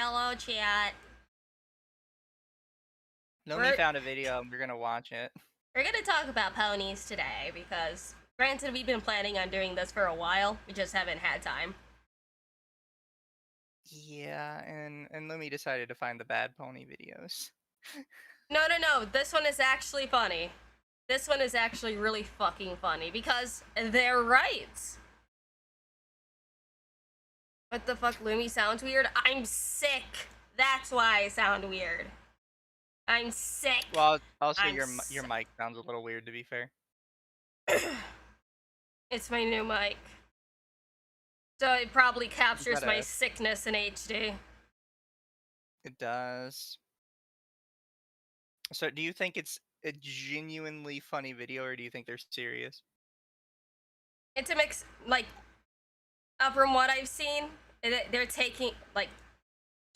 Hello, chat. Lumi We're found a video and we're gonna watch it. we're gonna talk about ponies today because, granted, we've been planning on doing this for a while. We just haven't had time. Yeah, and Lumi decided to find the bad pony videos. No. This one is actually funny. This one is actually really fucking funny because they're right. What the fuck? Lumi sounds weird. I'm sick. That's why I sound weird. I'm sick. Well, also I'm your sick. mic sounds a little weird, to be fair. It's my new mic. So it probably You captures my gotta. sickness in HD. It does. So, do you think it's a genuinely funny video, or do you think they're serious? It's a mix, like, from what I've seen, they're taking, like,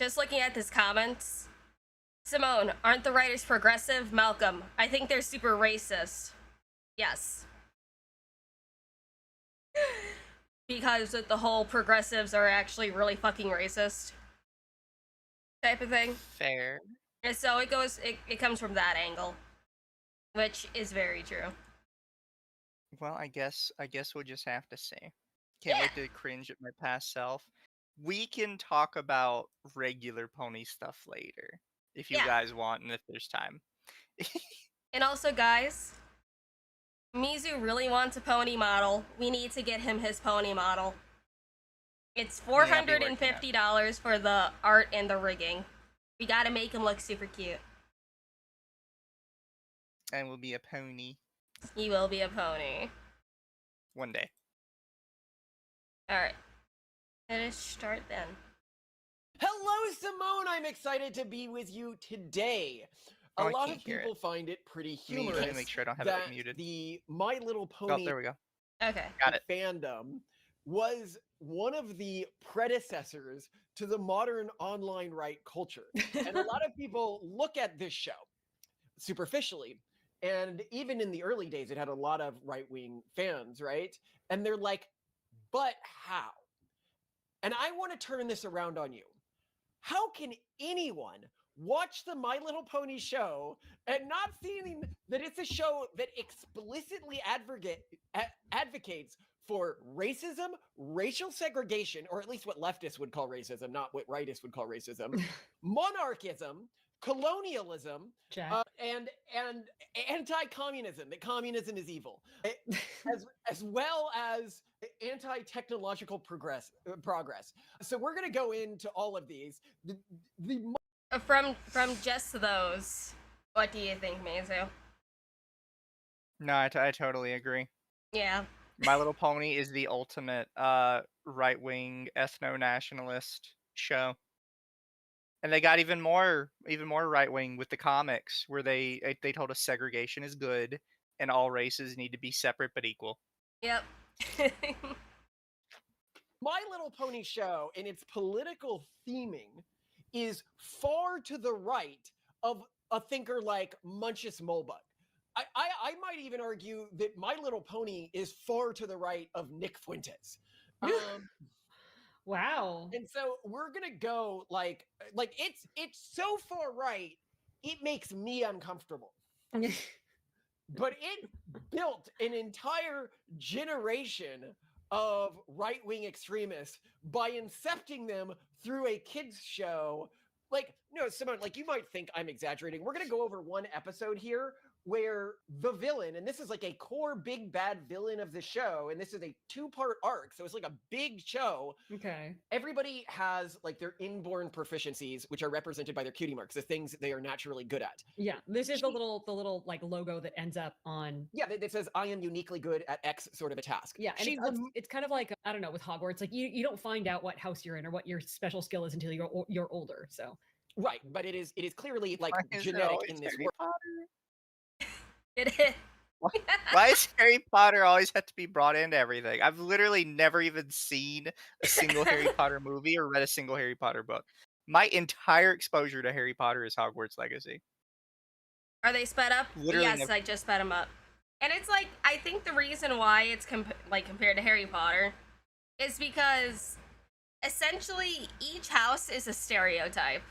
just looking at this comments. Simone, aren't the writers progressive? Malcolm, I think they're super racist. Yes. Because the whole progressives are actually really fucking racist type of thing. Fair. And so it comes from that angle, which is very true. Well, I guess we'll just have to say. Can't Yeah. wait to cringe at my past self. We can talk about regular pony stuff later, if you Yeah. guys want and if there's time. And also, guys, Mizu really wants a pony model. We need to get him his pony model. It's Yeah, I'll be working on it. $450 for the art and the rigging. We gotta make him look super cute. And we'll be a pony He will be a pony. one day. Alright. Let us start then. Hello, Simone! I'm excited to be with you today. Oh, A I lot can't of hear people it. find it pretty Let me humorous make sure I don't have it that muted. the My Little Oh, Pony there we go. Okay. Got it. fandom was one of the predecessors to the modern online right culture. And a lot of people look at this show superficially. And even in the early days, it had a lot of right-wing fans, right? And they're like, but how? And I want to turn this around on you. How can anyone watch the My Little Pony show and not seeing that it's a show that explicitly advocates for racism, racial segregation, or at least what leftists would call racism, not what rightists would call racism, monarchism, colonialism, and anti-communism, that communism is evil, as well as anti-technological progress. So we're going to go into all of these. From just those, what do you think, Mizu? No, I totally agree. Yeah. My Little Pony is the ultimate right-wing ethno-nationalist show. And they got even more right-wing with the comics, where they told us segregation is good and all races need to be separate but equal. Yep. My Little Pony show and its political theming is far to the right of a thinker like Munchus Mulbug. I might even argue that My Little Pony is far to the right of Nick Fuentes. Wow. And so we're gonna go like it's so far right, it makes me uncomfortable. But it built an entire generation of right-wing extremists by incepting them through a kids show. Like, no, Simone, like, you might think I'm exaggerating. We're going to go over one episode here where the villain, and this is like a core big bad villain of the show, and this is a 2-part arc, so it's like a big show. Okay. Everybody has like their inborn proficiencies, which are represented by their cutie marks, the things that they are naturally good at. Yeah, this is the little like logo that ends up on. Yeah, that says I am uniquely good at X sort of a task. Yeah, and it's kind of like, I don't know, with Hogwarts, like you don't find out what house you're in or what your special skill is until you're older. So right, but it is clearly like Why is it genetic always in this Harry world. Potter? It is. Why does Harry Potter always have to be brought into everything? I've literally never even seen a single Harry Potter movie or read a single Harry Potter book. My entire exposure to Harry Potter is Hogwarts Legacy. Are they sped up? Literally Yes, never. I just sped them up. And it's like, I think the reason why it's compared to Harry Potter is because essentially each house is a stereotype,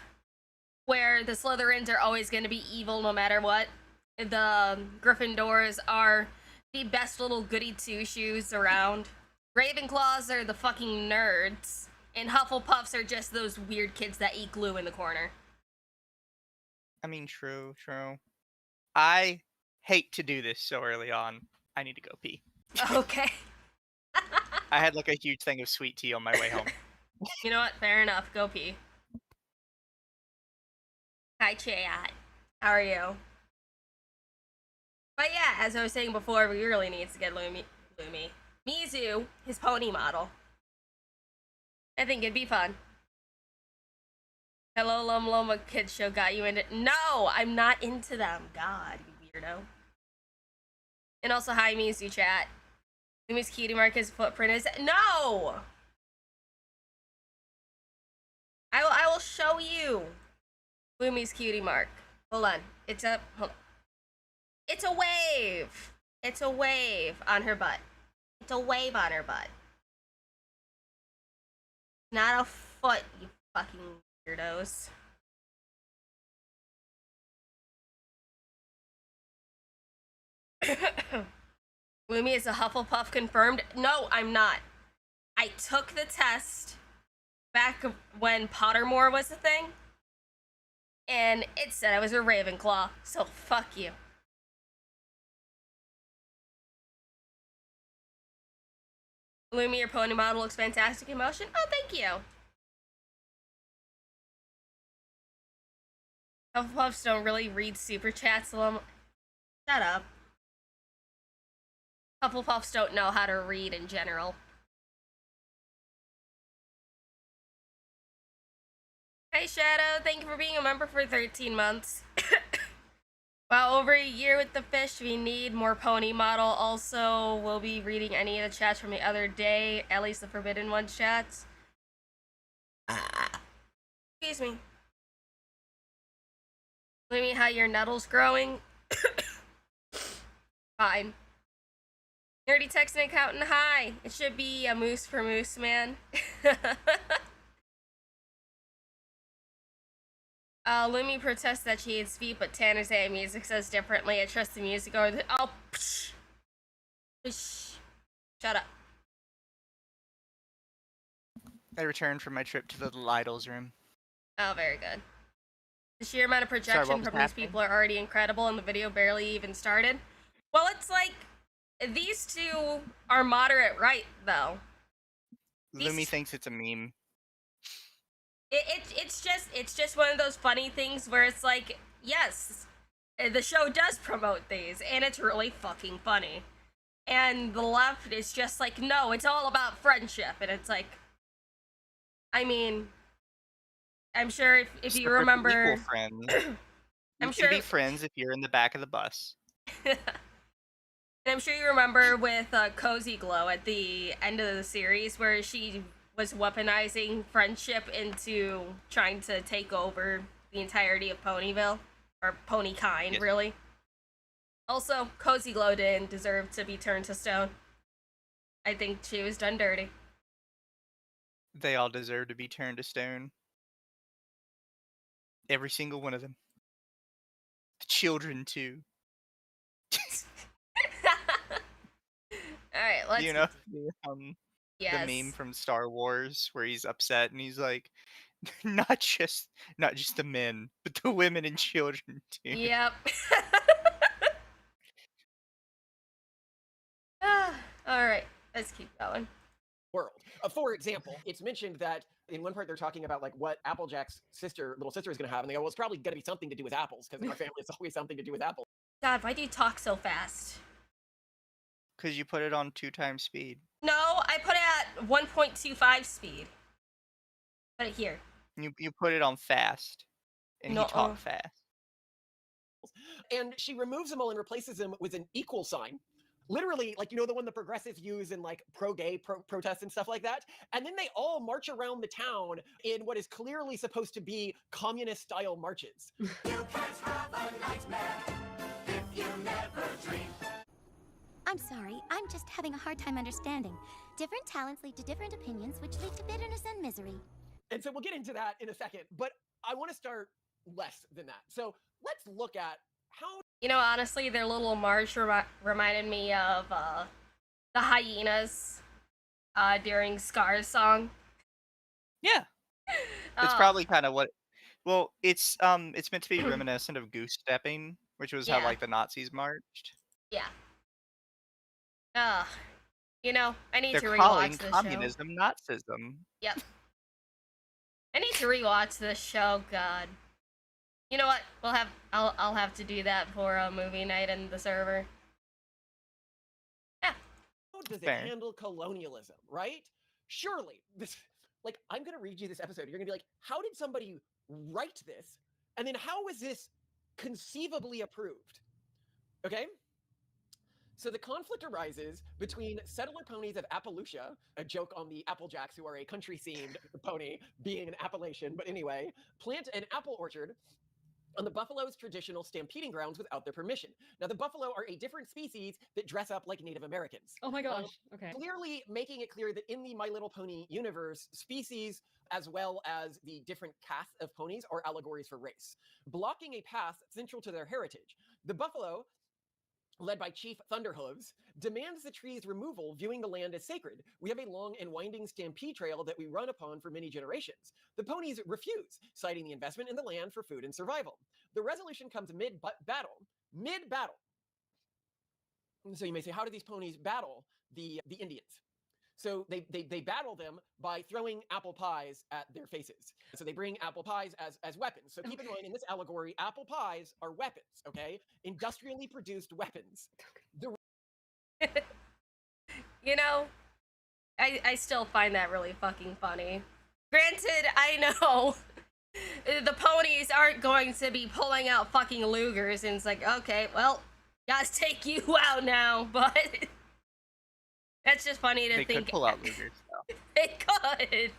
where the Slytherins are always going to be evil no matter what. The Gryffindors are the best little goody two-shoes around. Ravenclaws are the fucking nerds. And Hufflepuffs are just those weird kids that eat glue in the corner. I mean, true. I hate to do this so early on. I need to go pee. Okay. I had like a huge thing of sweet tea on my way home. You know what? Fair enough. Go pee. Hi, chat. How are you? But yeah, as I was saying before, we really need to get Lumi. Mizu, his pony model. I think it'd be fun. Hello, LumLum, a kid show got you into. No, I'm not into them. God, you weirdo. And also, hi, Mizu chat. Lumi's cutie mark, his footprint is. No! I will show you Lumi's cutie mark. Hold on. It's a. Hold on. It's a wave. It's a wave on her butt. It's a wave on her butt. Not a foot, you fucking weirdos. Lumi is a Hufflepuff confirmed. No, I'm not. I took the test back when Pottermore was a thing, and it said I was a Ravenclaw, so fuck you. Lumi, your pony model looks fantastic in motion. Oh, thank you. Hufflepuffs don't really read super chats. Shut up. Hufflepuffs don't know how to read in general. Hi, Shadow. Thank you for being a member for 13 months. Well, over a year with the fish, we need more pony model. Also, we'll be reading any of the chats from the other day, at least the Forbidden One chats. Excuse me. Let me how your nettle's growing. Fine. Nerdy texting accountant, hi. It should be a moose for Moose Man. Lumi protests that she hates feet, but Tanner's A music says differently. I trust the music over the. Oh, psh. Psh. Shut up. I returned from my trip to the little idols room. Oh, very good. The sheer amount of projection from these people are already incredible, and the video barely even started. Well, it's like these two are moderate right, though. Lumi thinks it's a meme. It's just one of those funny things where it's like, yes, the show does promote these, and it's really fucking funny. And the left is just like, no, it's all about friendship, and it's like, I mean, I'm sure if you remember, equal friends. I'm you sure can be friends if you're in the back of the bus. And I'm sure you remember with Cozy Glow at the end of the series where she was weaponizing friendship into trying to take over the entirety of Ponyville, or Ponykind, Yes. really. Also, Cozy Glow didn't deserve to be turned to stone. I think she was done dirty. They all deserve to be turned to stone. Every single one of them. The children, too. Alright, let's... You know, yes. the meme from Star Wars where he's upset and he's like, not just the men, but the women and children, too. Yep. Alright, let's keep going. World. For example, it's mentioned that in one part they're talking about like what Applejack's little sister is going to have, and they go, well, it's probably going to be something to do with apples, because in our family it's always something to do with apples. God, why do you talk so fast? Because you put it on 2x speed. No, I put it at 1.25 speed. Put it here. You put it on fast. And he talked fast. And she removes them all and replaces them with an equal sign. Literally, like, you know, the one the progressives use in like pro-gay protests and stuff like that. And then they all march around the town in what is clearly supposed to be communist-style marches. You can't have a nightmare if you never dream. I'm sorry, I'm just having a hard time understanding. Different talents lead to different opinions, which lead to bitterness and misery. And so we'll get into that in a second, but I want to start less than that. So let's look at how. You know, honestly, their little march reminded me of the hyenas during Scar's song. Yeah, it's Oh, probably kind of what. Well, it's meant to be reminiscent of goose stepping, which was how Yeah. like the Nazis marched. yeah. You know, I need They're to calling rewatch this show. communism Nazism. Yep. I need to rewatch this show. God. You know what? I'll have to do that for a movie night in the server. Yeah. How does it Fair. handle colonialism, right? Surely, this, like, I'm going to read you this episode. You're going to be like, how did somebody write this? And then how is this conceivably approved? Okay? So the conflict arises between settler ponies of Appalachia, a joke on the Applejacks, who are a country-themed pony, being an Appalachian, but anyway, plant an apple orchard on the buffalo's traditional stampeding grounds without their permission. Now, the buffalo are a different species that dress up like Native Americans. Oh my gosh. Okay. Clearly making it clear that in the My Little Pony universe, species as well as the different casts of ponies are allegories for race, blocking a path central to their heritage. The buffalo, led by Chief Thunderhooves, demands the tree's removal, viewing the land as sacred. We have a long and winding stampede trail that we run upon for many generations. The ponies refuse, citing the investment in the land for food and survival. The resolution comes mid-battle. Mid-battle. So you may say, how do these ponies battle the Indians? So they battle them by throwing apple pies at their faces. So they bring apple pies as weapons. So keep in mind, in this allegory, apple pies are weapons, okay? Industrially produced weapons. You know, I still find that really fucking funny. Granted, I know the ponies aren't going to be pulling out fucking Lugers, and it's like, okay, well, gotta take you out now, but that's just funny to They think. could pull out Lugers, though. They could.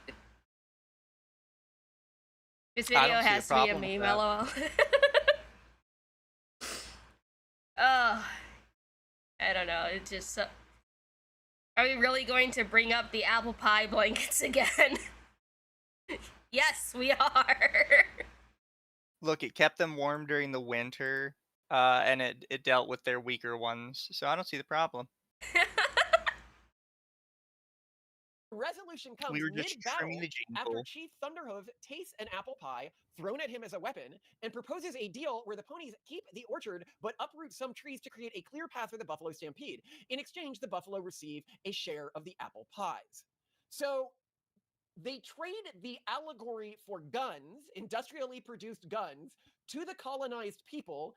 This I video don't see a has to be a problem with meme, that. lol. Oh, I don't know. It's just so... Are we really going to bring up the apple pie blankets again? Yes, we are. Look, it kept them warm during the winter, and it dealt with their weaker ones, so I don't see the problem. Resolution comes We were just mid-battle trimming the gene after pool. Chief Thunderhoof tastes an apple pie thrown at him as a weapon and proposes a deal where the ponies keep the orchard but uproot some trees to create a clear path for the buffalo stampede. In exchange, the buffalo receive a share of the apple pies. So they trade the allegory for guns, industrially produced guns, to the colonized people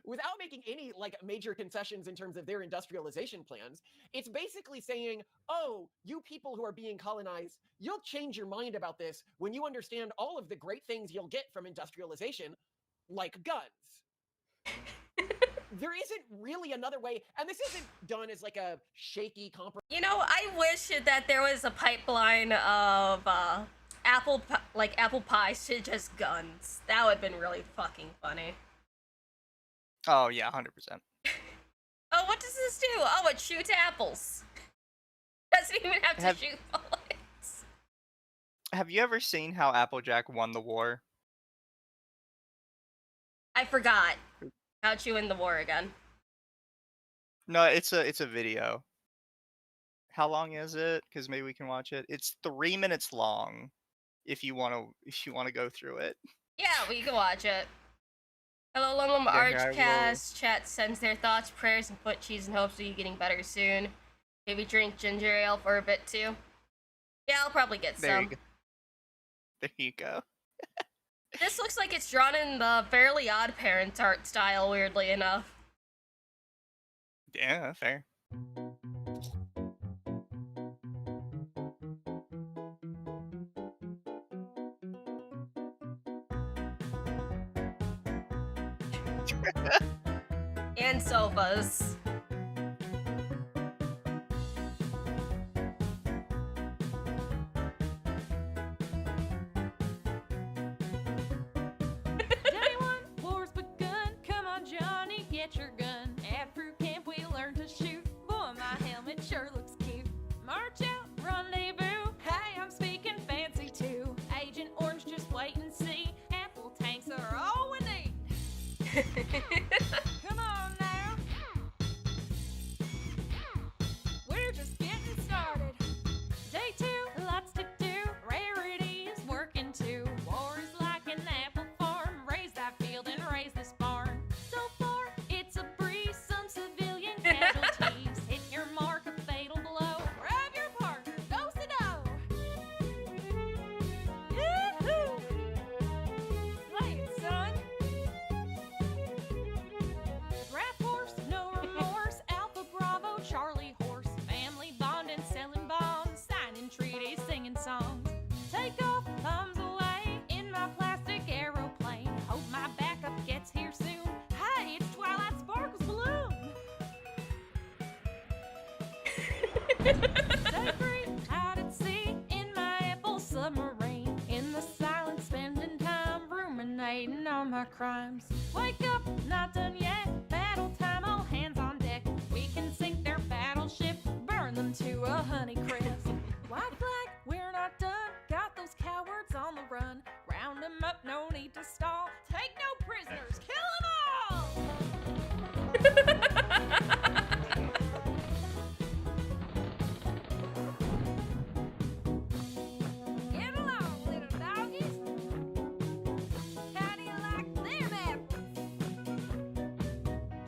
without making any like major concessions in terms of their industrialization plans. It's basically saying, oh, you people who are being colonized, you'll change your mind about this when you understand all of the great things you'll get from industrialization, like guns. There isn't really another way, and this isn't done as like a shaky compromise. You know, I wish that there was a pipeline of apple pies to just guns. That would have been really fucking funny. Oh yeah, 100%. Oh, what does this do? Oh, it shoots apples. Doesn't even have to shoot bullets. Have you ever seen how Applejack won the war? I forgot. How'd you win the war again? No, it's a video. How long is it? Because maybe we can watch it. It's 3 minutes long. If you wanna go through it. Yeah, we can watch it. Hello, LumLum Yeah, here I Archcast. Chat sends their thoughts, prayers, and foot cheese and hopes of you getting better soon. Maybe drink ginger ale for a bit too. Yeah, I'll probably get There some. you go. There you go. This looks like it's drawn in the Fairly Odd Parents art style, weirdly enough. Yeah, fair. And sofas. Johnny won, war's begun. Come on, Johnny, get your gun. African sure looks cute. March out, rendezvous. Hey, I'm speaking fancy too. Agent Orange, just wait and see. Apple tanks are all we need. Come on now. We're just getting started. Day 2, lots to do. Rarity is working too. War is like an apple farm. Raise that field and raise this barn. So far, it's a breeze. Some civilian casualties. Hit your mark, a fatal blow. Grab your partner, do-si-do. Yoo-hoo! Play it, son. Draft horse, no remorse. Alpha Bravo, Charlie horse. Family bonding, selling bonds. Signing treaties, singing songs. Take off, thumbs away. In my plastic aeroplane. Hope my backup gets here soon. Hey, it's Twilight Sparkles Bloom. Stay free, out at sea. In my Apple submarine. In the silence, spending time ruminating on my crimes. Wake up, not done yet. Battle time, all hands on deck. We can sink their battleship, burn them to a honey crisp. White flag, we're not done. Got those cowards on the run. Round them up, no need to stall. Take no prisoners, kill them all! Get along, little doggies. How do you like them apples?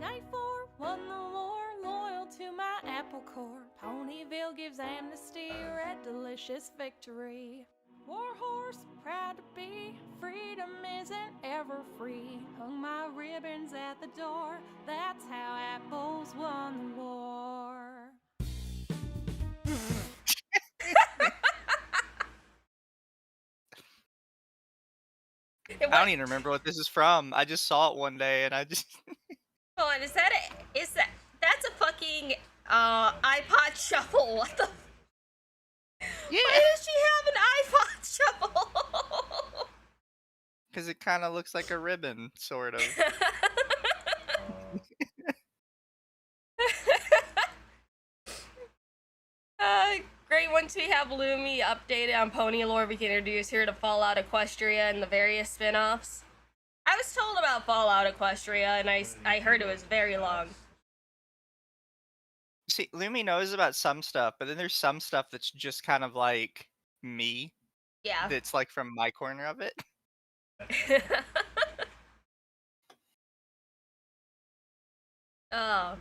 Day 4, won the war, loyal to my apple core. Ponyville gives amnesty, red delicious victory. Warhorse, proud to be, freedom isn't ever free. Hung my ribbons at the door, that's how apples won the war. I don't even remember what this is from. I just saw it one day and I just Hold on, is that that's a fucking iPod shuffle? What the? yeah, Why does she have an iPod shuffle? because it kind of looks like a ribbon, sort of. Great. Once we have Lumi updated on pony lore, we can introduce her to Fallout Equestria and the various spin-offs. I was told about Fallout Equestria, and I heard it was very long. See, Lumi knows about some stuff, but then there's some stuff that's just kind of like me. Yeah. That's like from my corner of it. Oh man.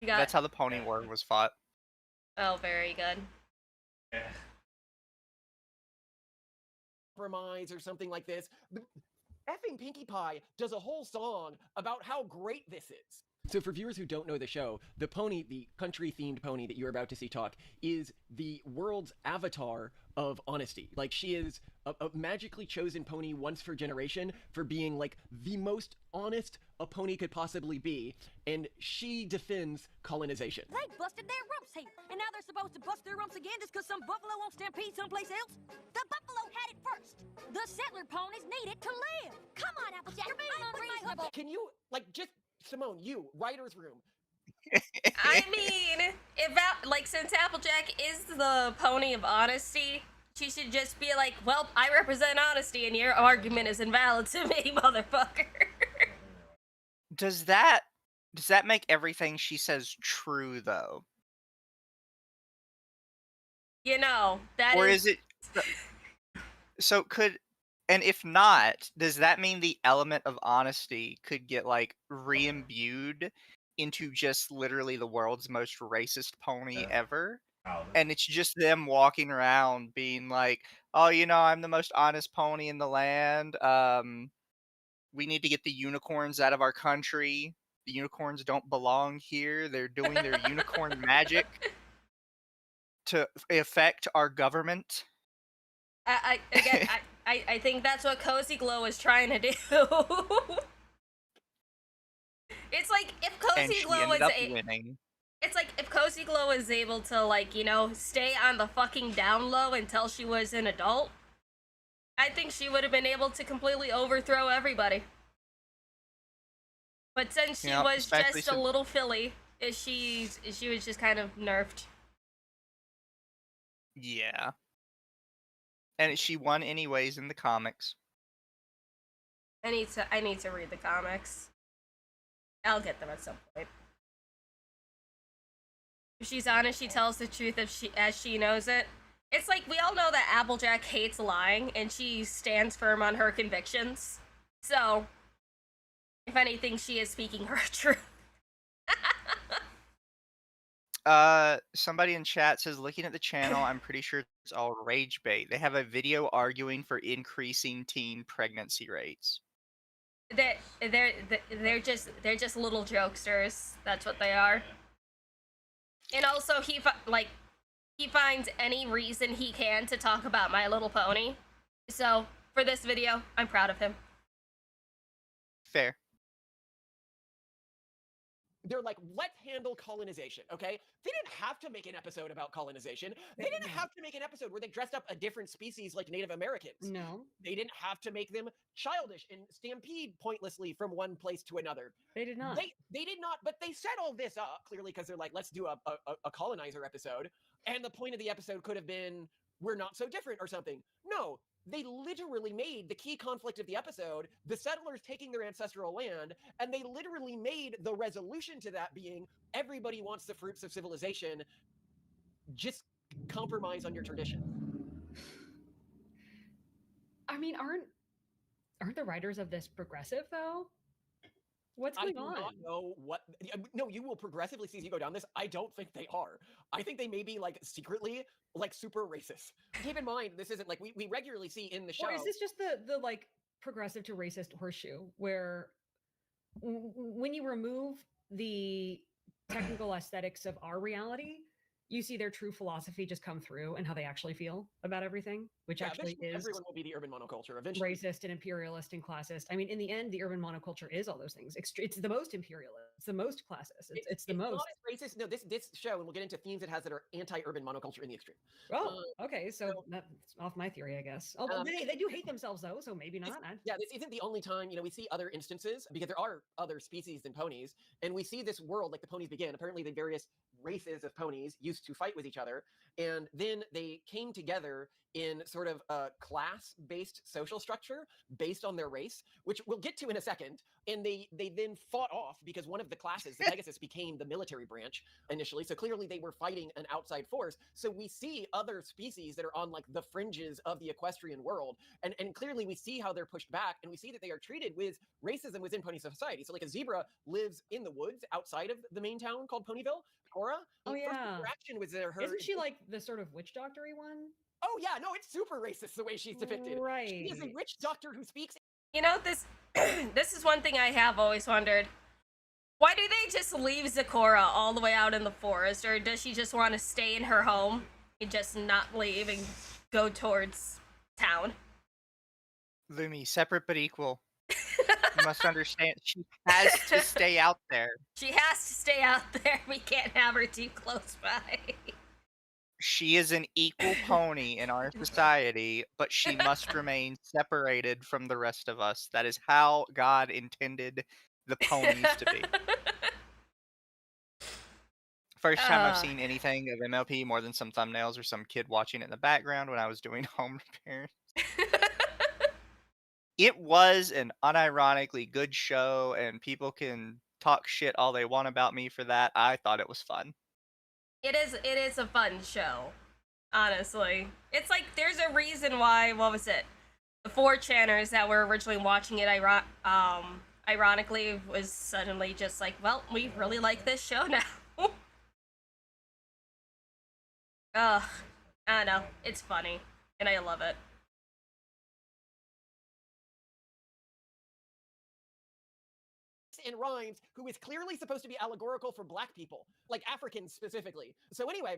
You got. That's how the pony war was fought. Oh, very good. Compromise or something like this. But effing Pinkie Pie does a whole song about how great this is. So for viewers who don't know the show, the pony, the country-themed pony that you're about to see talk, is the world's avatar of honesty. Like, she is a magically chosen pony once for generation for being, like, the most honest a pony could possibly be, and she defends colonization. They busted their rumps here, and now they're supposed to bust their rumps again just because some buffalo won't stampede someplace else? The buffalo had it first. The settler ponies need it to live. Come on, Applejack, you're being unreasonable. Can you, like, just, Simone, you, writer's room. I mean, since Applejack is the pony of honesty, she should just be like, well, I represent honesty and your argument is invalid to me, motherfucker. Does that make everything she says true, though? You know, that or is... is it... So and if not, does that mean the element of honesty could get, like, re-imbued into just literally the world's most racist pony ever? And it's just them walking around being like, oh, you know, I'm the most honest pony in the land. We need to get the unicorns out of our country. The unicorns don't belong here. They're doing their unicorn magic to affect our government. I think that's what Cozy Glow is trying to do. It's like if Cozy Glow was winning. It's like if Cozy Glow was able to, like, you know, stay on the fucking down low until she was an adult, I think she would have been able to completely overthrow everybody. But since she was just a little filly, she was just kind of nerfed. Yeah. And she won anyways in the comics. I need to read the comics. I'll get them at some point. If she's honest, she tells the truth as she knows it. It's like we all know that Applejack hates lying and she stands firm on her convictions. So, if anything, she is speaking her truth. Somebody in chat says, looking at the channel, I'm pretty sure it's all rage bait. They have a video arguing for increasing teen pregnancy rates. They're just little jokesters. That's what they are. And also, he finds any reason he can to talk about My Little Pony. So for this video, I'm proud of him. Fair. They're like, let's handle colonization, okay? They didn't have to make an episode about colonization. They didn't have to make an episode where they dressed up a different species like Native Americans. No, They didn't have to make them childish and stampede pointlessly from one place to another. they did not. They did not, but they set all this up clearly because they're like, let's do a colonizer episode. And the point of the episode could have been, we're not so different or something. No, they literally made the key conflict of the episode the settlers taking their ancestral land, and they literally made the resolution to that being everybody wants the fruits of civilization. Just compromise on your tradition. I mean, aren't the writers of this progressive though? What's I going do on? not know what. No, you will progressively see as you go down this. I don't think they are. I think they may be like secretly like super racist. Keep in mind, this isn't like we regularly see in the show. Or is this just the like progressive to racist horseshoe where when you remove the technical aesthetics of our reality, you see their true philosophy just come through and how they actually feel about everything, which Yeah, actually eventually is everyone will be the urban monoculture eventually. racist and imperialist and classist. I mean, in the end, the urban monoculture is all those things. It's the most imperialist. It's the most classist. It's the most. Not as racist. No, this show, and we'll get into themes it has that are anti-urban monoculture in the extreme. Oh, okay. So that's off my theory, I guess. Oh, they do hate themselves though, so maybe not. Yeah, this isn't the only time, we see other instances because there are other species than ponies, and we see this world like the ponies began. Apparently, the various races of ponies used to fight with each other, and then they came together in sort of a class-based social structure based on their race, which we'll get to in a second. And they then fought off because one of the classes, the Pegasus, became the military branch initially. So clearly they were fighting an outside force. So we see other species that are on like the fringes of the equestrian world. And clearly we see how they're pushed back, and we see that they are treated with racism within pony society. So like a zebra lives in the woods outside of the main town called Ponyville. Cora, Oh, first yeah. interaction was her. Isn't she like the sort of witch doctory one? Oh yeah, no, it's super racist the way she's depicted. Right. She is a witch doctor who speaks. You know, this this is one thing I have always wondered. Why do they just leave Zecora all the way out in the forest, or does she just want to stay in her home and just not leave and go towards town? Lumi, separate but equal. You must understand, she has to stay out there. She has to stay out there. We can't have her too close by. She is an equal pony in our society, but she must remain separated from the rest of us. That is how God intended the ponies to be. First time I've seen anything of MLP more than some thumbnails or some kid watching it in the background when I was doing home repairs. It was an unironically good show, and people can talk shit all they want about me for that. I thought it was fun. It is a fun show, honestly. It's like there's a reason why, what was it? The 4chaners that were originally watching it ironically was suddenly just like, well, we really like this show now. Ugh, I don't know. It's funny, and I love it. And rhymes, who is clearly supposed to be allegorical for black people, like Africans specifically. So anyway,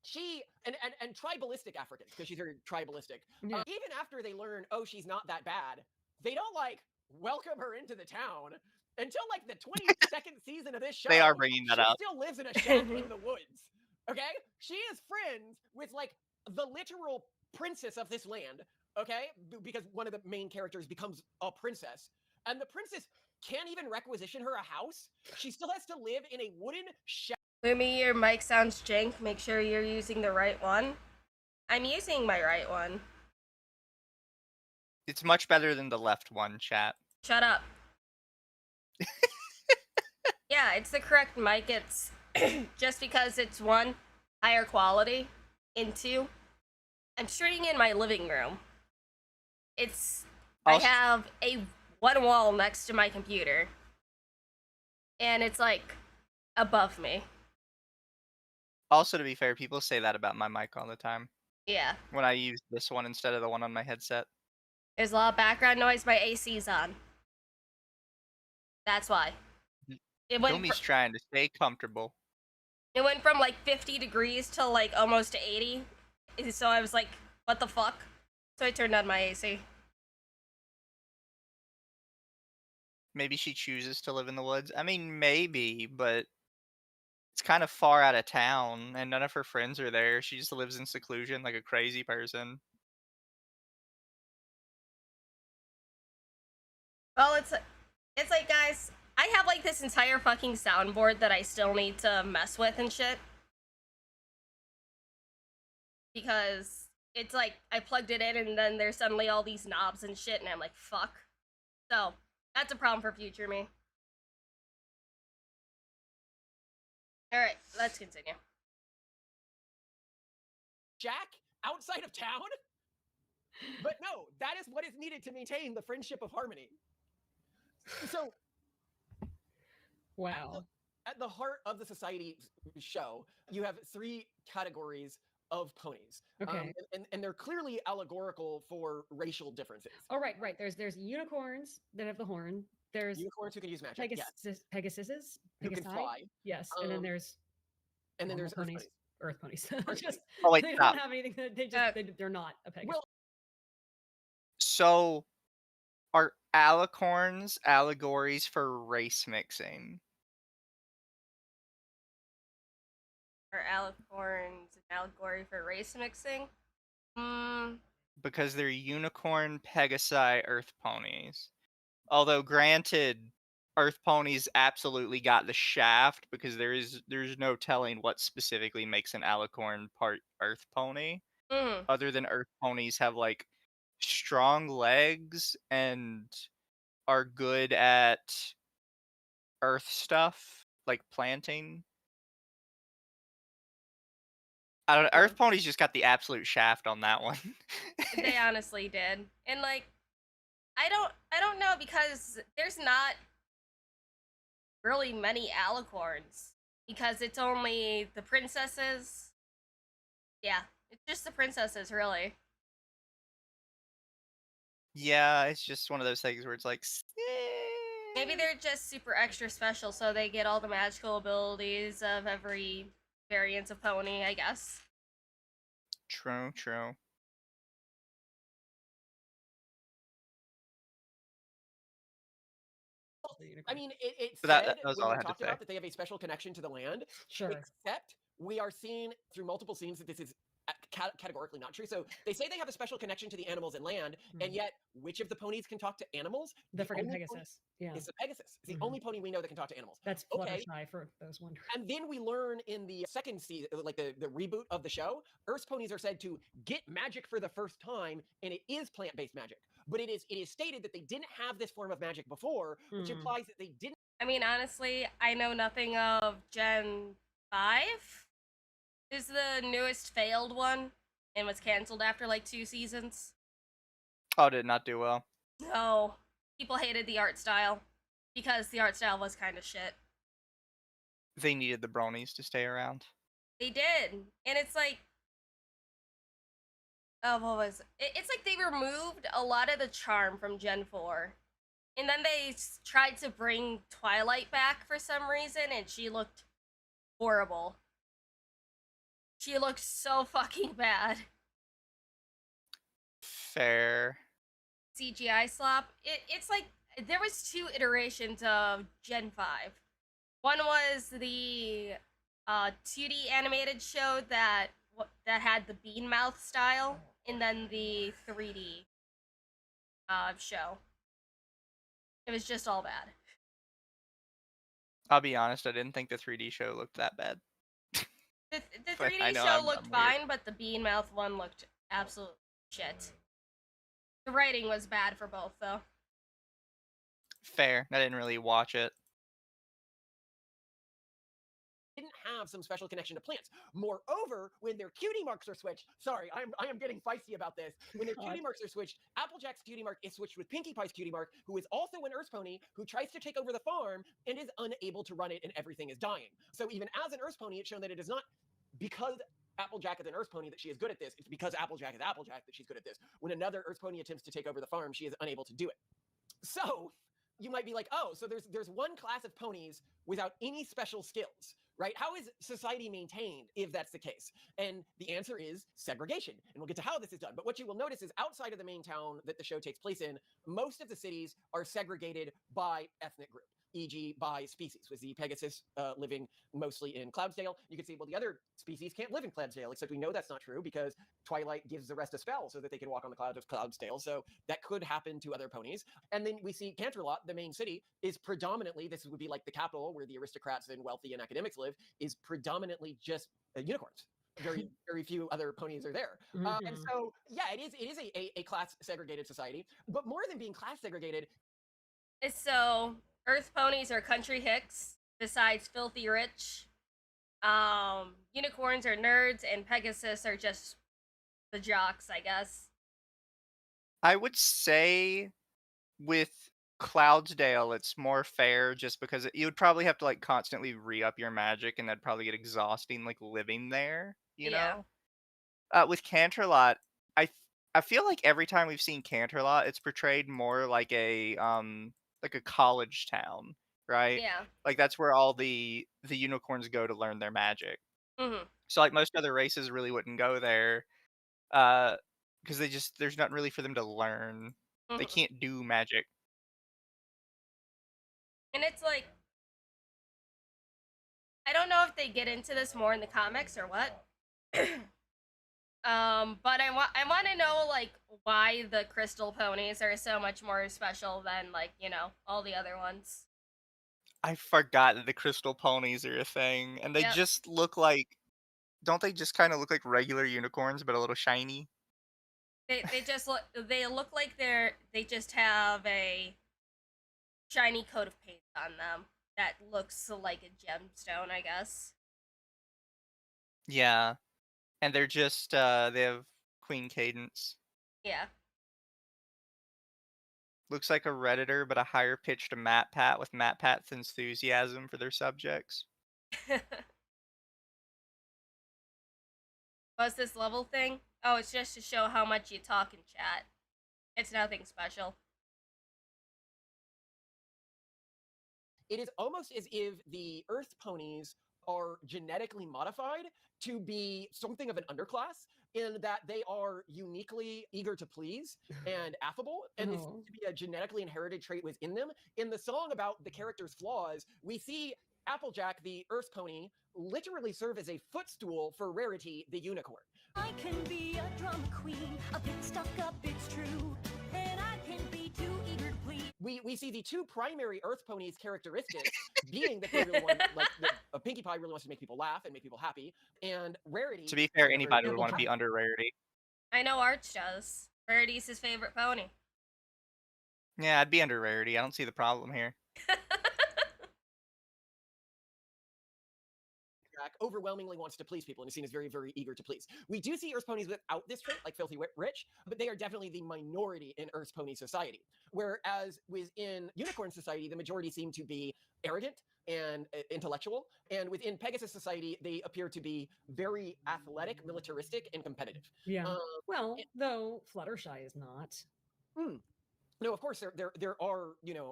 she and tribalistic Africans, because she's very tribalistic. Yeah. Even after they learn, oh, she's not that bad, they don't like welcome her into the town until like the 22nd season of this show. They are bringing that up. She still lives in a shack in the woods. Okay, she is friends with like the literal princess of this land. Okay, because one of the main characters becomes a princess, and the princess can't even requisition her a house. She still has to live in a wooden shack. Lumi, your mic sounds jank. Make sure you're using the right one. I'm using my right one. It's much better than the left one, chat. Shut up. Yeah, it's the correct mic. It's just because it's one, higher quality, and two, I'm shooting in my living room. I have a one wall next to my computer, and it's like above me. Also, to be fair, people say that about my mic all the time Yeah, when I use this one instead of the one on my headset. there's a lot of background noise. My AC's on. That's why. Lumi's trying to stay comfortable. It went from like 50 degrees to like almost 80. So I was like, what the fuck? So I turned on my AC. Maybe she chooses to live in the woods. I mean, maybe, but it's kind of far out of town, and none of her friends are there. She just lives in seclusion like a crazy person. Well, it's like, guys, I have like this entire fucking soundboard that I still need to mess with and shit. Because it's like, I plugged it in and then there's suddenly all these knobs and shit, and I'm like, fuck. So, that's a problem for future me. Alright, let's continue. Jack outside of town? But no, that is what is needed to maintain the friendship of harmony. So, Wow. at the heart of the society show, you have three categories of ponies. Okay. And they're clearly allegorical for racial differences. Oh, right. There's unicorns that have the horn. There's Unicorns who can use magic, yes. Pegasuses Who can Pegasi? fly. Yes, and then there's normal Earth ponies. Earth ponies. Just, Oh, wait, they stop. don't have anything. They're not a Pegasus. Well, So, are alicorns allegories for race mixing? Are alicorns an allegory for race mixing? Because they're unicorn, pegasi, earth ponies. Although, granted, earth ponies absolutely got the shaft because there's no telling what specifically makes an alicorn part earth pony. Other than earth ponies have like strong legs and are good at earth stuff like planting. I don't know. Earth ponies just got the absolute shaft on that one. They honestly did. And like, I don't know, because there's not really many alicorns, because it's only the princesses. Yeah, it's just the princesses, really. Yeah, it's just one of those things where it's like, Maybe they're just super extra special, so they get all the magical abilities of every variant of pony, I guess. True. I mean, it's That said was when all I we had to talked say. about that they have a special connection to the land. Sure. Except we are seeing through multiple scenes that this is categorically not true. So they say they have a special connection to the animals and land, and yet which of the ponies can talk to animals? The freaking only Pegasus. Yeah. It's the Pegasus. It's the only pony we know that can talk to animals. That's Okay. Fluttershy for those wondering. And then we learn in the second season, like the reboot of the show, Earth's ponies are said to get magic for the first time, and it is plant-based magic. But it is stated that they didn't have this form of magic before, which implies that they didn't. I mean, honestly, I know nothing of Gen 5. Is the newest failed one and was canceled after like 2 seasons. Oh, did not do well. No, people hated the art style because the art style was kind of shit. They needed the bronies to stay around. They did, and it's like, oh, what was it? It's like they removed a lot of the charm from Gen 4, and then they tried to bring Twilight back for some reason, and she looked horrible. She looked so fucking bad. Fair. CGI slop. It's like there was 2 iterations of Gen 5. One was the 2D animated show that had the bean mouth style, and then the 3D show. It was just all bad. I'll be honest, I didn't think the 3D show looked that bad. The But 3D I know show I'm looked weird. fine, but the Bean Mouth one looked absolute shit. The writing was bad for both, though. Fair. I didn't really watch it. Didn't have some special connection to plants. Moreover, when their cutie marks are switched, sorry, I am getting feisty about this. When their cutie marks are switched, Applejack's cutie mark is switched with Pinkie Pie's cutie mark, who is also an Earth pony who tries to take over the farm and is unable to run it, and everything is dying. So even as an Earth pony, it's shown that it is not because Applejack is an Earth pony that she is good at this. It's because Applejack is Applejack that she's good at this. When another Earth pony attempts to take over the farm, she is unable to do it. So you might be like, oh, so there's one class of ponies without any special skills, right? How is society maintained if that's the case? And the answer is segregation. And we'll get to how this is done. But what you will notice is outside of the main town that the show takes place in, most of the cities are segregated by ethnic group, e.g. by species, with the Pegasus living mostly in Cloudsdale. You can see, well, the other species can't live in Cloudsdale, except we know that's not true because Twilight gives the rest a spell so that they can walk on the clouds of Cloudsdale. So that could happen to other ponies. And then we see Canterlot, the main city, is predominantly, this would be like the capital where the aristocrats and wealthy and academics live, is predominantly just unicorns. Very few other ponies are there. And so, yeah, it is a class segregated society. But more than being class segregated, So, Earth ponies are country hicks, besides filthy rich. Unicorns are nerds, and Pegasus are just the jocks, I guess. I would say with Cloudsdale, it's more fair just because you would probably have to like constantly re-up your magic, and that'd probably get exhausting, like living there. You Yeah. know. With Canterlot, I feel like every time we've seen Canterlot, it's portrayed more like a college town, right? Yeah. Like that's where all the unicorns go to learn their magic. Mm-hmm. So like most other races really wouldn't go there, because there's nothing really for them to learn. They Mm-hmm. can't do magic. And it's like, I don't know if they get into this more in the comics or what. But I want to know like why the crystal ponies are so much more special than like, all the other ones. I forgot that the crystal ponies are a thing, and they Yep. just look like. Don't they just kind of look like regular unicorns, but a little shiny? They look like they just have a shiny coat of paint on them that looks like a gemstone, I guess. Yeah, and they're just they have Queen Cadence. Yeah. Looks like a Redditor, but a higher pitched Matt Pat with Matt Pat's enthusiasm for their subjects. What's this level thing? Oh, it's just to show how much you talk in chat. It's nothing special. it is almost as if the Earth ponies are genetically modified to be something of an underclass in that they are uniquely eager to please and affable, and this seems to be a genetically inherited trait within them. In the song about the character's flaws, we see Applejack, the Earth pony, literally serve as a footstool for Rarity, the unicorn. I can be a drama queen, a bit stuck up, it's true, and I can be too eager to please. We see the two primary Earth ponies' characteristics being that they really want, like, Pinkie Pie really wants to make people laugh and make people happy, and Rarity. To be fair, anybody would want to be under Rarity. I know Arch does. Rarity's his favorite pony. Yeah, I'd be under Rarity. I don't see the problem here. Overwhelmingly wants to please people and is seen as very, very eager to please. We do see Earth ponies without this trait, like Filthy Rich, but they are definitely the minority in Earth pony society. Whereas within Unicorn society, the majority seem to be arrogant and intellectual. And within Pegasus society, they appear to be very athletic, militaristic, and competitive. Yeah. Though Fluttershy is not. No, of course there are,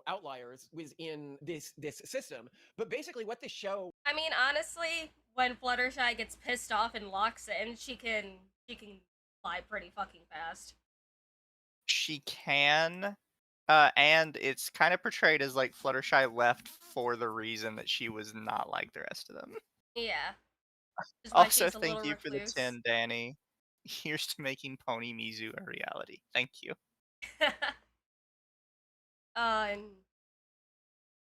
outliers within this system, but basically what this show. I mean, honestly, when Fluttershy gets pissed off and locks in, she can fly pretty fucking fast. She can, and it's kind of portrayed as like Fluttershy left for the reason that she was not like the rest of them. Yeah. Also, thank you for the 10, Danny. Here's to making Pony Mizu a reality. Thank you.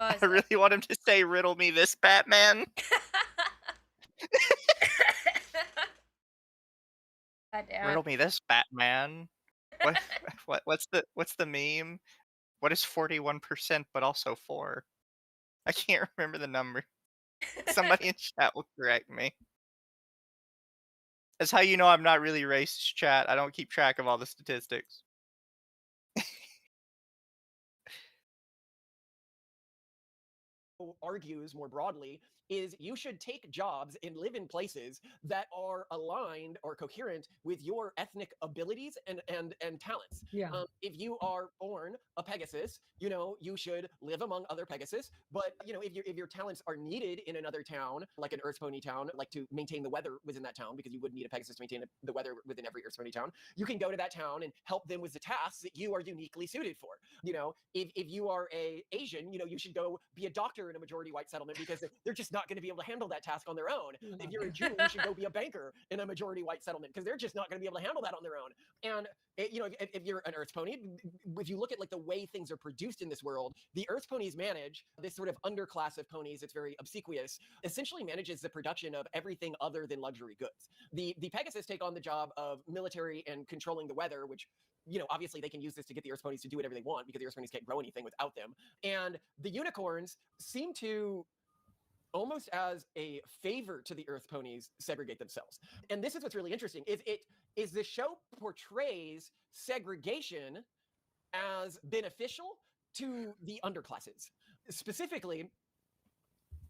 What was I it? really want him to say, "Riddle me this, Batman." God damn Riddle it. me this, Batman. What? What's the meme? What is 41% but also 4? I can't remember the number. Somebody in chat will correct me. That's how you know I'm not really racist, chat. I don't keep track of all the statistics. Argues more broadly is you should take jobs and live in places that are aligned or coherent with your ethnic abilities and talents. Yeah. If you are born a Pegasus, you should live among other Pegasus. But if your talents are needed in another town, like an Earth Pony town, like to maintain the weather within that town, because you would need a Pegasus to maintain the weather within every Earth Pony town, you can go to that town and help them with the tasks that you are uniquely suited for. If you are a Asian, you should go be a doctor in a majority white settlement, because they're just not going to be able to handle that task on their own. If you're a Jew, you should go be a banker in a majority white settlement, because they're just not going to be able to handle that on their own. And if you're an Earth Pony, if you look at like the way things are produced in this world, the Earth Ponies manage this sort of underclass of ponies. It's very obsequious. Essentially manages the production of everything other than luxury goods. The Pegasus take on the job of military and controlling the weather, which obviously they can use this to get the Earth Ponies to do whatever they want, because the Earth Ponies can't grow anything without them. And the unicorns seem to, almost as a favor to the Earth Ponies, segregate themselves. And this is what's really interesting, is the show portrays segregation as beneficial to the underclasses. Specifically,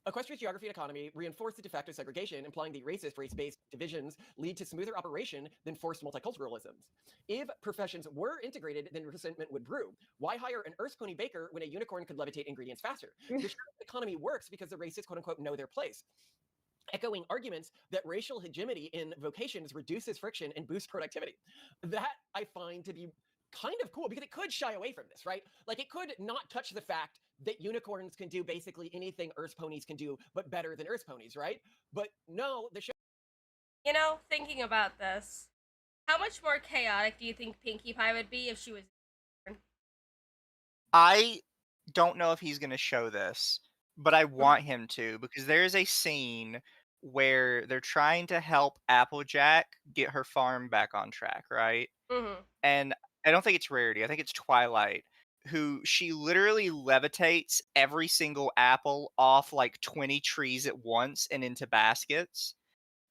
Equestria's geography and economy reinforce the de facto segregation, implying the racist race-based divisions lead to smoother operation than forced multiculturalisms. If professions were integrated, then resentment would brew. Why hire an Earth Pony baker when a unicorn could levitate ingredients faster? The economy works because the racists, quote unquote, know their place, echoing arguments that racial hegemony in vocations reduces friction and boosts productivity. That I find to be kind of cool, because it could shy away from this, right? Like, it could not touch the fact that unicorns can do basically anything Earth Ponies can do, but better than Earth Ponies, right? But no, the show. Thinking about this, how much more chaotic do you think Pinkie Pie would be if she was? I don't know if he's going to show this, but I want him to, because there is a scene where they're trying to help Applejack get her farm back on track, right? Mm-hmm. And I don't think it's Rarity. I think it's Twilight, who she literally levitates every single apple off like 20 trees at once and into baskets.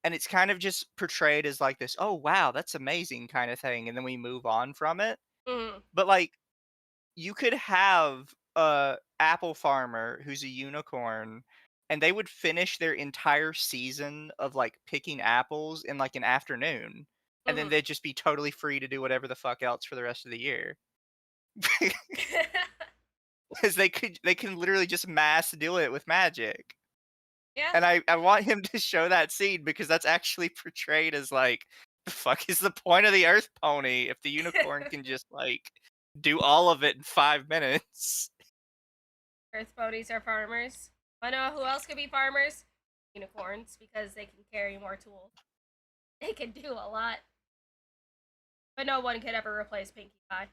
And it's kind of just portrayed as like this, oh, wow, that's amazing kind of thing. And then we move on from it. Mm-hmm. But like, you could have a apple farmer who's a unicorn, and they would finish their entire season of like picking apples in like an afternoon, and then Mhm. they'd just be totally free to do whatever the fuck else for the rest of the year. Because they can literally just mass do it with magic. Yeah. And I want him to show that scene, because that's actually portrayed as like, the fuck is the point of the Earth Pony if the unicorn can just like do all of it in 5 minutes? Earth ponies are farmers. I know who else could be farmers? Unicorns, because they can carry more tools. They can do a lot. But no one could ever replace Pinkie Pie.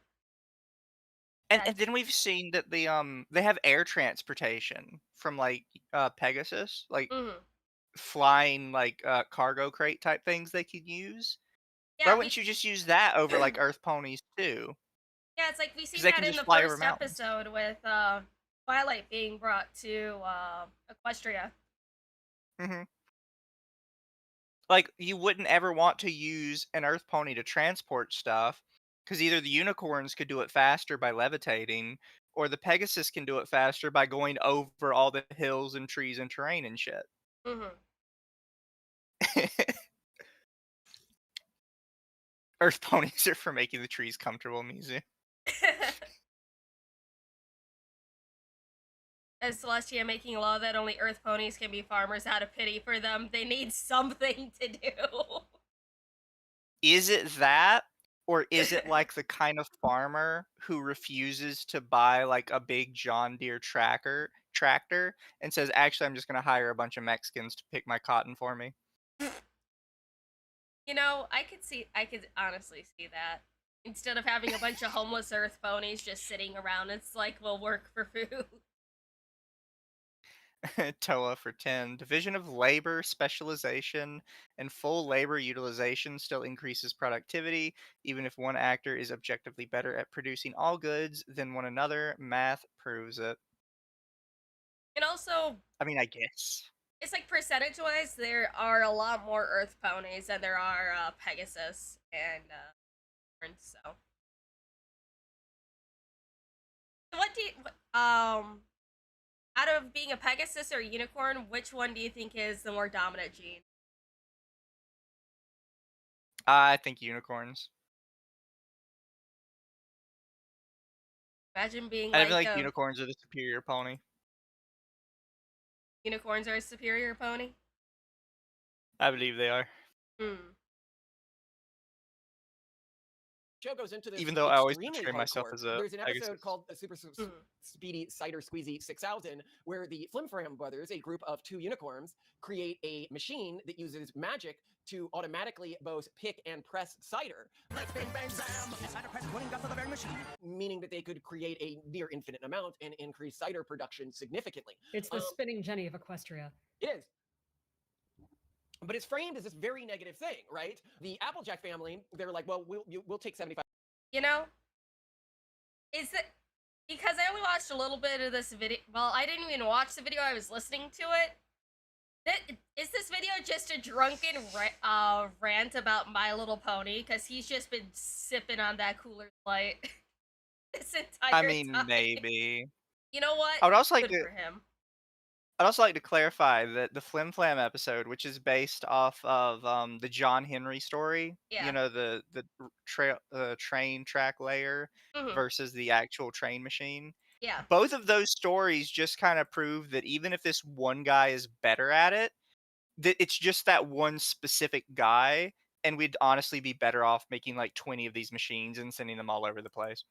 And then we've seen that they have air transportation from like Pegasus, like Mm-hmm. flying like cargo crate type things they could use. Yeah, Why wouldn't you just use that over like Earth Ponies too? Yeah, it's like we see They that can in just the fly over first mountains. episode with Twilight being brought to Equestria. Mm-hmm. Like, you wouldn't ever want to use an Earth Pony to transport stuff, because either the unicorns could do it faster by levitating, or the Pegasus can do it faster by going over all the hills and trees and terrain and shit. Mm-hmm. Earth Ponies are for making the trees comfortable, Mizu. As Celestia making a law that only Earth ponies can be farmers out of pity for them, they need something to do. Is it that, or is it like the kind of farmer who refuses to buy like a big John Deere tractor and says, actually, I'm just going to hire a bunch of Mexicans to pick my cotton for me? I could honestly see that. Instead of having a bunch of homeless Earth ponies just sitting around, it's like, we'll work for food. TOA for 10. Division of labor, specialization, and full labor utilization still increases productivity, even if one actor is objectively better at producing all goods than one another. Math proves it. And also, I mean, I guess. it's like percentage-wise, there are a lot more Earth ponies than there are Pegasus and unicorns. So, what do you out of being a Pegasus or a unicorn, which one do you think is the more dominant gene? I think unicorns. Imagine being I like feel like unicorns are the superior pony. unicorns are a superior pony. I believe they are. Hmm. Show goes into this Even though I always extremely portray myself hardcore. as a There's an episode Pegasus. called Super Speedy Cider Squeezy 6000 where the Flimflam brothers, a group of 2 unicorns, create a machine that uses magic to automatically both pick and press cider. Meaning that they could create a near infinite amount and increase cider production significantly. It's the spinning Jenny of Equestria. It is. But it's framed as this very negative thing, right? The Applejack family, they're like, well, we'll take 75. You know, is it because I only watched a little bit of this video? Well, I didn't even watch the video. I was listening to it. Is this video just a drunken rant about My Little Pony? Because he's just been sipping on that Cooler Light this entire I mean, time. maybe. You know what? I would also like Good to. for him. I'd also like to clarify that the Flim Flam episode, which is based off of the John Henry story, Yeah. you know, the train track layer Mhm. versus the actual train machine. Yeah. Both of those stories just kind of prove that even if this one guy is better at it, that it's just that one specific guy, and we'd honestly be better off making like 20 of these machines and sending them all over the place.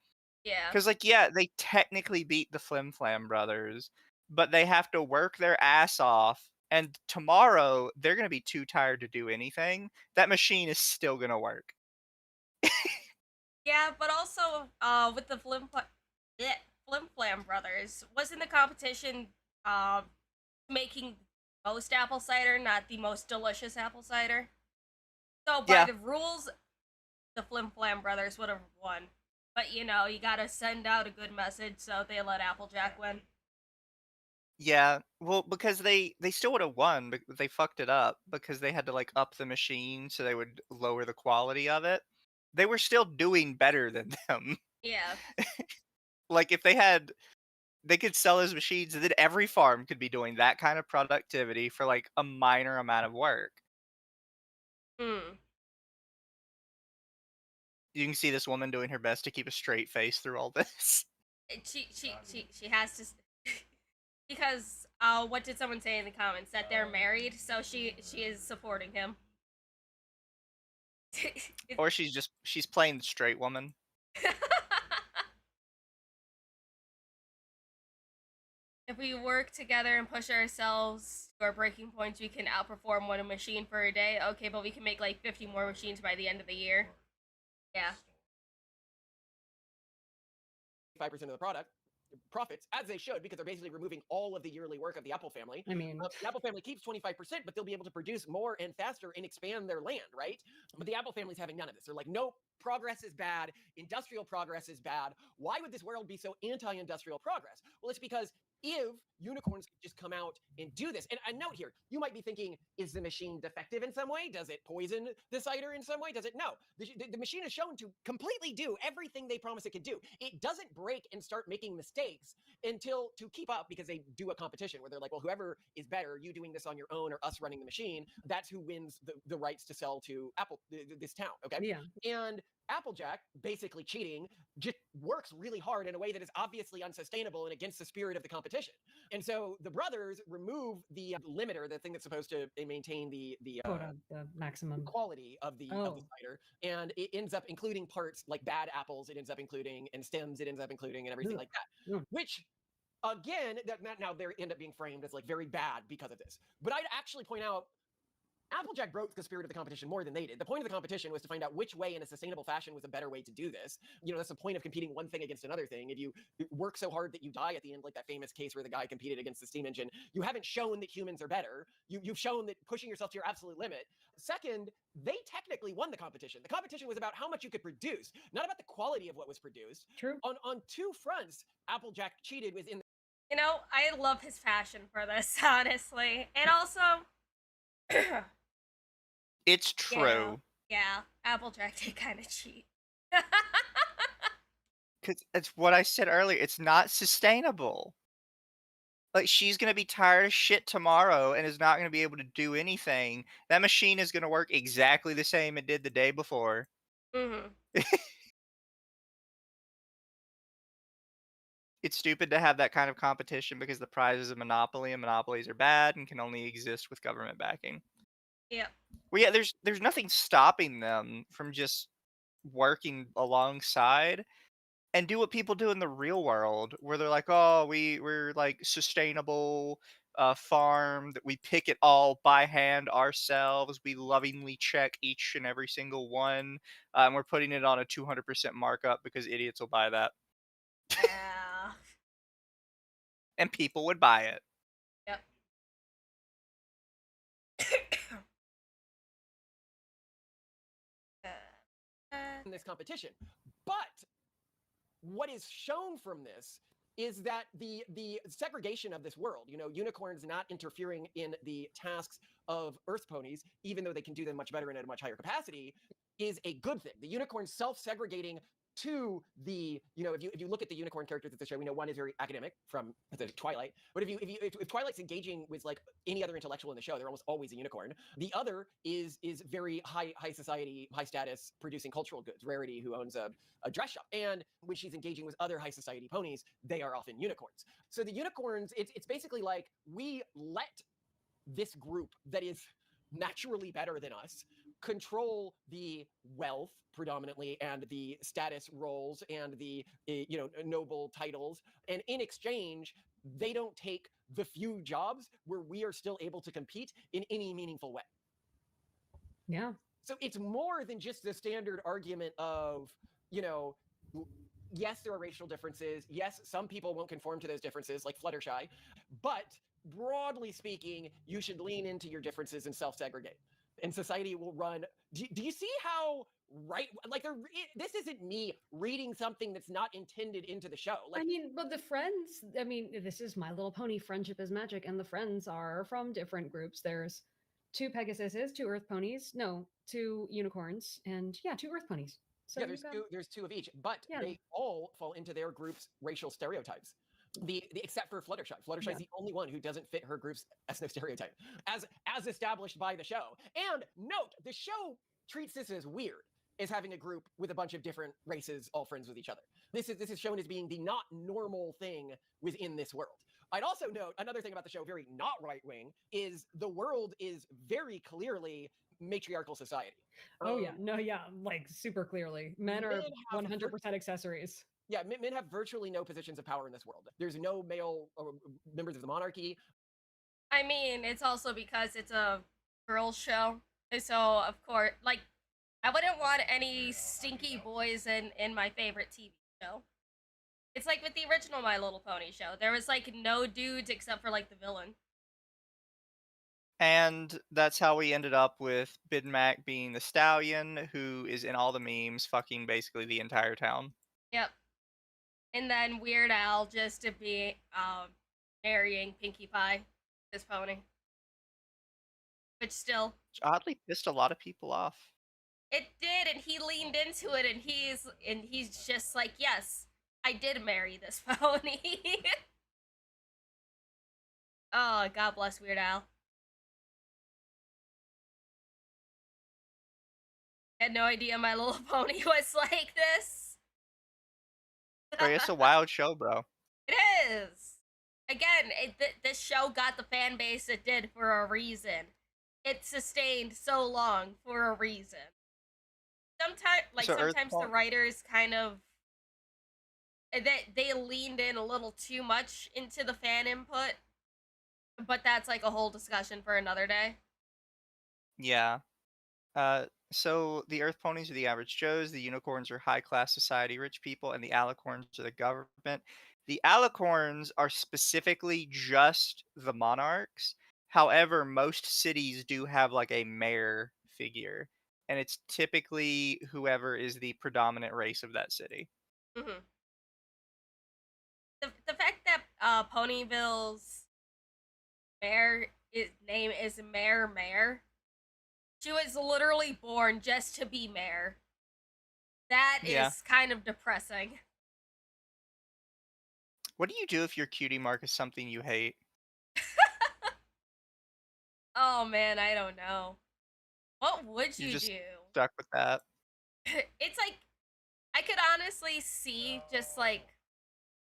Yeah. Because, like, yeah, they technically beat the Flim Flam brothers, but they have to work their ass off. And tomorrow, they're going to be too tired to do anything. That machine is still going to work. Yeah, but also with the Flim Flam brothers, wasn't the competition making most apple cider, not the most delicious apple cider? So by Yeah. the rules, the Flim Flam brothers would have won. But you know, you gotta send out a good message, so they let Applejack win. Yeah, well, because they still would have won, but they fucked it up because they had to like up the machine so they would lower the quality of it. They were still doing better than them. Yeah. Like if they could sell those machines, and then every farm could be doing that kind of productivity for like a minor amount of work. Hmm. You can see this woman doing her best to keep a straight face through all this. She has to because what did someone say in the comments that they're married, so she is supporting him. Or she's playing the straight woman. If we work together and push ourselves to our breaking points, we can outperform one machine for a day. Okay, but we can make like 50 more machines by the end of the year. Yeah. 5% of the profits, as they should, because they're basically removing all of the yearly work of the Apple family. I mean, the Apple family keeps 25%, but they'll be able to produce more and faster and expand their land, right? But the Apple family's having none of this. They're like, nope, progress is bad. Industrial progress is bad. Why would this world be so anti-industrial progress? Well, it's because if unicorns could just come out and do this, and a note here, you might be thinking, is the machine defective in some way? Does it poison the cider in some way? Does it? No. The machine is shown to completely do everything they promise it could do. It doesn't break and start making mistakes until to keep up, because they do a competition where they're like, well, whoever is better, you doing this on your own or us running the machine, that's who wins the rights to sell to Apple, this town, okay? yeah. And Applejack, basically cheating, just works really hard in a way that is obviously unsustainable and against the spirit of the competition. And so the brothers remove the limiter, the thing that's supposed to maintain the maximum quality of the cider, and it ends up including parts like bad apples. It ends up including, and stems. It ends up including, and everything like that. Which, again, that now they end up being framed as like very bad because of this. But I'd actually point out Applejack broke the spirit of the competition more than they did. The point of the competition was to find out which way in a sustainable fashion was a better way to do this. That's the point of competing one thing against another thing. If you work so hard that you die at the end, like that famous case where the guy competed against the steam engine, you haven't shown that humans are better. You've shown that pushing yourself to your absolute limit. Second, they technically won the competition. The competition was about how much you could produce, not about the quality of what was produced. True. On two fronts, Applejack cheated within. I love his passion for this, honestly. And also, It's true. yeah, Applejack did kind of cheat. Because it's what I said earlier. It's not sustainable. Like, she's going to be tired of shit tomorrow and is not going to be able to do anything. That machine is going to work exactly the same it did the day before. Mm-hmm. It's stupid to have that kind of competition because the prize is a monopoly, and monopolies are bad and can only exist with government backing. Yep. Well, yeah, there's nothing stopping them from just working alongside and do what people do in the real world, where they're like, oh, we're like sustainable farm that we pick it all by hand ourselves. We lovingly check each and every single one, and we're putting it on a 200% markup because idiots will buy that, Yeah. and people would buy it. Yep. In this competition. But what is shown from this is that the segregation of this world, unicorns not interfering in the tasks of Earth ponies, even though they can do them much better and at a much higher capacity, is a good thing. The unicorns self-segregating to the, if you look at the unicorn characters at the show, we know one is very academic from the Twilight, but if Twilight's engaging with like any other intellectual in the show, they're almost always a unicorn. The other is very high society, high status, producing cultural goods. Rarity, who owns a dress shop, and when she's engaging with other high society ponies, they are often unicorns. So the unicorns, it's basically like we let this group that is naturally better than us control the wealth predominantly and the status roles and the noble titles, and in exchange they don't take the few jobs where we are still able to compete in any meaningful way. Yeah. So it's more than just the standard argument of, yes, there are racial differences. Yes, some people won't conform to those differences, like Fluttershy. But broadly speaking, you should lean into your differences and self-segregate. And society will run. Do you see how this isn't me reading something that's not intended into the show? But the friends, this is My Little Pony, Friendship is Magic, and the friends are from different groups. There's 2 Pegasuses, 2 Earth ponies, 2 unicorns, and 2 Earth ponies. So yeah, there's two of each, but they all fall into their group's racial stereotypes. Except for Fluttershy. Fluttershy is the only one who doesn't fit her group's ethno stereotype, as established by the show. And note, the show treats this as weird, as having a group with a bunch of different races all friends with each other. This is shown as being the not normal thing within this world. I'd also note another thing about the show, very not right-wing, is the world is very clearly matriarchal society. Like super clearly. Men are 100% accessories. Yeah, men have virtually no positions of power in this world. There's no male members of the monarchy. It's also because it's a girls' show. So, of course, I wouldn't want any stinky boys in my favorite TV show. It's like with the original My Little Pony show. There was, no dudes except for, the villain. And that's how we ended up with Bid Mac being the stallion, who is in all the memes, fucking basically the entire town. Yep. And then Weird Al just to be marrying Pinkie Pie, this pony. But still, Which oddly pissed a lot of people off. It did, and he leaned into it, and he's just like, yes, I did marry this pony. Oh, God bless Weird Al. I had no idea My Little Pony was like this. Bro, it's a wild show, bro. It is. Again, this show got the fan base it did for a reason. It sustained so long for a reason. Sometimes the writers kind of they leaned in a little too much into the fan input, but that's a whole discussion for another day. Yeah. So the Earth ponies are the average Joes, the unicorns are high class society rich people, and the alicorns are the government. The alicorns are specifically just the monarchs. However, most cities do have like a mayor figure, and it's typically whoever is the predominant race of that city. Hmm. The fact that Ponyville's name is Mayor. She was literally born just to be mayor. That Yeah. is kind of depressing. What do you do if your cutie mark is something you hate? Oh man, I don't know. What would You're you just do? stuck with that. It's like I could honestly see just like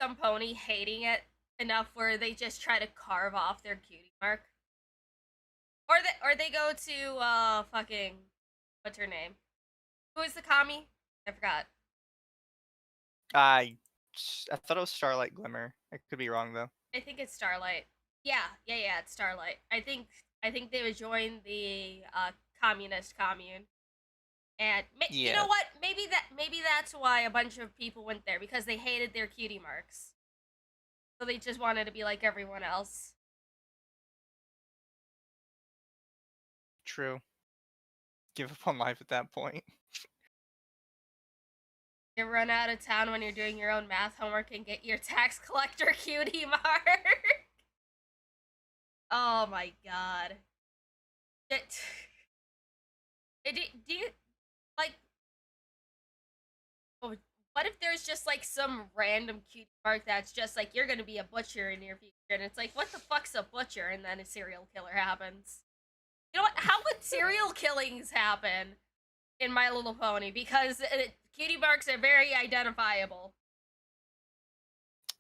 some pony hating it enough where they just try to carve off their cutie mark. Or they go to fucking what's her name? Who is the commie? I forgot. I I thought it was Starlight Glimmer. I could be wrong though. I think it's Starlight. Yeah, it's Starlight. I think they would join the communist commune. And you know Yeah, what? Maybe that's why a bunch of people went there because they hated their cutie marks. So they just wanted to be like everyone else. true. Give up on life at that point. You run out of town when you're doing your own math homework and get your tax collector cutie mark. Oh my god. It, do you like? Oh, what if there's just like some random cutie mark that's just like you're gonna be a butcher in your future, and it's like what the fuck's a butcher, and then a serial killer happens. You know what? How would serial killings happen in My Little Pony? Because cutie marks are very identifiable.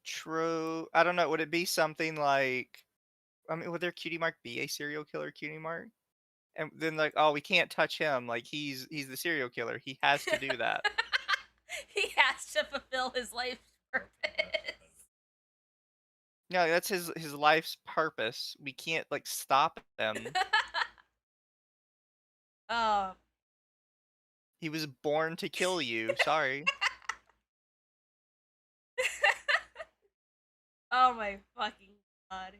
True. I don't know. Would it be something like? I mean, would their cutie mark be a serial killer cutie mark? And then like, oh, we can't touch him. Like he's the serial killer. He has to do that. He has to fulfill his life's purpose. No, that's his life's purpose. We can't like stop him. Oh. He was born to kill you. Sorry. Oh my fucking god.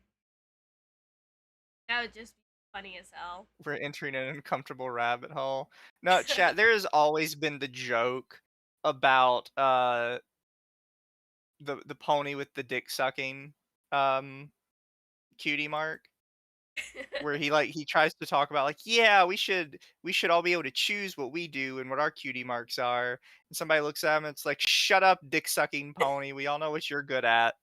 That would just be funny as hell. We're entering an uncomfortable rabbit hole. No, chat. There has always been the joke about the pony with the dick sucking um cutie mark, where he tries to talk about like, yeah, we should all be able to choose what we do and what our cutie marks are. And somebody looks at him and it's like, shut up, dick sucking pony. We all know what you're good at.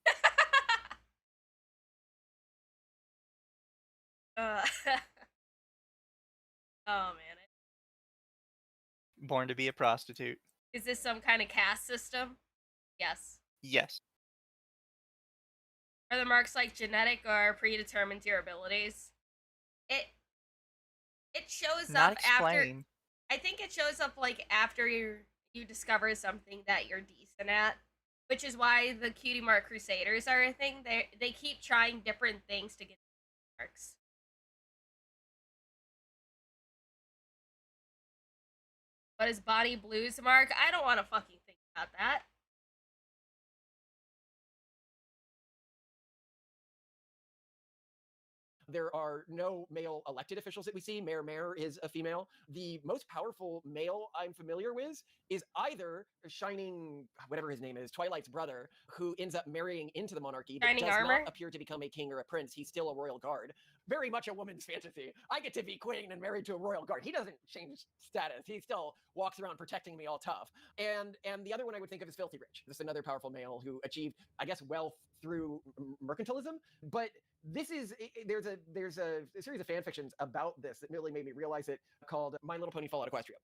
uh, oh man. Born to be a prostitute. Is this some kind of caste system? Yes. Yes. Are the marks like genetic or predetermined to your abilities? It it shows Not up after. explained. I think it shows up like after you discover something that you're decent at, which is why the cutie mark crusaders are a thing. They keep trying different things to get marks. What is Bonnie Blue's mark? I don't want to fucking think about that. There are no male elected officials that we see. Mayor is a female. The most powerful male I'm familiar with is either Shining, whatever his name is, Twilight's brother, who ends up marrying into the monarchy, but Shining does Armor? not appear to become a king or a prince. He's still a royal guard. Very much a woman's fantasy. I get to be queen and married to a royal guard. He doesn't change status. He still walks around protecting me all tough. And the other one I would think of is Filthy Rich. This is another powerful male who achieved, I guess, wealth through mercantilism. But this is there's a series of fan fictions about this that really made me realize it, called My Little Pony Fallout Equestria.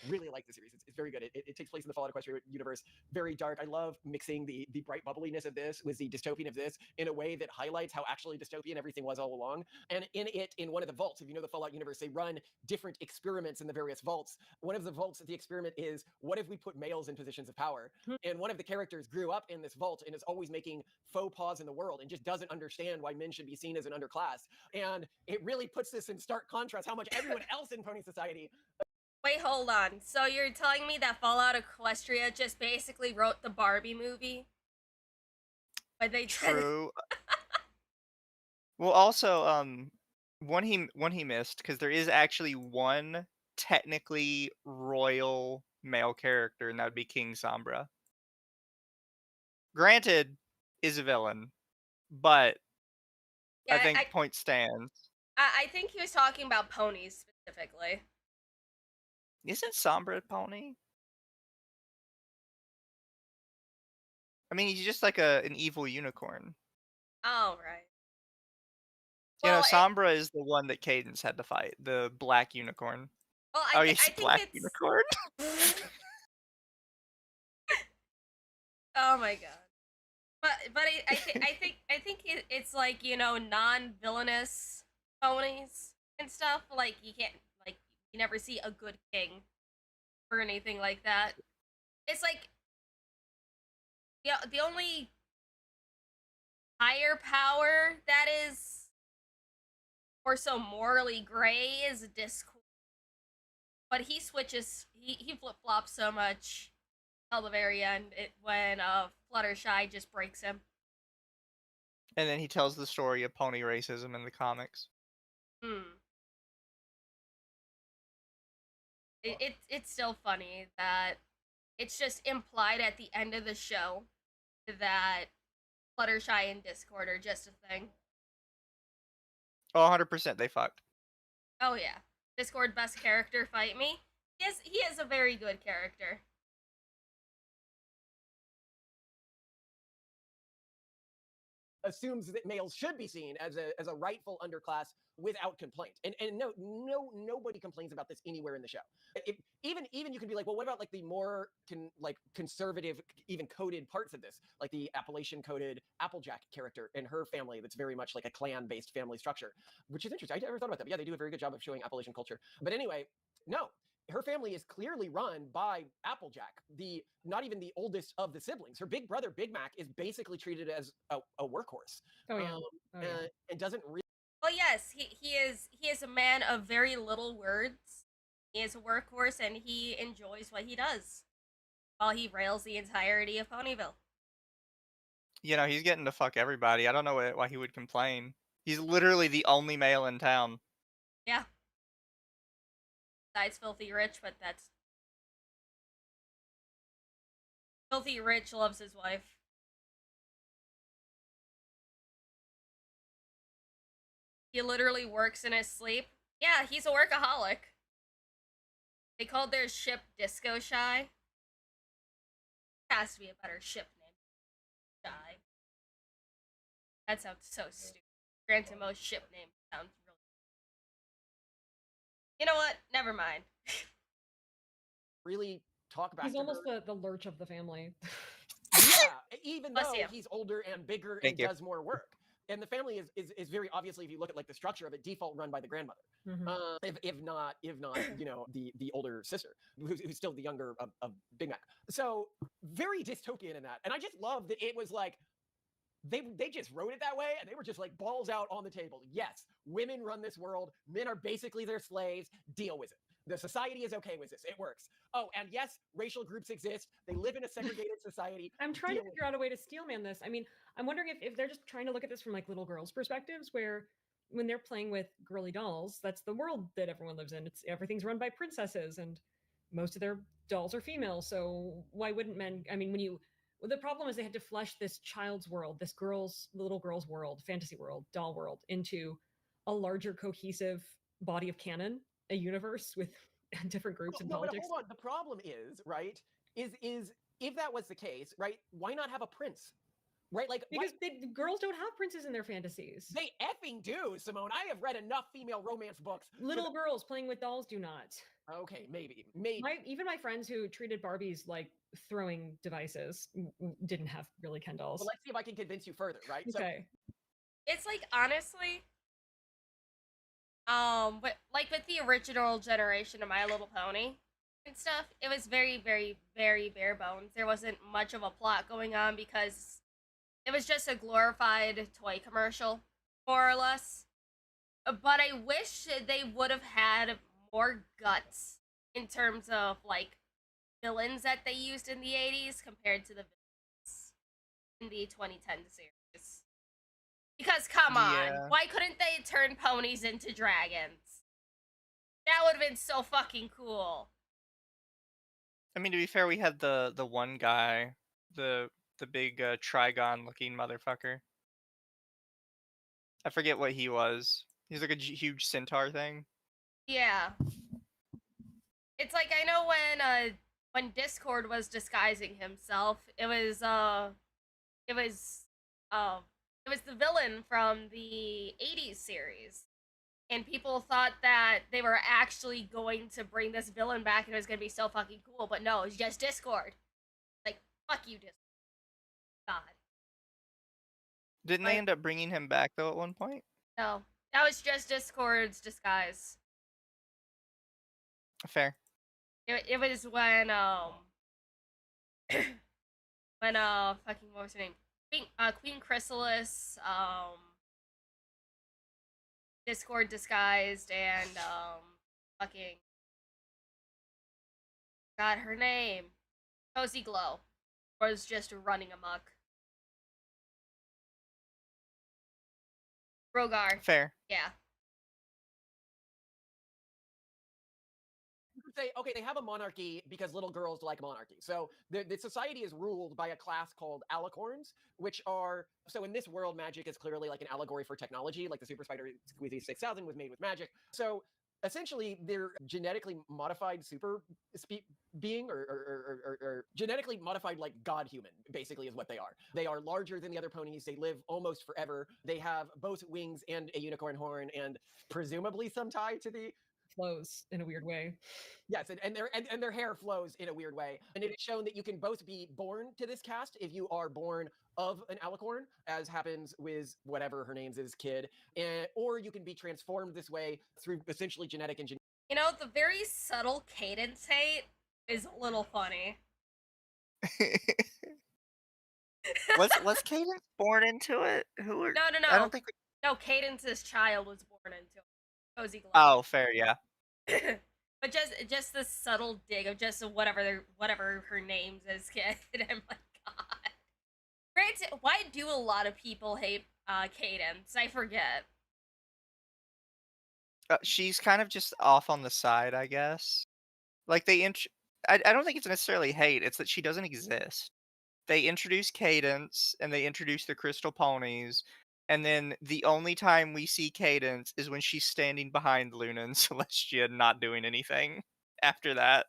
Really like the series. It's very good. It takes place in the Fallout Equestria universe. Very dark. I love mixing the bright bubbliness of this with the dystopian of this in a way that highlights how actually dystopian everything was all along. And in one of the vaults, if you know the Fallout universe, they run different experiments in the various vaults. One of the vaults, the experiment is, what if we put males in positions of power? And one of the characters grew up in this vault and is always making faux pas in the world and just doesn't understand why men should be seen as an underclass. And it really puts this in stark contrast how much everyone else in Pony Society. Wait, hold on. So you're telling me that Fallout Equestria just basically wrote the Barbie movie? But they True. Well, also, one he missed, because there is actually one technically royal male character, and that would be King Sombra. Granted, is a villain, but Yeah, I think point stands. I think he was talking about ponies specifically. Isn't Sombra a pony? I mean, he's just like an evil unicorn. Oh, right. You know, Well, Sombra is the one that Cadence had to fight, the black unicorn. Well, Oh, I he's think black it's... unicorn. Oh my god. But I think it's like, you know, non-villainous ponies and stuff. Like you can't, like, you never see a good king or anything like that. It's like, yeah, the only higher power that is or so morally gray is Discord. But he switches, he flip-flops so much till the very end when Fluttershy just breaks him. And then he tells the story of pony racism in the comics. It's still funny that it's just implied at the end of the show that Fluttershy and Discord are just a thing. Oh, 100% they fucked. Oh yeah. Discord best character, fight me. He is a very good character. Assumes that males should be seen as a rightful underclass without complaint. And nobody complains about this anywhere in the show. Even you can be like, well, what about like the more conservative, even coded parts of this, like the Appalachian coded Applejack character and her family that's very much like a clan based family structure, which is interesting. I never thought about that. But yeah, they do a very good job of showing Appalachian culture. But anyway, no. Her family is clearly run by Applejack, not even the oldest of the siblings. Her big brother, Big Mac, is basically treated as a workhorse. Oh yeah. And doesn't really. Well, yes, he is a man of very little words. He is a workhorse, and he enjoys what he does, while he rails the entirety of Ponyville. You know, he's getting to fuck everybody. I don't know why he would complain. He's literally the only male in town. Yeah. Besides Filthy Rich, but that's... Filthy Rich loves his wife. He literally works in his sleep. Yeah, he's a workaholic. They called their ship Disco Shy. Has to be a better ship name. Shy. That sounds so stupid. Granted, most ship names sound really... You know what? Never mind. Really talk back He's to almost her. the lurch of the family. Yeah, even Bless though you. he's older and bigger Thank and you. does more work. And the family is very obviously, if you look at like the structure of it, default run by the grandmother. If not, you know, the older sister, who's still the younger of Big Mac. So very dystopian in that. And I just love that it was like, they just wrote it that way, and they were just like balls out on the table. Yes, women run this world. Men are basically their slaves. Deal with it. The society is okay with this. It works. Oh, and yes, racial groups exist. They live in a segregated society. I'm trying to figure out a way to steelman this. I mean, I'm wondering if they're just trying to look at this from like little girls' perspectives, where when they're playing with girly dolls, that's the world that everyone lives in. Everything's run by princesses, and most of their dolls are female. So why wouldn't men? I mean, the problem is they had to flesh this child's world, this little girl's world, fantasy world, doll world, into a larger cohesive body of canon, a universe with different groups and politics. But hold on. The problem is, right, is if that was the case, right, why not have a prince? Right? Like, because girls don't have princes in their fantasies. They effing do, Simone. I have read enough female romance books. Little girls playing with dolls do not. Okay, maybe. Even my friends who treated Barbies like throwing devices didn't have really Ken dolls. Well, let's see if I can convince you further, right? Okay. It's like, honestly, but like with the original generation of My Little Pony and stuff, it was very, very, very bare bones. There wasn't much of a plot going on because it was just a glorified toy commercial, more or less. But I wish they would have had more guts in terms of like villains that they used in the 80s compared to the villains in the 2010 series. Because come on, Yeah. why couldn't they turn ponies into dragons? That would have been so fucking cool. I mean, to be fair, we had the one guy, the big Trigon looking motherfucker. I forget what he was. He's like a huge centaur thing. Yeah. It's like, I know when Discord was disguising himself, it was the villain from the 80s series. And people thought that they were actually going to bring this villain back and it was going to be so fucking cool, but no, it's just Discord. Like, fuck you, Discord. God. Didn't they end up bringing him back though at one point? No. That was just Discord's disguise. Fair. It was when fucking, what was her name? Queen Chrysalis, Discord disguised, and fucking, got her name, Cozy Glow, was just running amok. Rogar. Fair. Yeah. You could say, okay, they have a monarchy because little girls like monarchy. So the society is ruled by a class called alicorns, which are, so in this world, magic is clearly like an allegory for technology, like the Super Spider Squeezy 6000 was made with magic. So essentially, they're genetically modified super being or genetically modified like god human, basically, is what they are. They are larger than the other ponies. They live almost forever. They have both wings and a unicorn horn and presumably some tie to the flows in a weird way. Yes, and their hair flows in a weird way. And it is shown that you can both be born to this cast if you are born of an alicorn, as happens with whatever her name's is kid, or you can be transformed this way through essentially genetic engineering. You know, the very subtle cadence hate is a little funny. was Cadence born into it? No. I don't think. No, Cadence's child was born into it. Cozy Glow. Oh, fair, yeah. But just the subtle dig of just whatever her name's is, kid. I'm like, God. Granted, why do a lot of people hate Cadence? I forget. She's kind of just off on the side, I guess. Like I don't think it's necessarily hate. It's that she doesn't exist. They introduce Cadence and they introduce the Crystal Ponies, and then the only time we see Cadence is when she's standing behind Luna and Celestia, not doing anything. After that,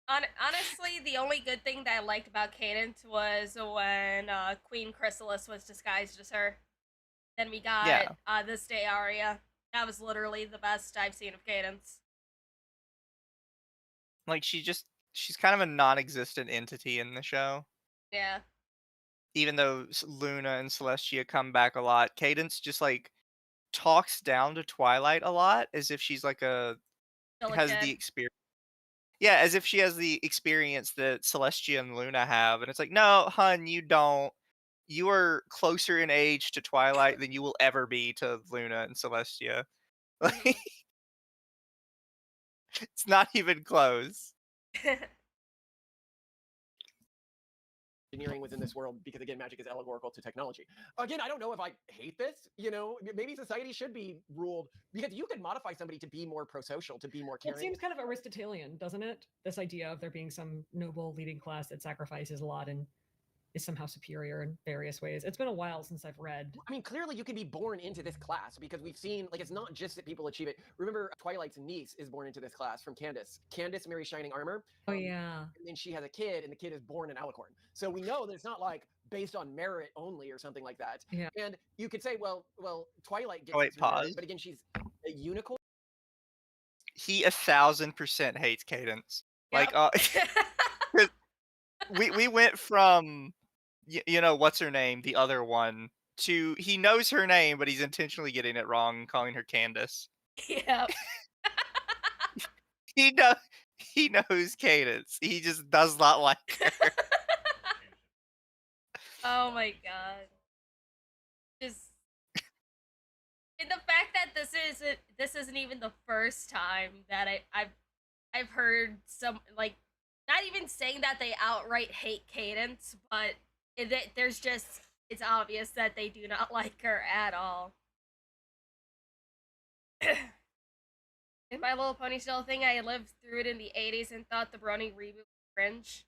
Honestly, the only good thing that I liked about Cadence was when Queen Chrysalis was disguised as her. Then we got This Day aria. That was literally the best I've seen of Cadence. like she's kind of a non-existent entity in the show. Yeah. Even though Luna and Celestia come back a lot, Cadence just like talks down to Twilight a lot, as if she's like has the experience. Yeah, as if she has the experience that Celestia and Luna have, and it's like, no, hun, you don't. You are closer in age to Twilight than you will ever be to Luna and Celestia. Like, it's not even close. Engineering within this world, because again, magic is allegorical to technology. Again, I don't know if I hate this. You know, maybe society should be ruled, because you could modify somebody to be more pro-social, to be more caring. It seems kind of Aristotelian, doesn't it? This idea of there being some noble leading class that sacrifices a lot and is somehow superior in various ways. It's been a while since I've read. I mean, clearly you can be born into this class, because we've seen, like, it's not just that people achieve it. Remember, Twilight's niece is born into this class from Candace. Candace marries Shining Armor. Oh, yeah. And then she has a kid, and the kid is born an alicorn. So we know that it's not like based on merit only or something like that. Yeah. And you could say, well, Twilight gets Oh, wait, merit, pause. but again, she's a unicorn. he 1000% hates Cadence. Like, Yep. we went from you know what's her name, the other one, to he knows her name, but he's intentionally getting it wrong, calling her Candace. Yep. He know he knows Cadence. He just does not like her. Oh my god. Just and the fact that this isn't even the first time that I've heard some, like, not even saying that they outright hate Cadence, but there's just, it's obvious that they do not like her at all. In My Little Pony still thing, I lived through it in the 80s and thought the Brony reboot was cringe.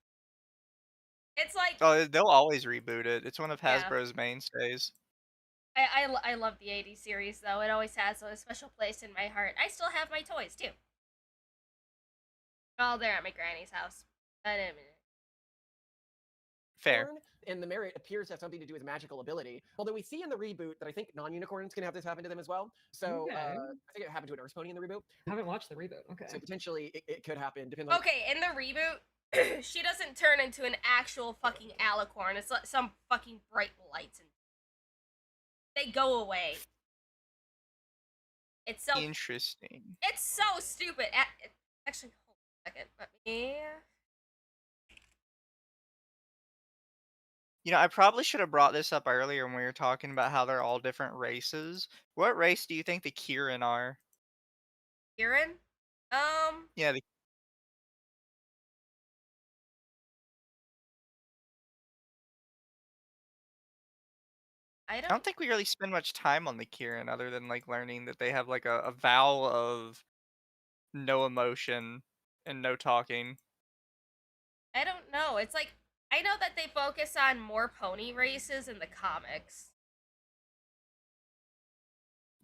It's like, Oh, they'll always reboot it. It's one of Yeah. Hasbro's mainstays. I love the 80s series, though. It always has a special place in my heart. I still have my toys, too. Oh, they're at my granny's house. But in a minute. Fair. And the merit appears to have something to do with magical ability. Although we see in the reboot that I think non-unicorns can have this happen to them as well. So Okay. I think it happened to an Earth Pony in the reboot. I haven't watched the reboot. Okay. So potentially it could happen. Depending on Okay, in the reboot, she doesn't turn into an actual fucking alicorn. It's like some fucking bright lights, and they go away. It's so Interesting. It's so stupid. Actually, hold on a second. Let me. You know, I probably should have brought this up earlier when we were talking about how they're all different races. What race do you think the Kirin are? Kieran? Yeah, the I I don't. don't think we really spend much time on the Kirin other than like learning that they have like a vow of no emotion and no talking. I don't know. It's like, I know that they focus on more pony races in the comics.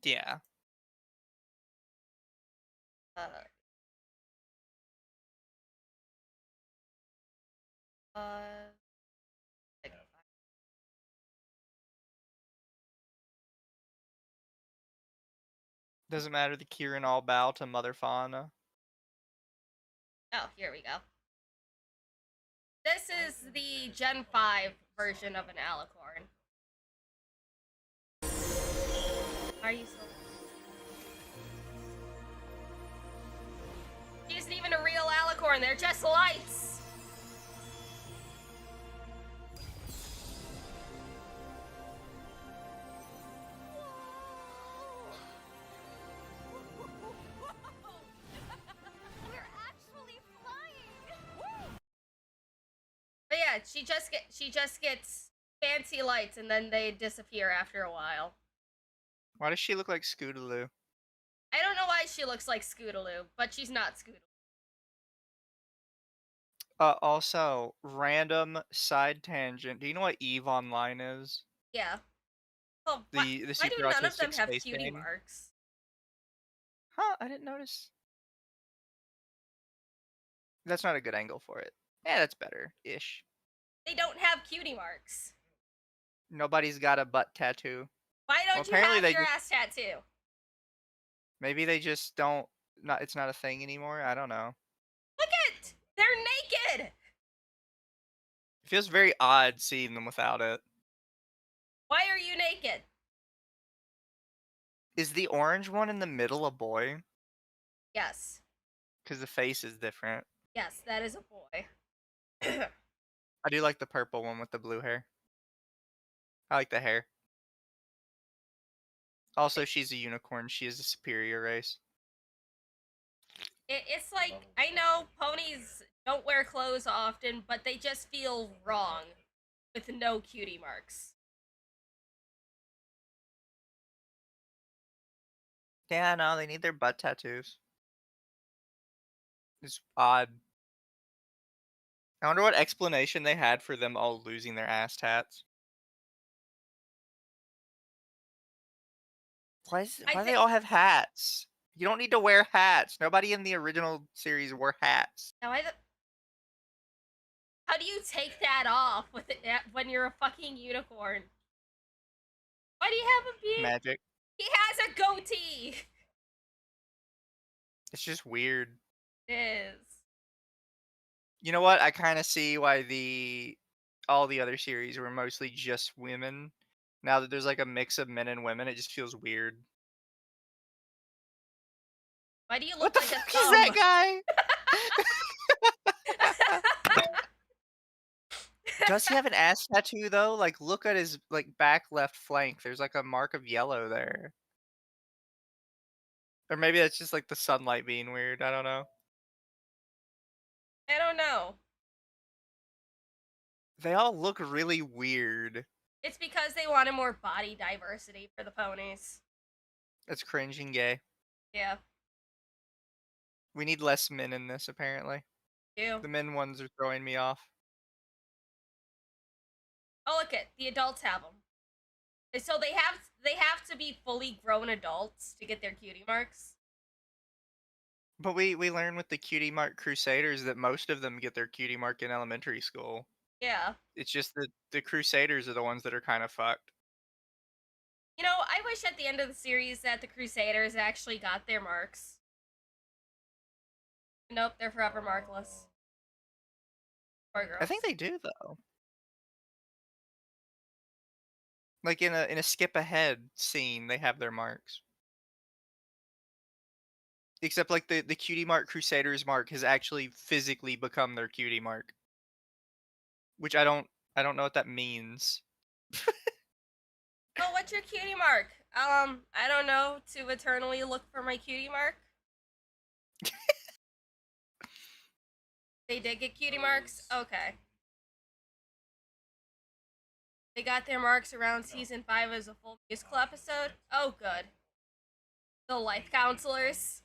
Yeah. Uh. Uh. Doesn't matter, the Kirin all bow to Mother Fauna. Oh, here we go. This is the Gen 5 version of an alicorn. Are you so... She isn't even a real alicorn, they're just lights! We're actually flying! But yeah, she just gets fancy lights and then they disappear after a while. Why does she look like Scootaloo? I don't know why she looks like Scootaloo, but she's not Scootaloo. Also, random side tangent. Do you know what EVE Online is? Yeah. Well, The why super do none of them autistic have space cutie game? marks? Huh, I didn't notice. That's not a good angle for it. Yeah, that's better-ish. They don't have cutie marks. Nobody's got a butt tattoo. Why don't Well, you apparently have they your just- ass tattoo? Maybe they just don't. It's not a thing anymore. I don't know. Look it! They're naked! It feels very odd seeing them without it. Why are you naked? Is the orange one in the middle a boy? Yes. Because the face is different. Yes, that is a boy. I do like the purple one with the blue hair. I like the hair. Also, she's a unicorn. She is a superior race. It's like, I know ponies don't wear clothes often, but they just feel wrong with no cutie marks. Yeah, no, they need their butt tattoos. It's odd. I wonder what explanation they had for them all losing their ass tats. Why do they think- all have hats? You don't need to wear hats. Nobody in the original series wore hats. Now, how do you take that off with it when you're a fucking unicorn? Why do you have a beard? Magic. He has a goatee! It's just weird. It is. You know what? I kind of see why all the other series were mostly just women. Now that there's like a mix of men and women, it just feels weird. Why do you What look the like a fuck is thumb? that guy? Does he have an ass tattoo though? Like, look at his like back left flank. There's like a mark of yellow there. Or maybe that's just like the sunlight being weird. I don't know. I don't know. They all look really weird. It's because they wanted more body diversity for the ponies. It's cringe and gay. Yeah. We need less men in this, apparently. Do. The men ones are throwing me off. Oh, look it. The adults have them. So they have to be fully grown adults to get their cutie marks. But we learn with the cutie mark crusaders that most of them get their cutie mark in elementary school. Yeah. It's just that the crusaders are the ones that are kind of fucked. You know, I wish at the end of the series that the crusaders actually got their marks. Nope, they're forever markless. Poor girls. I think they do though. Like in a skip ahead scene, they have their marks. Except like the cutie mark crusaders mark has actually physically become their cutie mark. Which I don't know what that means. Oh, what's your cutie mark? I don't know. To eternally look for my cutie mark. They did get cutie marks? Okay. They got their marks around season 5 as a full musical episode? Oh, good. The life counselors?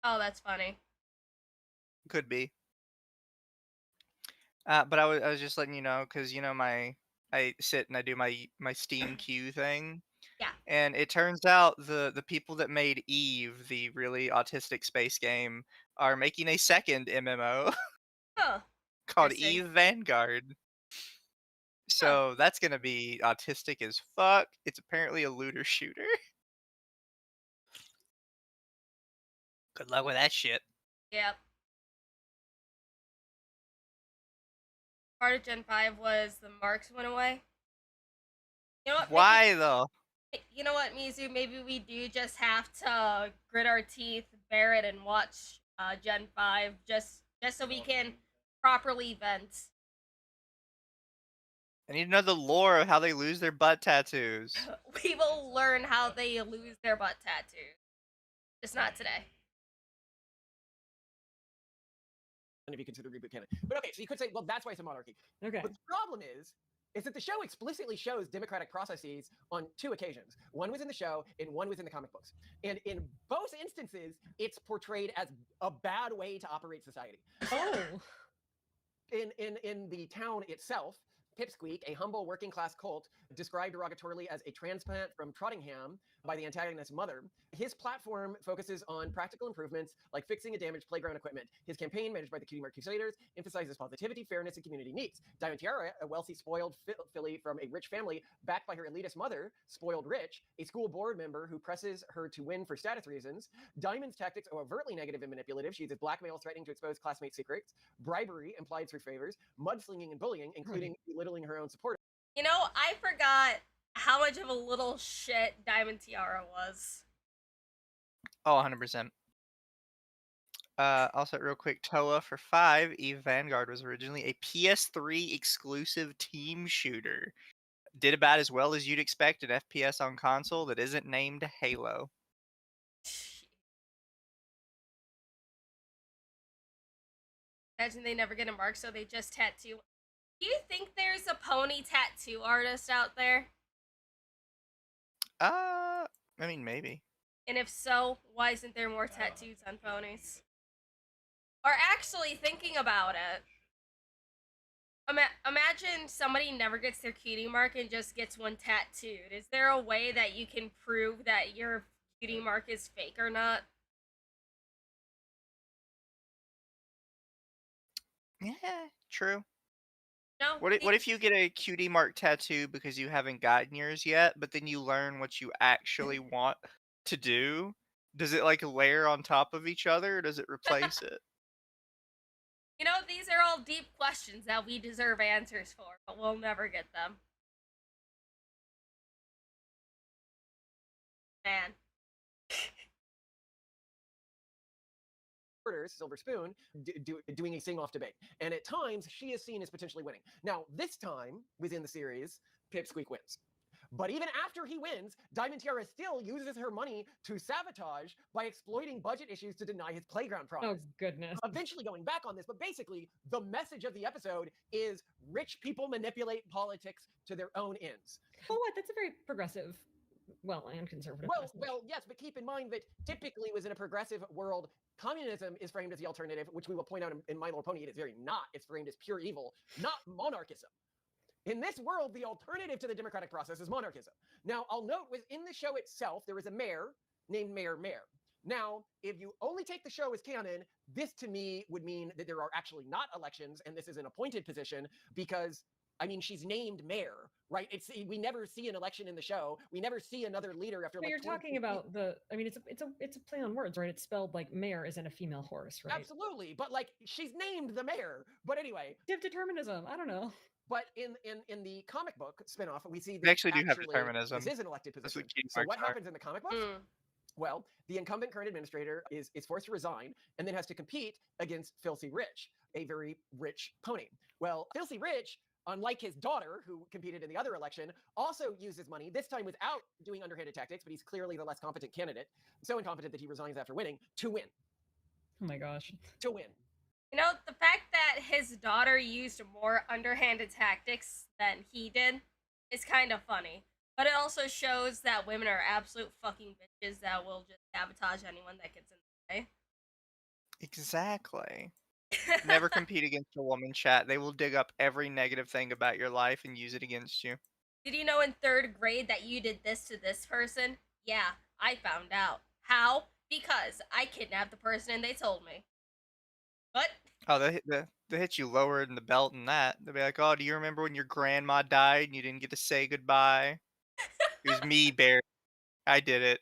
Oh, that's funny. Could be. But I was just letting you know, because you know I sit and I do my Steam queue thing. Yeah. And it turns out the people that made Eve, the really autistic space game, are making a second MMO Huh. called Interesting. Eve Vanguard. So that's gonna be autistic as fuck. It's apparently a looter shooter. Good luck with that shit. Yep. Part of Gen 5 was the marks went away. You know what? Why though? You know what, Mizu? Maybe we do just have to grit our teeth, bear it, and watch Gen 5 just so we can properly vent. I need to know the lore of how they lose their butt tattoos. We will learn how they lose their butt tattoos. Just not today. And if you consider reboot canon. But okay, so you could say, well, that's why it's a monarchy. Okay. But the problem is that the show explicitly shows democratic processes on 2 occasions. One was in the show, and one was in the comic books. And in both instances, it's portrayed as a bad way to operate society. Oh. In the town itself, Pipsqueak, a humble working class colt, described derogatorily as a transplant from Trottingham by the antagonist's mother. His platform focuses on practical improvements like fixing a damaged playground equipment. His campaign, managed by the Cutie Mark Crusaders, emphasizes positivity, fairness, and community needs. Diamond Tiara, a wealthy, spoiled filly from a rich family, backed by her elitist mother, Spoiled Rich, a school board member who presses her to win for status reasons. Diamond's tactics are overtly negative and manipulative. She uses blackmail, threatening to expose classmate secrets, bribery implied through favors, mudslinging and bullying, including belittling her own supporters. You know, I forgot how much of a little shit Diamond Tiara was. Oh, 100%. Also, real quick, Toa for 5, Eve Vanguard was originally a PS3 exclusive team shooter. Did about as well as you'd expect an FPS on console that isn't named Halo. Imagine they never get a mark, so they just tattoo. Do you think there's a pony tattoo artist out there? I mean, maybe. And if so, why isn't there more tattoos on ponies? Or actually thinking about it, imagine somebody never gets their cutie mark and just gets one tattooed. Is there a way that you can prove that your cutie mark is fake or not? Yeah, true. No. What if you get a cutie mark tattoo because you haven't gotten yours yet, but then you learn what you actually want to do? Does it like layer on top of each other, or does it replace it? You know, these are all deep questions that we deserve answers for, but we'll never get them. Man. Silver Spoon, doing a sing-off debate. And at times, she is seen as potentially winning. Now, this time, within the series, Pipsqueak wins. But even after he wins, Diamond Tiara still uses her money to sabotage by exploiting budget issues to deny his playground promise. Oh, goodness. Eventually going back on this, but basically, the message of the episode is rich people manipulate politics to their own ends. Oh, what? That's a very progressive, well, and conservative message. Well, yes, but keep in mind that typically within a progressive world, communism is framed as the alternative, which we will point out in My Little Pony. It is very not. It's framed as pure evil, not monarchism. In this world, the alternative to the democratic process is monarchism. Now, I'll note within the show itself, there is a mayor named Mayor Mayor. Now, if you only take the show as canon, this to me would mean that there are actually not elections, and this is an appointed position because, I mean, she's named mayor, right? We never see an election in the show. We never see another leader after. But like you're talking about I mean, it's a play on words, right? It's spelled like mayor as in a female horse, right? Absolutely, but like she's named the mayor. But anyway, determinism. I don't know. But in the comic book spinoff, we see they actually do have determinism. This is an elected position. So what happens in the comic books? Well, the incumbent current administrator is forced to resign and then has to compete against Filthy Rich, a very rich pony. Well, Filthy Rich, unlike his daughter, who competed in the other election, also uses money, this time without doing underhanded tactics, but he's clearly the less competent candidate, so incompetent that he resigns after winning, to win. Oh my gosh. To win. You know, the fact that his daughter used more underhanded tactics than he did is kind of funny. But it also shows that women are absolute fucking bitches that will just sabotage anyone that gets in the way. Exactly. Never compete against a woman, chat. They will dig up every negative thing about your life and use it against you. Did you know in 3rd grade that you did this to this person? Yeah, I found out. How? Because I kidnapped the person and they told me. What? Oh, they hit you lower in the belt than that. They'll be like, "Oh, do you remember when your grandma died and you didn't get to say goodbye? It was me, Bear. I did it."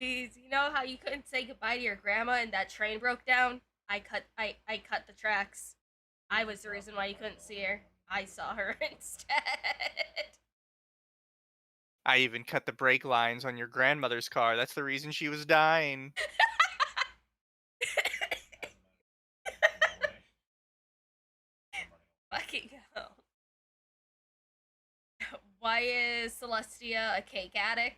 Jeez, you know how you couldn't say goodbye to your grandma and that train broke down? I cut the tracks. I was the reason why you couldn't see her. I saw her instead. I even cut the brake lines on your grandmother's car. That's the reason she was dying. Fucking hell. Why is Celestia a cake addict?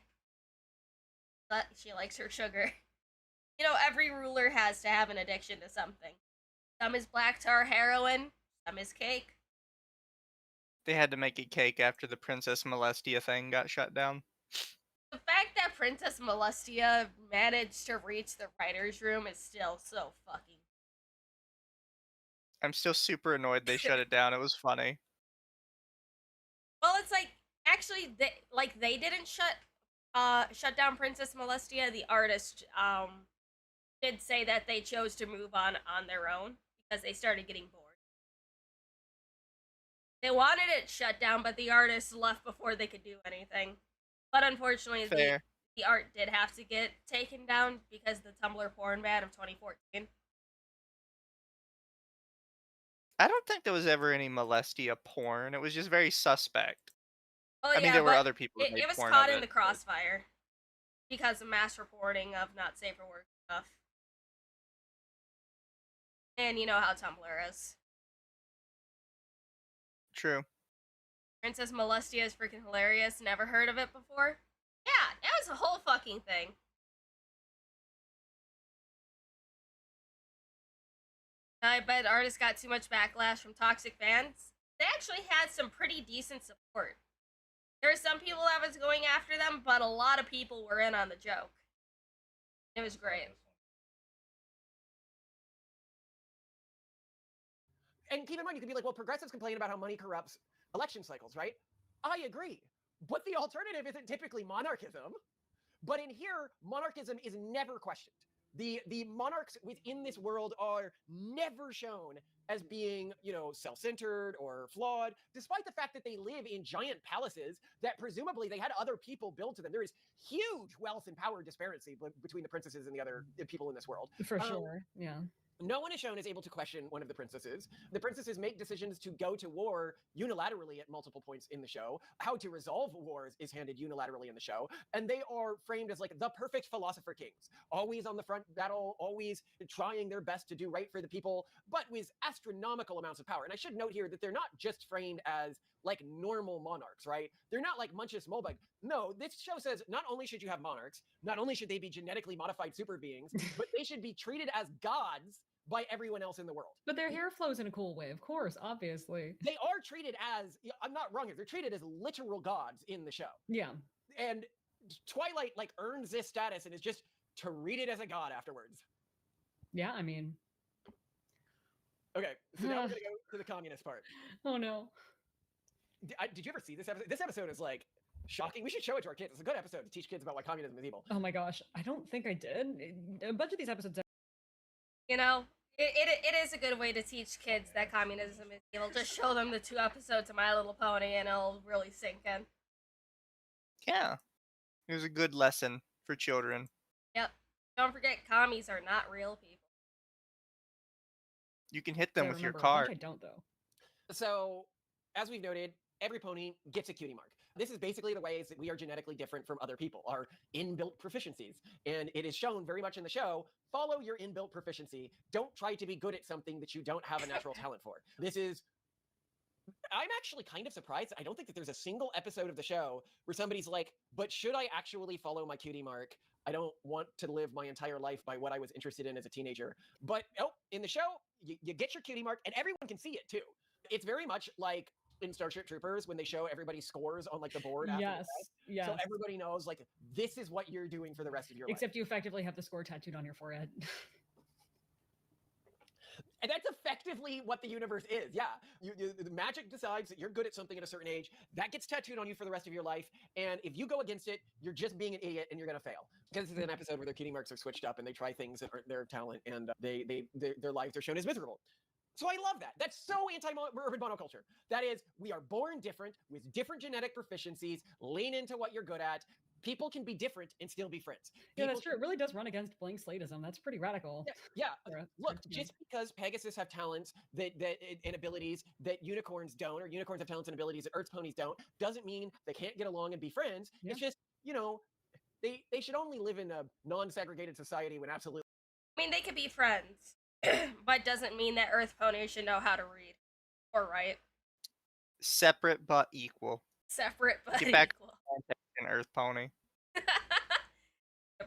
But she likes her sugar. You know, every ruler has to have an addiction to something. Some is black tar heroin, some is cake. They had to make a cake after the Princess Molestia thing got shut down. The fact that Princess Molestia managed to reach the writer's room is still so fucking... I'm still super annoyed they shut it down. It was funny. Well, it's like, actually, they didn't shut down Princess Molestia. The artist did say that they chose to move on their own because they started getting bored. They wanted it shut down, but the artist left before they could do anything. But unfortunately, the art did have to get taken down because of the Tumblr porn ban of 2014. I don't think there was ever any Molestia porn. It was just very suspect. Well, I mean, there were other people who made it was porn caught of in the crossfire because of mass reporting of not safe for work stuff. And you know how Tumblr is. True. Princess Molestia is freaking hilarious. Never heard of it before? Yeah, that was a whole fucking thing. I bet artists got too much backlash from toxic fans. They actually had some pretty decent support. There were some people that was going after them, but a lot of people were in on the joke. It was great. And keep in mind, you could be like, well, progressives complain about how money corrupts election cycles, right? I agree. But the alternative isn't typically monarchism. But in here, monarchism is never questioned. The monarchs within this world are never shown as being, self-centered or flawed, despite the fact that they live in giant palaces that presumably they had other people build to them. There is huge wealth and power disparity between the princesses and the other people in this world. For sure. Yeah. No one is shown as able to question one of the princesses. The princesses make decisions to go to war unilaterally at multiple points in the show. How to resolve wars is handed unilaterally in the show. And they are framed as like the perfect philosopher kings, always on the front battle, always trying their best to do right for the people, but with astronomical amounts of power. And I should note here that they're not just framed as like normal monarchs, right? They're not like Munchus Molbug. No, this show says not only should you have monarchs, not only should they be genetically modified super beings, but they should be treated as gods by everyone else in the world. But their hair flows in a cool way, of course, obviously. They are treated as, I'm not wrong here, they're treated as literal gods in the show. Yeah. And Twilight like earns this status and is just treated as a god afterwards. Yeah, I mean. Okay, so now we're gonna go to the communist part. Oh no. Did you ever see this episode? This episode is like shocking. We should show it to our kids. It's a good episode to teach kids about why communism is evil. Oh my gosh, I don't think I did. A bunch of these episodes. You know, it is a good way to teach kids that communism is evil. Just show them the 2 episodes of My Little Pony and it'll really sink in. Yeah. It was a good lesson for children. Yep. Don't forget, commies are not real people. You can hit them with your I car. don't though. So, as we've noted, every pony gets a cutie mark. This is basically the ways that we are genetically different from other people, our inbuilt proficiencies. And it is shown very much in the show, follow your inbuilt proficiency. Don't try to be good at something that you don't have a natural talent for. I'm actually kind of surprised. I don't think that there's a single episode of the show where somebody's like, but should I actually follow my cutie mark? I don't want to live my entire life by what I was interested in as a teenager. But in the show, you get your cutie mark and everyone can see it too. It's very much like in Starship Troopers when they show everybody's scores on like the board after the test. Yes. So everybody knows like this is what you're doing for the rest of your life. Except you effectively have the score tattooed on your forehead. And that's effectively what the universe is. Yeah. The magic decides that you're good at something at a certain age. That gets tattooed on you for the rest of your life. And if you go against it, you're just being an idiot and you're going to fail. Because this is an episode where their cutie marks are switched up and they try things that aren't their talent and their lives are shown as miserable. So I love that. That's so anti-urban monoculture. That is, we are born different with different genetic proficiencies. Lean into what you're good at. People can be different and still be friends. Yeah, that's true. It really does run against blank slateism. That's pretty radical. Yeah. Look, just because Pegasus have talents and abilities that unicorns don't, or unicorns have talents and abilities that Earth's ponies don't, doesn't mean they can't get along and be friends. Yeah. It's just, they should only live in a non-segregated society when absolutely. I mean, they could be friends, but doesn't mean that Earth ponies should know how to read or write. Separate but equal. Separate but Get back equal. An Earth pony.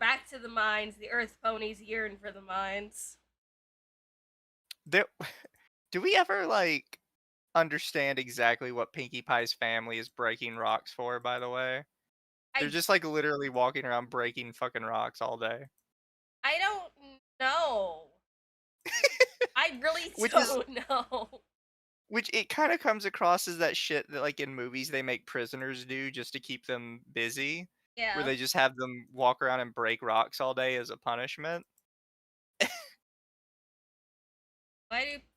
Back to the mines. The Earth ponies yearn for the mines. Do we ever understand exactly what Pinkie Pie's family is breaking rocks for? By the way, they're just literally walking around breaking fucking rocks all day. I don't know. I really don't know. Which it kind of comes across as that shit that in movies they make prisoners do just to keep them busy. Yeah. Where they just have them walk around and break rocks all day as a punishment.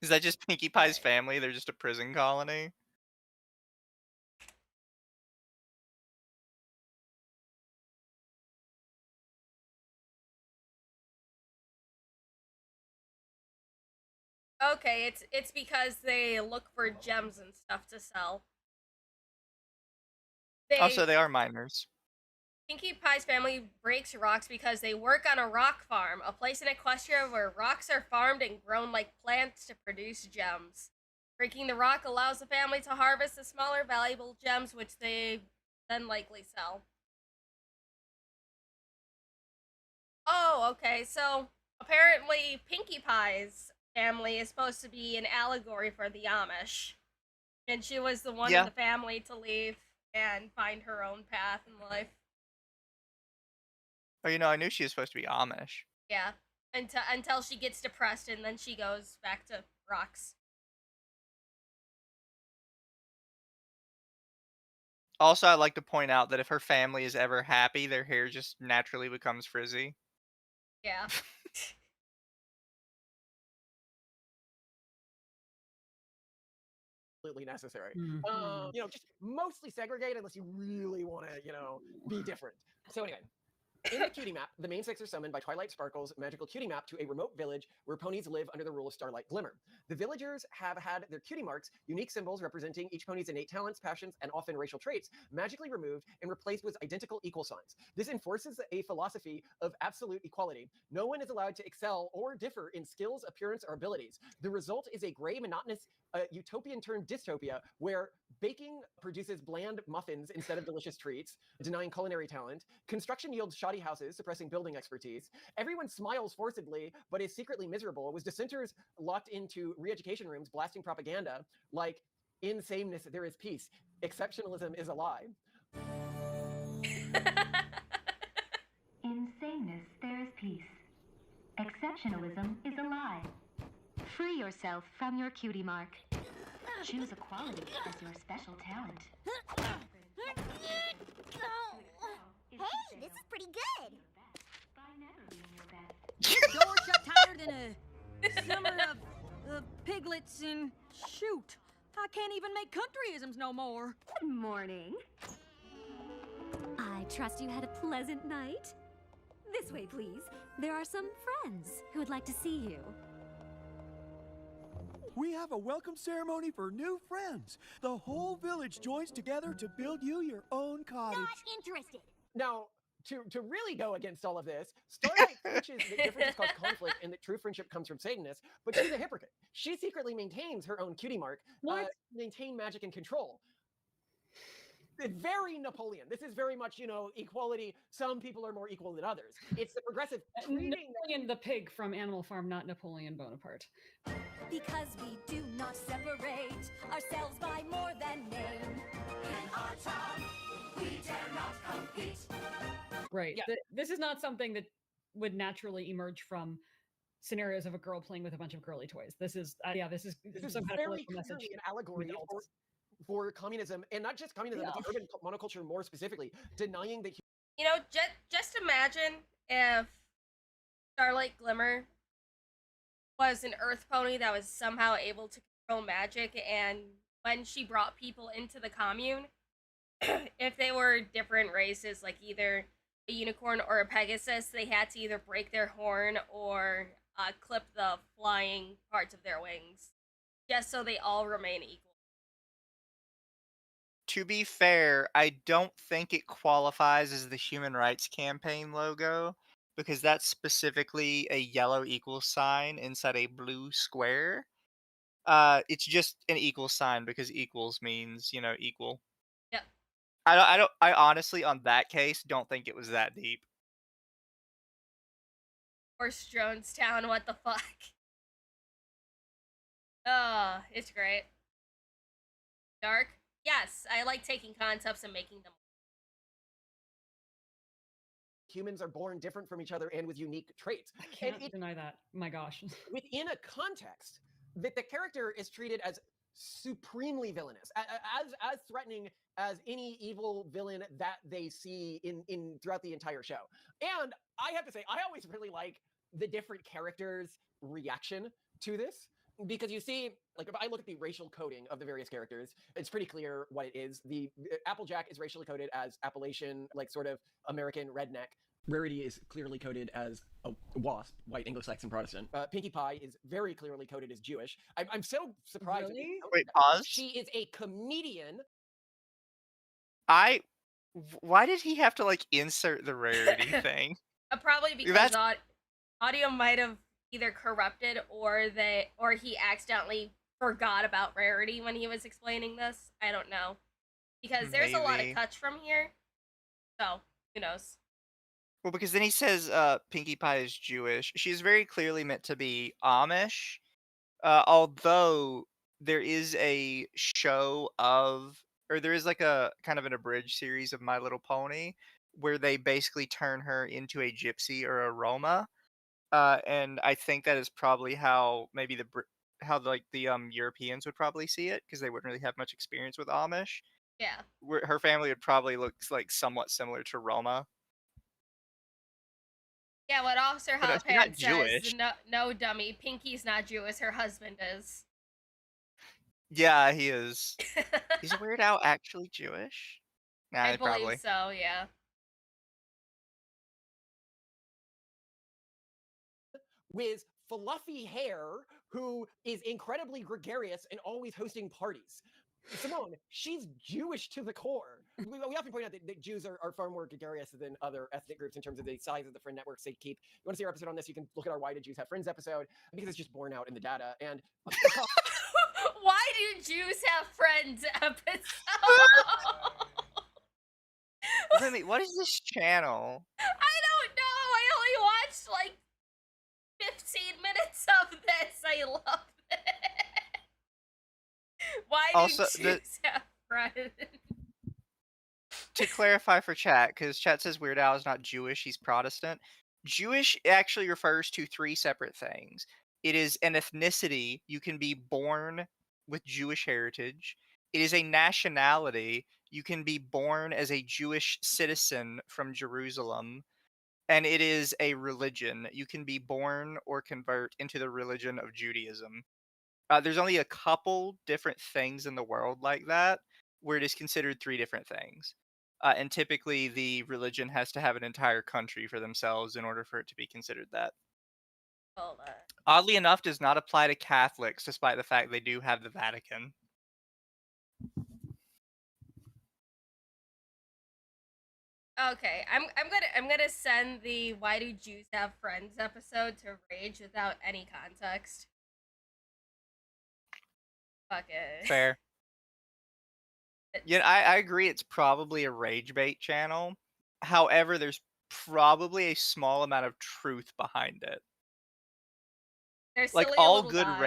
Is that just Pinkie Pie's family? They're just a prison colony? Okay, it's because they look for gems and stuff to sell. Also, they are miners. Pinkie Pie's family breaks rocks because they work on a rock farm, a place in Equestria where rocks are farmed and grown like plants to produce gems. Breaking the rock allows the family to harvest the smaller valuable gems, which they then likely sell. Oh, okay, so apparently Pinkie Pie's family is supposed to be an allegory for the Amish. And she was the one in the family to leave and find her own path in life. Oh, I knew she was supposed to be Amish. Yeah, until she gets depressed and then she goes back to rocks. Also, I'd like to point out that if her family is ever happy, their hair just naturally becomes frizzy. Yeah. Absolutely necessary. Mhm. Just mostly segregate unless you really want to, be different. So anyway, in the cutie map, the main six are summoned by Twilight Sparkle's magical cutie map to a remote village where ponies live under the rule of Starlight Glimmer. The villagers have had their cutie marks, unique symbols representing each pony's innate talents, passions, and often racial traits, magically removed and replaced with identical equal signs. This enforces a philosophy of absolute equality. No one is allowed to excel or differ in skills, appearance, or abilities. The result is a gray, monotonous utopian turned dystopia where baking produces bland muffins instead of delicious treats, denying culinary talent. Construction yields shoddy houses, suppressing building expertise. Everyone smiles forcedly, but is secretly miserable, with dissenters locked into re-education rooms blasting propaganda like, in sameness there is peace. Exceptionalism is a lie. In sameness there is peace. Exceptionalism is a lie. Free yourself from your cutie mark. Choose equality as your special talent. Hey, this is pretty good. By never being your best. Door shut tighter than a summer of piglets and shoot. I can't even make countryisms no more. Good morning. I trust you had a pleasant night. This way, please. There are some friends who would like to see you. We have a welcome ceremony for new friends. The whole village joins together to build you your own cottage. Not interested. Now, to really go against all of this, Starlight preaches that differences cause conflict and that true friendship comes from Satanists, but she's a hypocrite. She secretly maintains her own cutie mark, What? maintain magic and control. It's very Napoleon. This is very much, equality. Some people are more equal than others. It's the progressive treating. Napoleon the pig from Animal Farm, not Napoleon Bonaparte. Because we do not separate ourselves by more than name. In our town, we dare not compete. Right. Yeah. This is not something that would naturally emerge from scenarios of a girl playing with a bunch of girly toys. This is this is This is some kind of very political message. clearly an allegory adults. for communism, and not just communism, but the urban monoculture more specifically, denying that Just imagine if Starlight Glimmer was an Earth pony that was somehow able to control magic, and when she brought people into the commune, if they were different races, like either a unicorn or a Pegasus, they had to either break their horn or clip the flying parts of their wings, just so they all remain equal. To be fair, I don't think it qualifies as the Human Rights Campaign logo because that's specifically a yellow equal sign inside a blue square. It's just an equal sign because equals means, equal. Yep. I honestly, on that case, don't think it was that deep. Or Jonestown, what the fuck? It's great. Dark? Yes, I like taking concepts and making them. humans are born different from each other and with unique traits. I can't deny that. My gosh. Within a context that the character is treated as supremely villainous, as threatening as any evil villain that they see in throughout the entire show. And I have to say, I always really like the different characters' reaction to this. Because you see, like, if I look at the racial coding of the various characters, it's pretty clear what it is. The Applejack is racially coded as Appalachian, like, sort of American redneck. Rarity is clearly coded as a WASP, white Anglo-Saxon Protestant. Pinkie Pie is very clearly coded as Jewish. I'm so surprised. Really? Wait, pause. She is a comedian. Why did he have to, like, insert the rarity thing? Probably because audio might have either corrupted or he accidentally forgot about rarity when he was explaining this. I don't know. Because there's a lot of cuts from here. So, who knows? Well, because then he says Pinkie Pie is Jewish. She's very clearly meant to be Amish. Although there is a show there is like a kind of an abridged series of My Little Pony where they basically turn her into a gypsy or a Roma. And I think that is probably how maybe the Europeans would probably see it because they wouldn't really have much experience with Amish. Yeah. Where her family would probably look like somewhat similar to Roma. Yeah, what Officer But Hot she's not Pants says, Jewish. no, dummy, Pinky's not Jewish, her husband is. Yeah, he is. Is Weird Al actually Jewish? Nah, I believe probably. so, yeah. with fluffy hair who is incredibly gregarious and always hosting parties. Simone, she's Jewish to the core. We often point out that Jews are far more gregarious than other ethnic groups in terms of the size of the friend networks they keep. You want to see our episode on this, you can look at our Why Do Jews Have Friends episode, because it's just borne out in the data. And Why do Jews have friends episode? Lumi, what is this channel? I don't know. I only watched like 15 minutes of this. I love it. Why do Also, Jews have friends? To clarify for chat, because chat says Weird Al is not Jewish, he's Protestant. Jewish actually refers to 3 separate things. It is an ethnicity, you can be born with Jewish heritage. It is a nationality, you can be born as a Jewish citizen from Jerusalem. And it is a religion, you can be born or convert into the religion of Judaism. There's only a couple different things in the world like that, where it is considered 3 different things. And typically the religion has to have an entire country for themselves in order for it to be considered that. Hold on. Oddly enough, does not apply to Catholics, despite the fact they do have the Vatican. Okay, I'm gonna send the Why Do Jews Have Friends episode to Rage without any context. Fuck it. Fair. Yeah, I agree it's probably a rage bait channel. However, there's probably a small amount of truth behind it. They're Like silly all little good guys.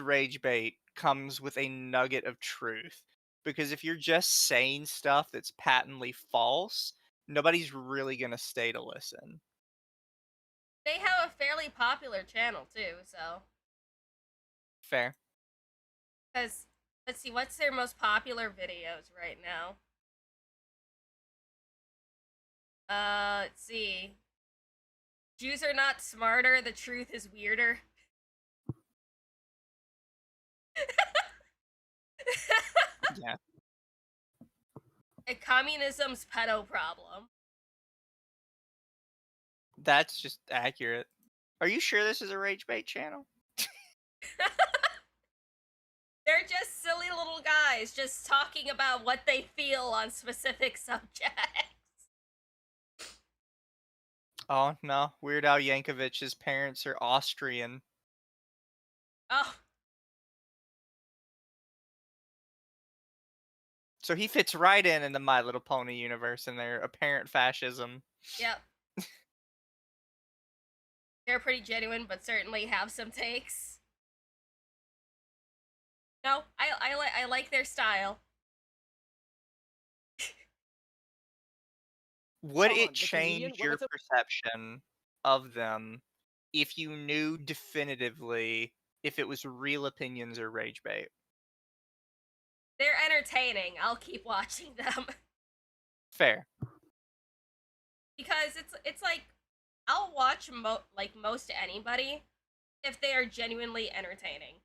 rage bait comes with a nugget of truth. Because if you're just saying stuff that's patently false, nobody's really gonna stay to listen. They have a fairly popular channel too, so. Fair. Because, let's see, what's their most popular videos right now? Let's see. Jews are not smarter, the truth is weirder. Yeah. Communism's pedo problem. That's just accurate. Are you sure this is a rage bait channel? They're just silly little guys just talking about what they feel on specific subjects. Oh no, Weird Al Yankovic's parents are Austrian. Oh. So he fits right in the My Little Pony universe and their apparent fascism. Yep. They're pretty genuine, but certainly have some takes. No, I like their style. Would Hold on, it the comedian? change your What's up? perception of them if you knew definitively if it was real opinions or rage bait? They're entertaining. I'll keep watching them. Fair. Because it's like I'll watch most anybody if they are genuinely entertaining.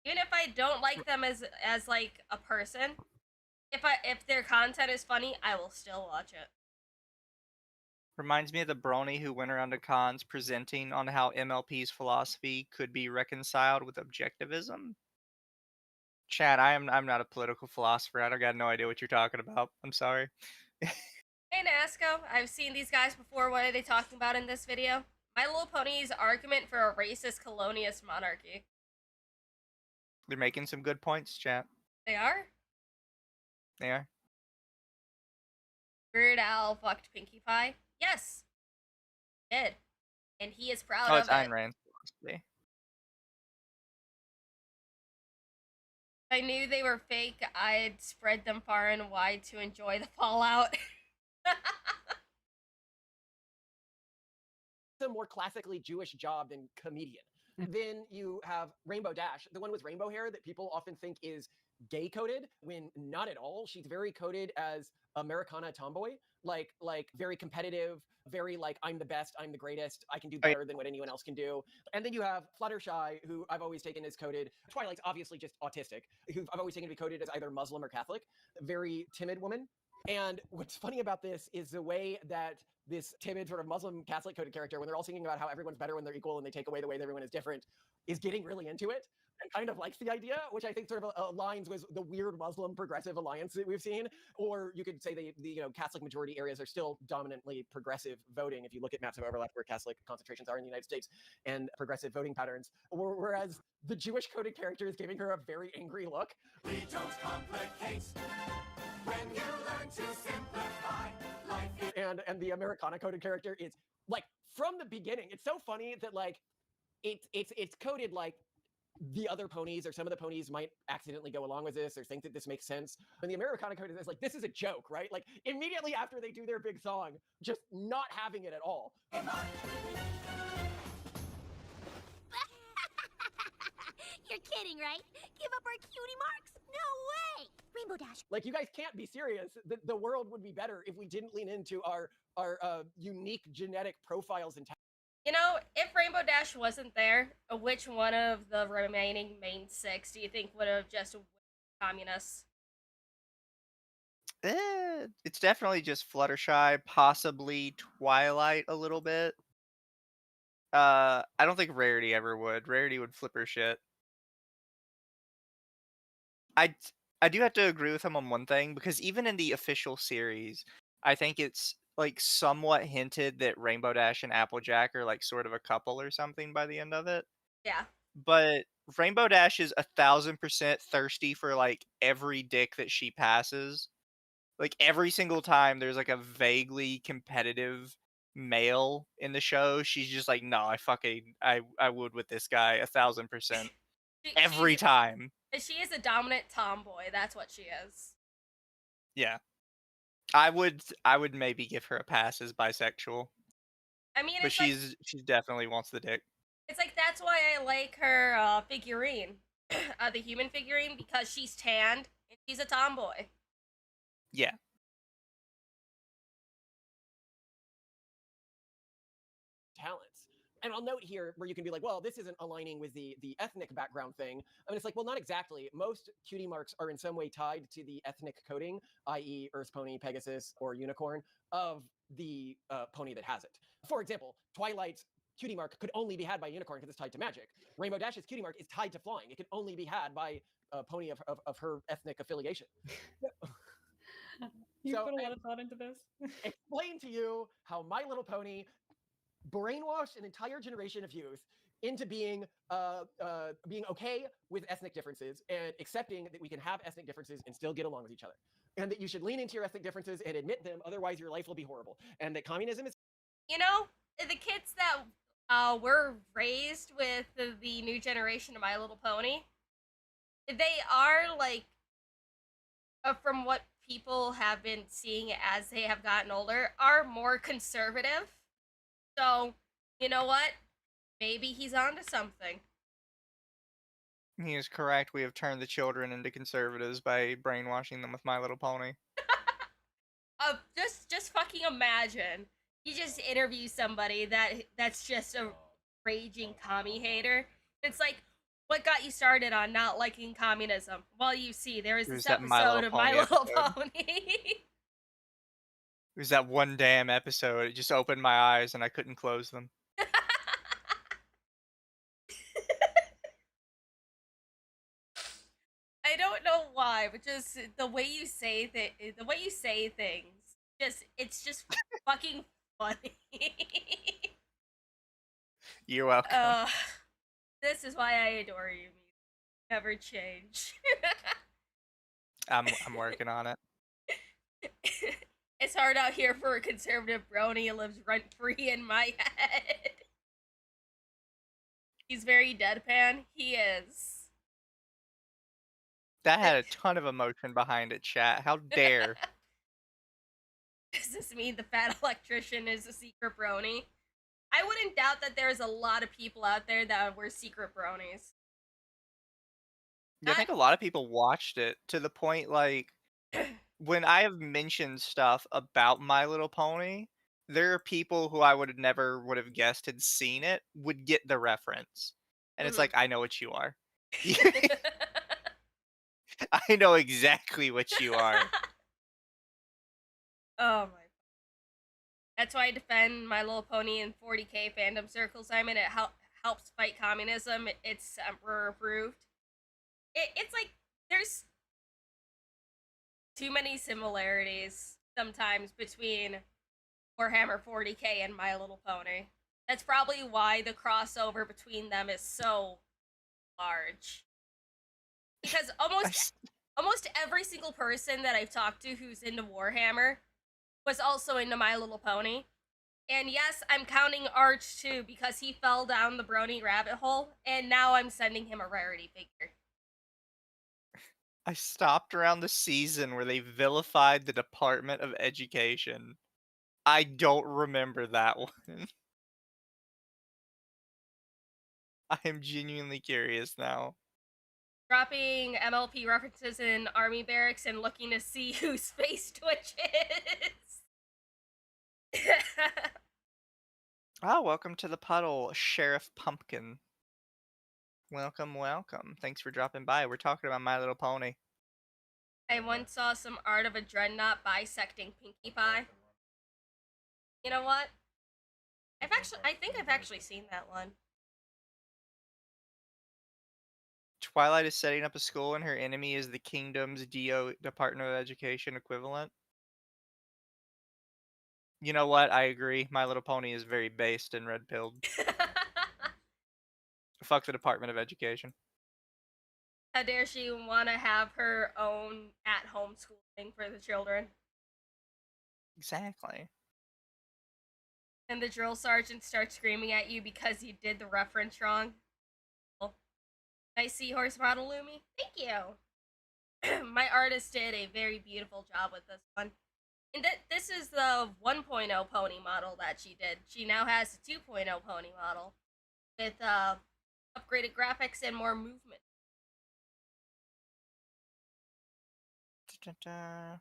Even if I don't like them as like a person, if their content is funny, I will still watch it. Reminds me of the brony who went around to cons presenting on how MLP's philosophy could be reconciled with objectivism. Chad, I'm not a political philosopher. I got no idea what you're talking about. I'm sorry. Hey Nasco, I've seen these guys before. What are they talking about in this video? My Little Pony's argument for a racist colonialist monarchy. They're making some good points, chat. They are? They are. Weird Al fucked Pinkie Pie? Yes. He did. And he is proud Oh, of it's it. Ayn Rand's philosophy. If I knew they were fake, I'd spread them far and wide to enjoy the fallout. A more classically Jewish job than comedian. Then you have Rainbow Dash, the one with rainbow hair that people often think is gay coded when not at all. She's very coded as Americana tomboy, like very competitive, very like I'm the best, I'm the greatest, I can do better than what anyone else can do. And then you have Fluttershy, who I've always taken as coded. Twilight's obviously just autistic, who I've always taken to be coded as either Muslim or Catholic. Very timid woman. And what's funny about this is the way that this timid sort of Muslim Catholic coded character, when they're all singing about how everyone's better when they're equal and they take away the way that everyone is different, is getting really into it and kind of likes the idea, which I think sort of aligns with the weird Muslim progressive alliance that we've seen. Or you could say the Catholic majority areas are still dominantly progressive voting if you look at maps of overlap where Catholic concentrations are in the United States and progressive voting patterns. Whereas the Jewish coded character is giving her a very angry look. We don't complicate when you learn to simplify life. And the Americana coded character is like from the beginning. It's so funny that like it's coded like the other ponies or some of the ponies might accidentally go along with this or think that this makes sense. And the Americana code is like, this is a joke, right? Like immediately after they do their big song, just not having it at all. You're kidding, right? Give up our cutie marks? No way! Rainbow Dash. Like you guys can't be serious. The world would be better if we didn't lean into our unique genetic profiles and You know, if Rainbow Dash wasn't there, which one of the remaining main 6 do you think would have just went communists? It's definitely just Fluttershy, possibly Twilight a little bit. I don't think Rarity ever would. Rarity would flip her shit. I do have to agree with him on one thing, because even in the official series, I think it's like somewhat hinted that Rainbow Dash and Applejack are like sort of a couple or something by the end of it. Yeah. But Rainbow Dash is 1000% thirsty for like every dick that she passes. Like every single time there's like a vaguely competitive male in the show, she's just like, no, I would with this guy 1000%. Every time. She is a dominant tomboy. That's what she is. Yeah. I would maybe give her a pass as bisexual. I mean, but it's she like, definitely wants the dick. It's like that's why I like her figurine, the human figurine, because she's tanned and she's a tomboy. Yeah. Talents. And I'll note here where you can be like, well, this isn't aligning with the ethnic background thing. I mean, it's like, well, not exactly. Most cutie marks are in some way tied to the ethnic coding, i.e. Earth Pony, Pegasus, or Unicorn, of the pony that has it. For example, Twilight's cutie mark could only be had by Unicorn because it's tied to magic. Rainbow Dash's cutie mark is tied to flying. It can only be had by a pony of her ethnic affiliation. You put a lot of thought into this. Explain to you how My Little Pony brainwashed an entire generation of youth into being okay with ethnic differences and accepting that we can have ethnic differences and still get along with each other, and that you should lean into your ethnic differences and admit them, otherwise your life will be horrible, and that communism is, you know, the kids that were raised with the new generation of My Little Pony, they are like, from what people have been seeing as they have gotten older, are more conservative. So, you know what? Maybe he's onto something. He is correct. We have turned the children into conservatives by brainwashing them with My Little Pony. Just fucking imagine. You just interview somebody that's just a raging commie hater. It's like, what got you started on not liking communism? Well, you see, there is this episode of My Little Pony. It was that one damn episode. It just opened my eyes and I couldn't close them. I don't know why, but just the way you say things, it's just fucking funny. You're welcome. This is why I adore you. Never change. I'm working on it. It's hard out here for a conservative brony who lives rent-free in my head. He's very deadpan. He is. That had a ton of emotion behind it, chat. How dare. Does this mean the fat electrician is a secret brony? I wouldn't doubt that there's a lot of people out there that were secret bronies. Yeah, I think a lot of people watched it to the point like when I have mentioned stuff about My Little Pony, there are people who I would have guessed had seen it would get the reference. And it's Mhm. like, I know what you are. I know exactly what you are. Oh my. That's why I defend My Little Pony in 40k fandom circles. I'm in it. Helps fight communism. It's emperor approved. It's like there's too many similarities sometimes between Warhammer 40k and My Little Pony. That's probably why the crossover between them is so large. Because almost every single person that I've talked to who's into Warhammer was also into My Little Pony. And yes, I'm counting Arch too because he fell down the brony rabbit hole, and now I'm sending him a rarity figure. I stopped around the season where they vilified the Department of Education. I don't remember that one. I am genuinely curious now. Dropping MLP references in army barracks and looking to see who Space Twitch is. Welcome to the puddle, Sheriff Pumpkin. Welcome, welcome. Thanks for dropping by. We're talking about My Little Pony. I once saw some art of a dreadnought bisecting Pinkie Pie. You know what? I think I've actually seen that one. Twilight is setting up a school and her enemy is the kingdom's Department of Education equivalent. You know what? I agree. My Little Pony is very based and red-pilled. Fuck the Department of Education. How dare she want to have her own at-home schooling for the children? Exactly. And the drill sergeant starts screaming at you because you did the reference wrong. Well, nice seahorse model, Lumi. Thank you. My artist did a very beautiful job with this one. And this is the 1.0 pony model that she did. She now has a 2.0 pony model with upgraded graphics and more movement. Da-da-da.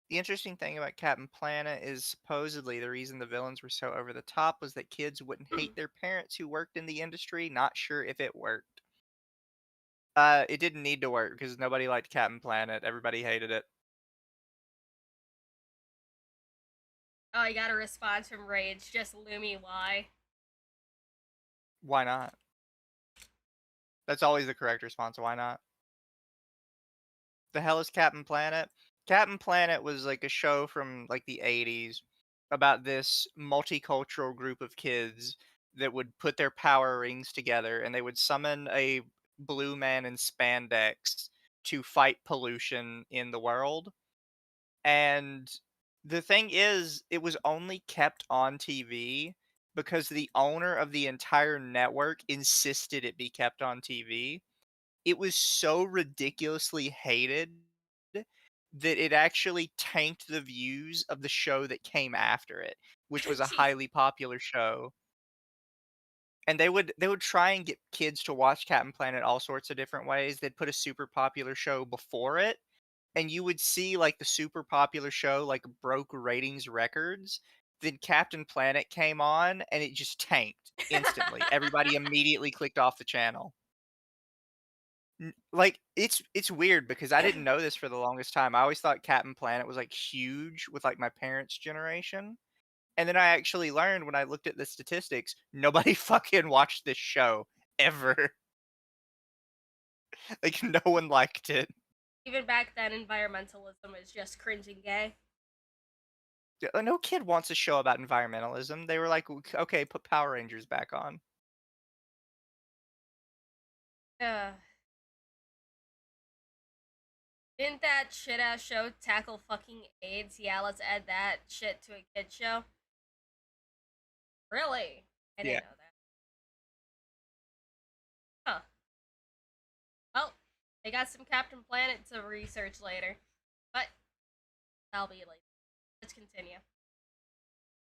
The interesting thing about Captain Planet is supposedly the reason the villains were so over the top was that kids wouldn't hate their parents who worked in the industry. Not sure if it worked. It didn't need to work because nobody liked Captain Planet. Everybody hated it. Oh, I got a response from Rage. Just Lumi, why? Why not? That's always the correct response. Why not? The hell is Captain Planet? Captain Planet was like a show from like the 80s about this multicultural group of kids that would put their power rings together and they would summon a blue man in spandex to fight pollution in the world. And the thing is, it was only kept on TV because the owner of the entire network insisted it be kept on TV. It was so ridiculously hated that it actually tanked the views of the show that came after it, which was a Jeez. highly popular show. And they would try and get kids to watch Captain Planet all sorts of different ways. They'd put a super popular show before it, and you would see like the super popular show like broke ratings records. Then Captain Planet came on and it just tanked instantly. Everybody immediately clicked off the channel. Like it's weird because I didn't know this for the longest time. I always thought Captain Planet was like huge with like my parents' generation. And then I actually learned when I looked at the statistics, nobody fucking watched this show ever. Like no one liked it. Even back then, environmentalism was just cringing gay. No kid wants a show about environmentalism. They were like, okay, put Power Rangers back on. Yeah. Didn't that shit ass show tackle fucking AIDS? Yeah, let's add that shit to a kid show. Really? I didn't know that. Huh. Well, they got some Captain Planet to research later. But that'll be later. Let's continue.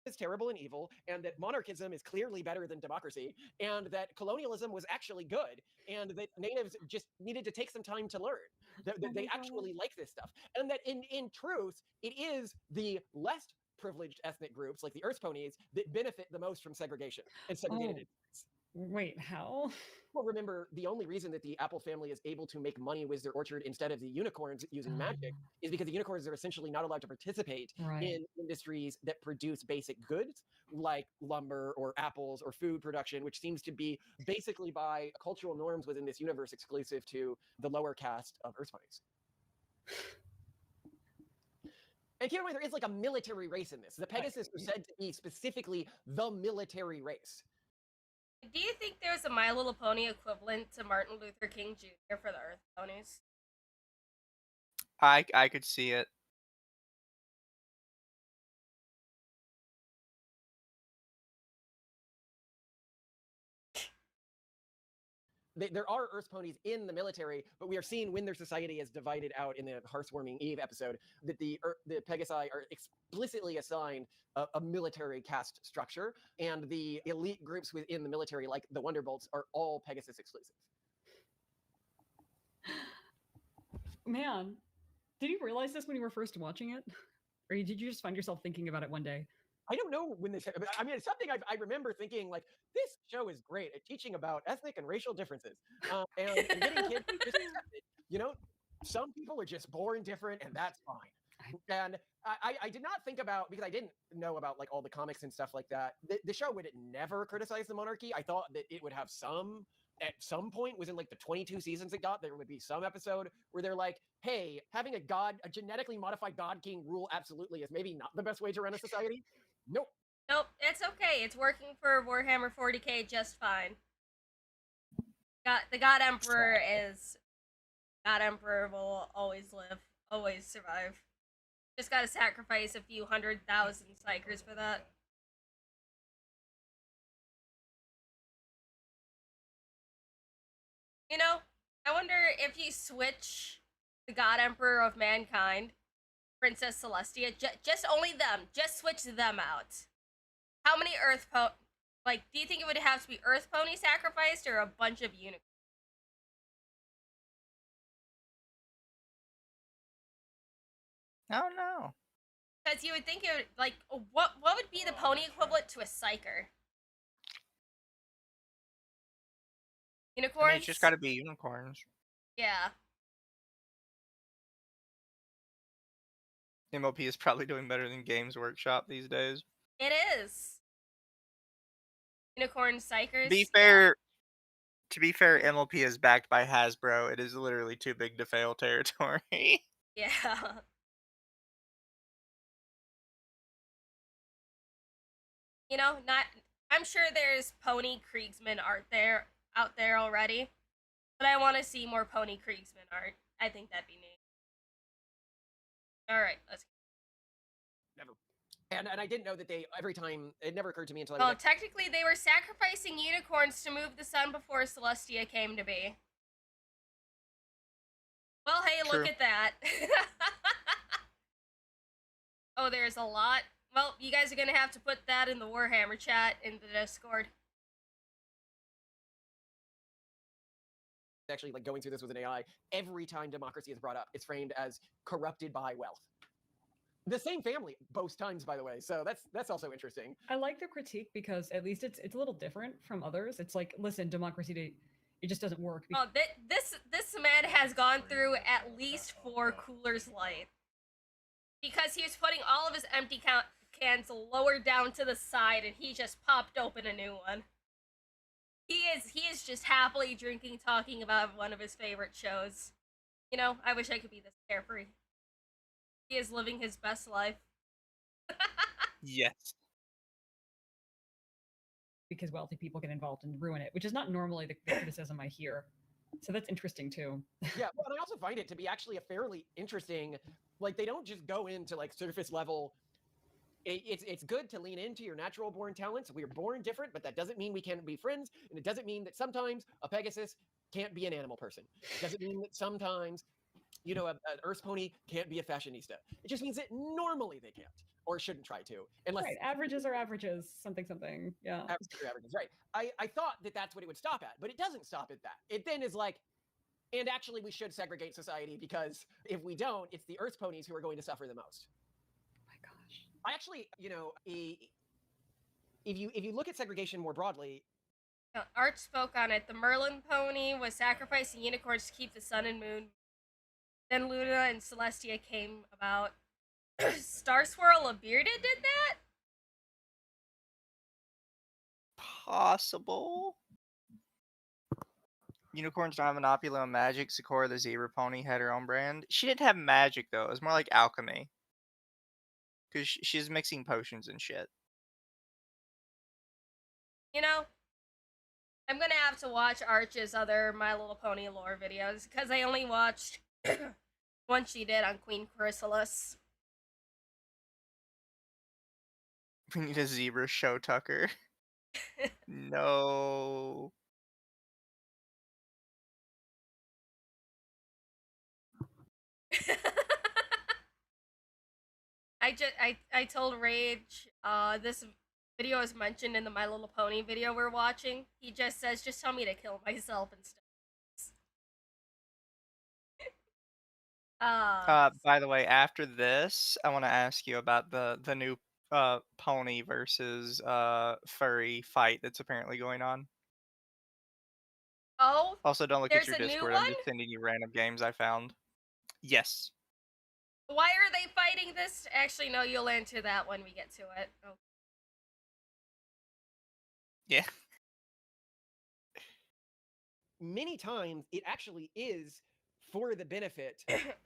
is terrible and evil, and that monarchism is clearly better than democracy, and that colonialism was actually good, and that natives just needed to take some time to learn that they actually like this stuff, and that in truth, it is the less privileged ethnic groups like the Earth ponies that benefit the most from segregation and segregated. Wait, how? Well, remember, the only reason that the Apple family is able to make money with their orchard instead of the unicorns using magic is because the unicorns are essentially not allowed to participate in industries that produce basic goods like lumber or apples or food production, which seems to be basically by cultural norms within this universe exclusive to the lower caste of Earth ponies. And keep in mind, there is like a military race in this. The Pegasus are said to be specifically the military race. Do you think there's a My Little Pony equivalent to Martin Luther King Jr. for the Earth ponies? I could see it. There are Earth ponies in the military, but we are seeing when their society is divided out in the Hearthwarming Eve episode that the Pegasi are explicitly assigned a military caste structure, and the elite groups within the military, like the Wonderbolts, are all Pegasus exclusive. Man, did you realize this when you were first watching it? Or did you just find yourself thinking about it one day? I don't know when this. I mean, it's something I remember thinking like, this show is great at teaching about ethnic and racial differences, and getting kids to just accept it. You know, some people are just born different, and that's fine. And I did not think about, because I didn't know about like all the comics and stuff like that. The show would never criticize the monarchy. I thought that it would have some. At some point within like the 22 seasons it got, there would be some episode where they're like, hey, having a genetically modified god king rule absolutely is maybe not the best way to run a society. Nope. Nope, it's okay. It's working for Warhammer 40k just fine. The God Emperor will always live, always survive. Just gotta sacrifice a few 100,000 psychers for that. You know, I wonder if you switch the God Emperor of Mankind, Princess Celestia, just only them, just switch them out. How many do you think it would have to be Earth pony sacrificed or a bunch of unicorns? I don't know. Because you would think it would, like, what would be the pony equivalent to a psyker? Unicorns? I mean, it's just gotta be unicorns. Yeah. MLP is probably doing better than Games Workshop these days. It is. Unicorn psychers. To be fair, MLP is backed by Hasbro. It is literally too big to fail territory. Yeah. You know, I'm sure there's pony Kriegsman art out there already, but I want to see more pony Kriegsman art. I think that'd be neat. All right, let's. Never. And I didn't know that every time, it never occurred to me until Well, technically they were sacrificing unicorns to move the sun before Celestia came to be. Well, hey, True. Look at that. Oh, there's a lot. Well, you guys are gonna have to put that in the Warhammer chat in the Discord. Actually, like, going through this with an AI, every time democracy is brought up, it's framed as corrupted by wealth. The same family both times, by the way, so that's also interesting. I like the critique because at least it's a little different from others. It's like, listen, democracy, it just doesn't work. Oh, this man has gone through at least 4 Coolers Light. Because he was putting all of his empty cans lower down to the side, and he just popped open a new one. He is just happily drinking, talking about one of his favorite shows. You know, I wish I could be this carefree. He is living his best life. Yes. Because wealthy people get involved and ruin it, which is not normally the criticism I hear. So that's interesting too. Yeah, well, and I also find it to be actually a fairly interesting, like, they don't just go into like surface level. It's good to lean into your natural born talents. We are born different, but that doesn't mean we can't be friends, and it doesn't mean that sometimes a Pegasus can't be an animal person. It doesn't mean that sometimes, you know, an Earth pony can't be a fashionista. It just means that normally they can't. or shouldn't try to, unless Right, averages are averages, something. Yeah. averages, right? I thought that that's what it would stop at, but it doesn't stop at that. It then is like, and actually we should segregate society, because if we don't, it's the Earth ponies who are going to suffer the most. Oh my gosh. I actually, if you look at segregation more broadly, Arch spoke on it. The Merlin pony was sacrificing unicorns to keep the sun and moon. Then Luna and Celestia came about. Star Swirl a Bearded did that? Possible. Unicorns don't have Monopoly on magic. Sakura the zebra pony had her own brand. She didn't have magic though. It was more like alchemy. Because she's mixing potions and shit. You know, I'm gonna have to watch Arch's other My Little Pony lore videos, because I only watched one she did on Queen Chrysalis. We need a zebra show, Tucker. No. I told Rage, this video is mentioned in the My Little Pony video we're watching. He just says, just tell me to kill myself and stuff. By the way, after this, I want to ask you about the new pony versus furry fight that's apparently going on. Oh, Also, don't look at your there's a new Discord. I'm one? just sending you random games I found. Yes. Why are they fighting this? Actually, no, you'll answer that when we get to it. Oh. Yeah. many times it actually is for the benefit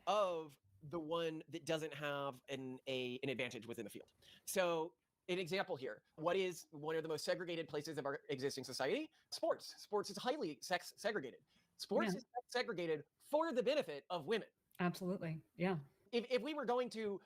of the one that doesn't have an advantage within the field. So an example here, what is one of the most segregated places of our existing society? Sports. Sports is highly sex segregated. Sports is sex segregated for the benefit of women. Absolutely. Yeah. If we were going to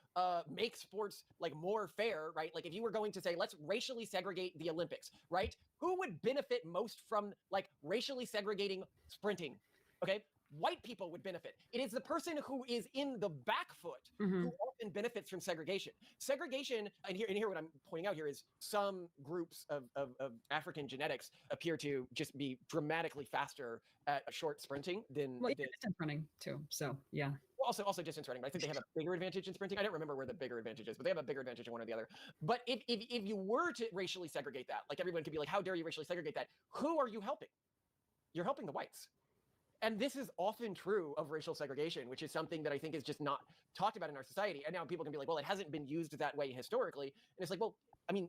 make sports like more fair, right? Like if you were going to say, let's racially segregate the Olympics, right? Who would benefit most from like racially segregating sprinting? Okay, white people would benefit. It is the person who is in the back foot who often benefits from segregation. Segregation, and here what I'm pointing out here is some groups of African genetics appear to just be dramatically faster at short sprinting than distance running too. So yeah. Also distance running, but I think they have a bigger advantage in sprinting. I don't remember where the bigger advantage is, but they have a bigger advantage in one or the other. But if you were to racially segregate that, like everyone could be like, how dare you racially segregate that? Who are you helping? You're helping the whites. And this is often true of racial segregation, which is something that I think is just not talked about in our society. And now people can be like, well, it hasn't been used that way historically. And it's like, well, I mean,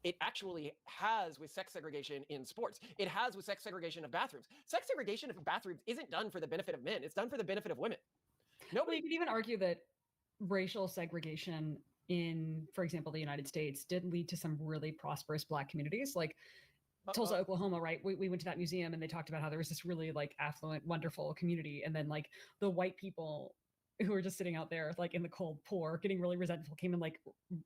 it actually has with sex segregation in sports. It has with sex segregation of bathrooms. Sex segregation of bathrooms isn't done for the benefit of men. It's done for the benefit of women. Well, you could even argue that racial segregation in, for example, the United States did lead to some really prosperous Black communities. Like Tulsa, Oklahoma, right? We went to that museum and they talked about how there was this really like affluent, wonderful community. And then like the white people who were just sitting out there like in the cold, poor, getting really resentful, came and like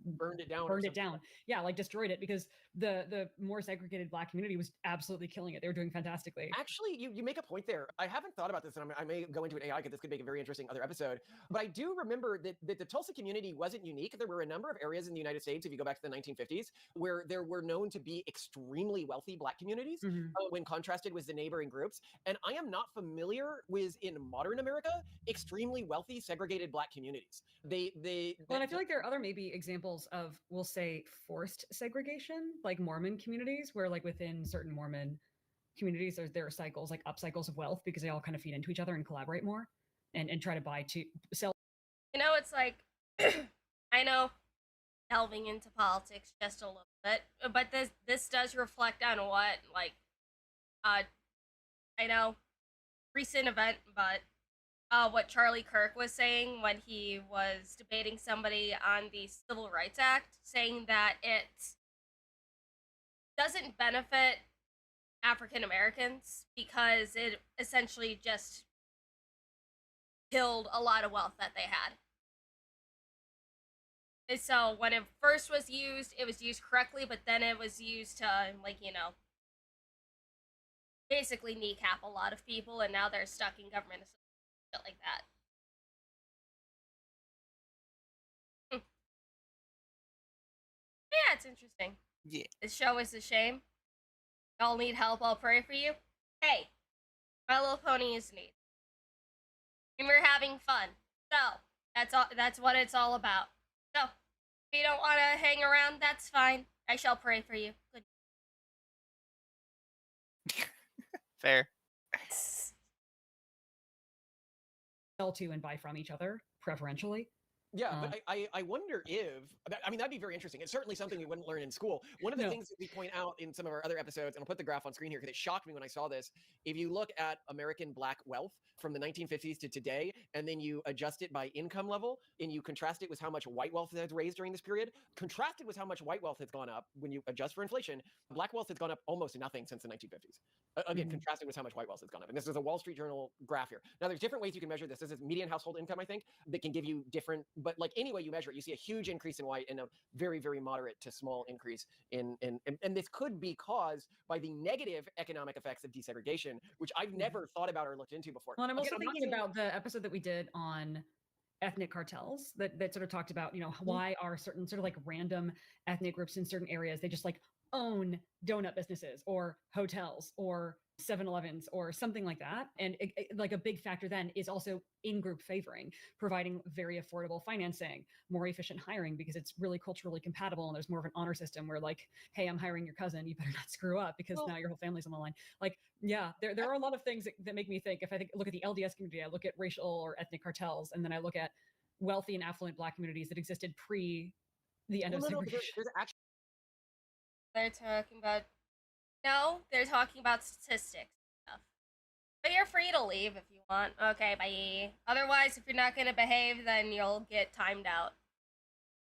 burned it down. Yeah, like destroyed it because the more segregated Black community was absolutely killing it. They were doing fantastically. Actually, you make a point there. I haven't thought about this, and I may go into an AI because this could make a very interesting other episode. But I do remember that the Tulsa community wasn't unique. There were a number of areas in the United States, if you go back to the 1950s, where there were known to be extremely wealthy Black communities when contrasted with the neighboring groups. And I am not familiar with, in modern America, extremely wealthy segregated Black communities. And I feel like there are other maybe examples of, we'll say, forced segregation, like Mormon communities, where like within certain Mormon communities, there are cycles, like up cycles of wealth, because they all kind of feed into each other and collaborate more and try to buy to sell. You know, it's like, I know delving into politics just a little bit, but this does reflect on what, like, I know, recent event, but what Charlie Kirk was saying when he was debating somebody on the Civil Rights Act, saying that it doesn't benefit African Americans because it essentially just killed a lot of wealth that they had. And so when it first was used, it was used correctly, but then it was used to, like, you know, basically kneecap a lot of people, and now they're stuck in government shit like that. interesting. Yeah. This show is a shame. Y'all need help, I'll pray for you. Hey, My Little Pony is neat. And we're having fun. So, that's what it's all about. So, if you don't want to hang around, that's fine. I shall pray for you. Good. Fair. Sell to and buy from each other, preferentially. Yeah, but I wonder if, I mean, that'd be very interesting. It's certainly something we wouldn't learn in school. One of the things that we point out in some of our other episodes, and I'll put the graph on screen here because it shocked me when I saw this. If you look at American Black wealth from the 1950s to today, and then you adjust it by income level, and you contrast it with how much white wealth has raised during this period, contrasted with how much white wealth has gone up when you adjust for inflation, Black wealth has gone up almost nothing since the 1950s. Again, contrasted with how much white wealth has gone up. And this is a Wall Street Journal graph here. Now, there's different ways you can measure this. This is median household income, I think, that can give you different, but like any way you measure it, you see a huge increase in white and a very, very moderate to small increase in and this could be caused by the negative economic effects of desegregation, which I've never thought about or looked into before. Well, and I'm Again, also thinking about the episode that we did on ethnic cartels that sort of talked about, why are certain sort of like random ethnic groups in certain areas, they just like own donut businesses or hotels or 7-Elevens or something like that. And like a big factor then is also in-group favoring, providing very affordable financing, more efficient hiring because it's really culturally compatible and there's more of an honor system where like, hey, I'm hiring your cousin, you better not screw up because now your whole family's on the line. Like, yeah, there are a lot of things that make me think. If I look at the LDS community, I look at racial or ethnic cartels, and then I look at wealthy and affluent Black communities that existed pre the end of segregation. There's actually They're talking about they're talking about statistics stuff. But you're free to leave if you want. Okay, bye. Otherwise, if you're not going to behave, then you'll get timed out.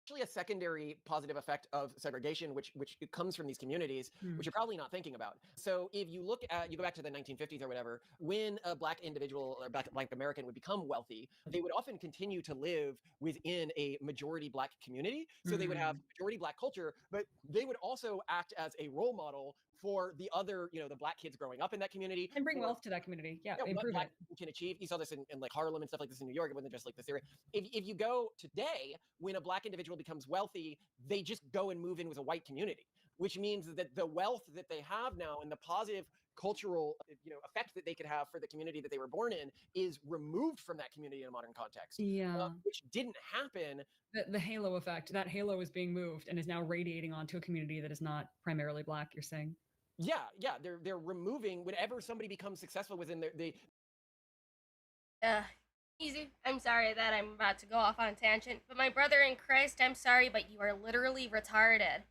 Actually a secondary positive effect of segregation, which comes from these communities, which you're probably not thinking about. So if you look at, you go back to the 1950s or whatever, when a Black individual or Black American would become wealthy, they would often continue to live within a majority Black community. So they would have majority Black culture, but they would also act as a role model for the other, the Black kids growing up in that community. And bring wealth to that community. Yeah, what improve Black it. people can achieve. You saw this in like Harlem and stuff like this in New York. It wasn't just like this area. If you go today, when a Black individual becomes wealthy, they just go and move in with a white community, which means that the wealth that they have now and the positive cultural effect that they could have for the community that they were born in is removed from that community in a modern context. Yeah. Which didn't happen. The halo effect, that halo is being moved and is now radiating onto a community that is not primarily Black, you're saying? Yeah, they're removing whenever somebody becomes successful within Easy. I'm sorry that I'm about to go off on a tangent, but my brother in Christ, I'm sorry, but you are literally retarded.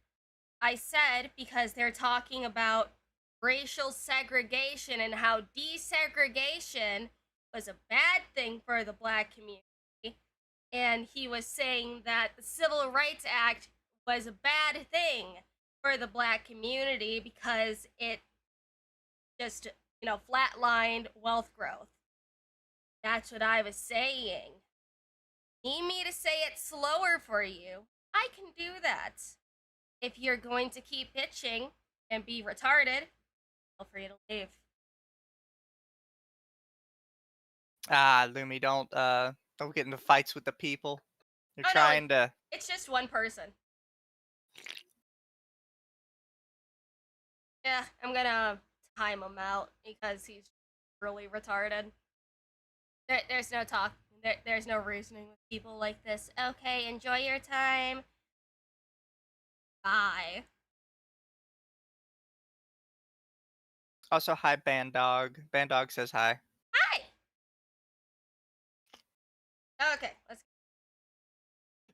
I said because they're talking about racial segregation and how desegregation was a bad thing for the Black community, and he was saying that the Civil Rights Act was a bad thing for the Black community because it just, flatlined wealth growth. That's what I was saying. Need me to say it slower for you? I can do that. If you're going to keep pitching and be retarded, feel free to leave. Lumi, don't get into fights with the people. They're trying to. It's just one person. Yeah, I'm gonna time him out because he's really retarded. There's no talk. There's no reasoning with people like this. Okay, enjoy your time. Bye. Also, hi, Bandog. Bandog says hi. Hi! Okay, let's...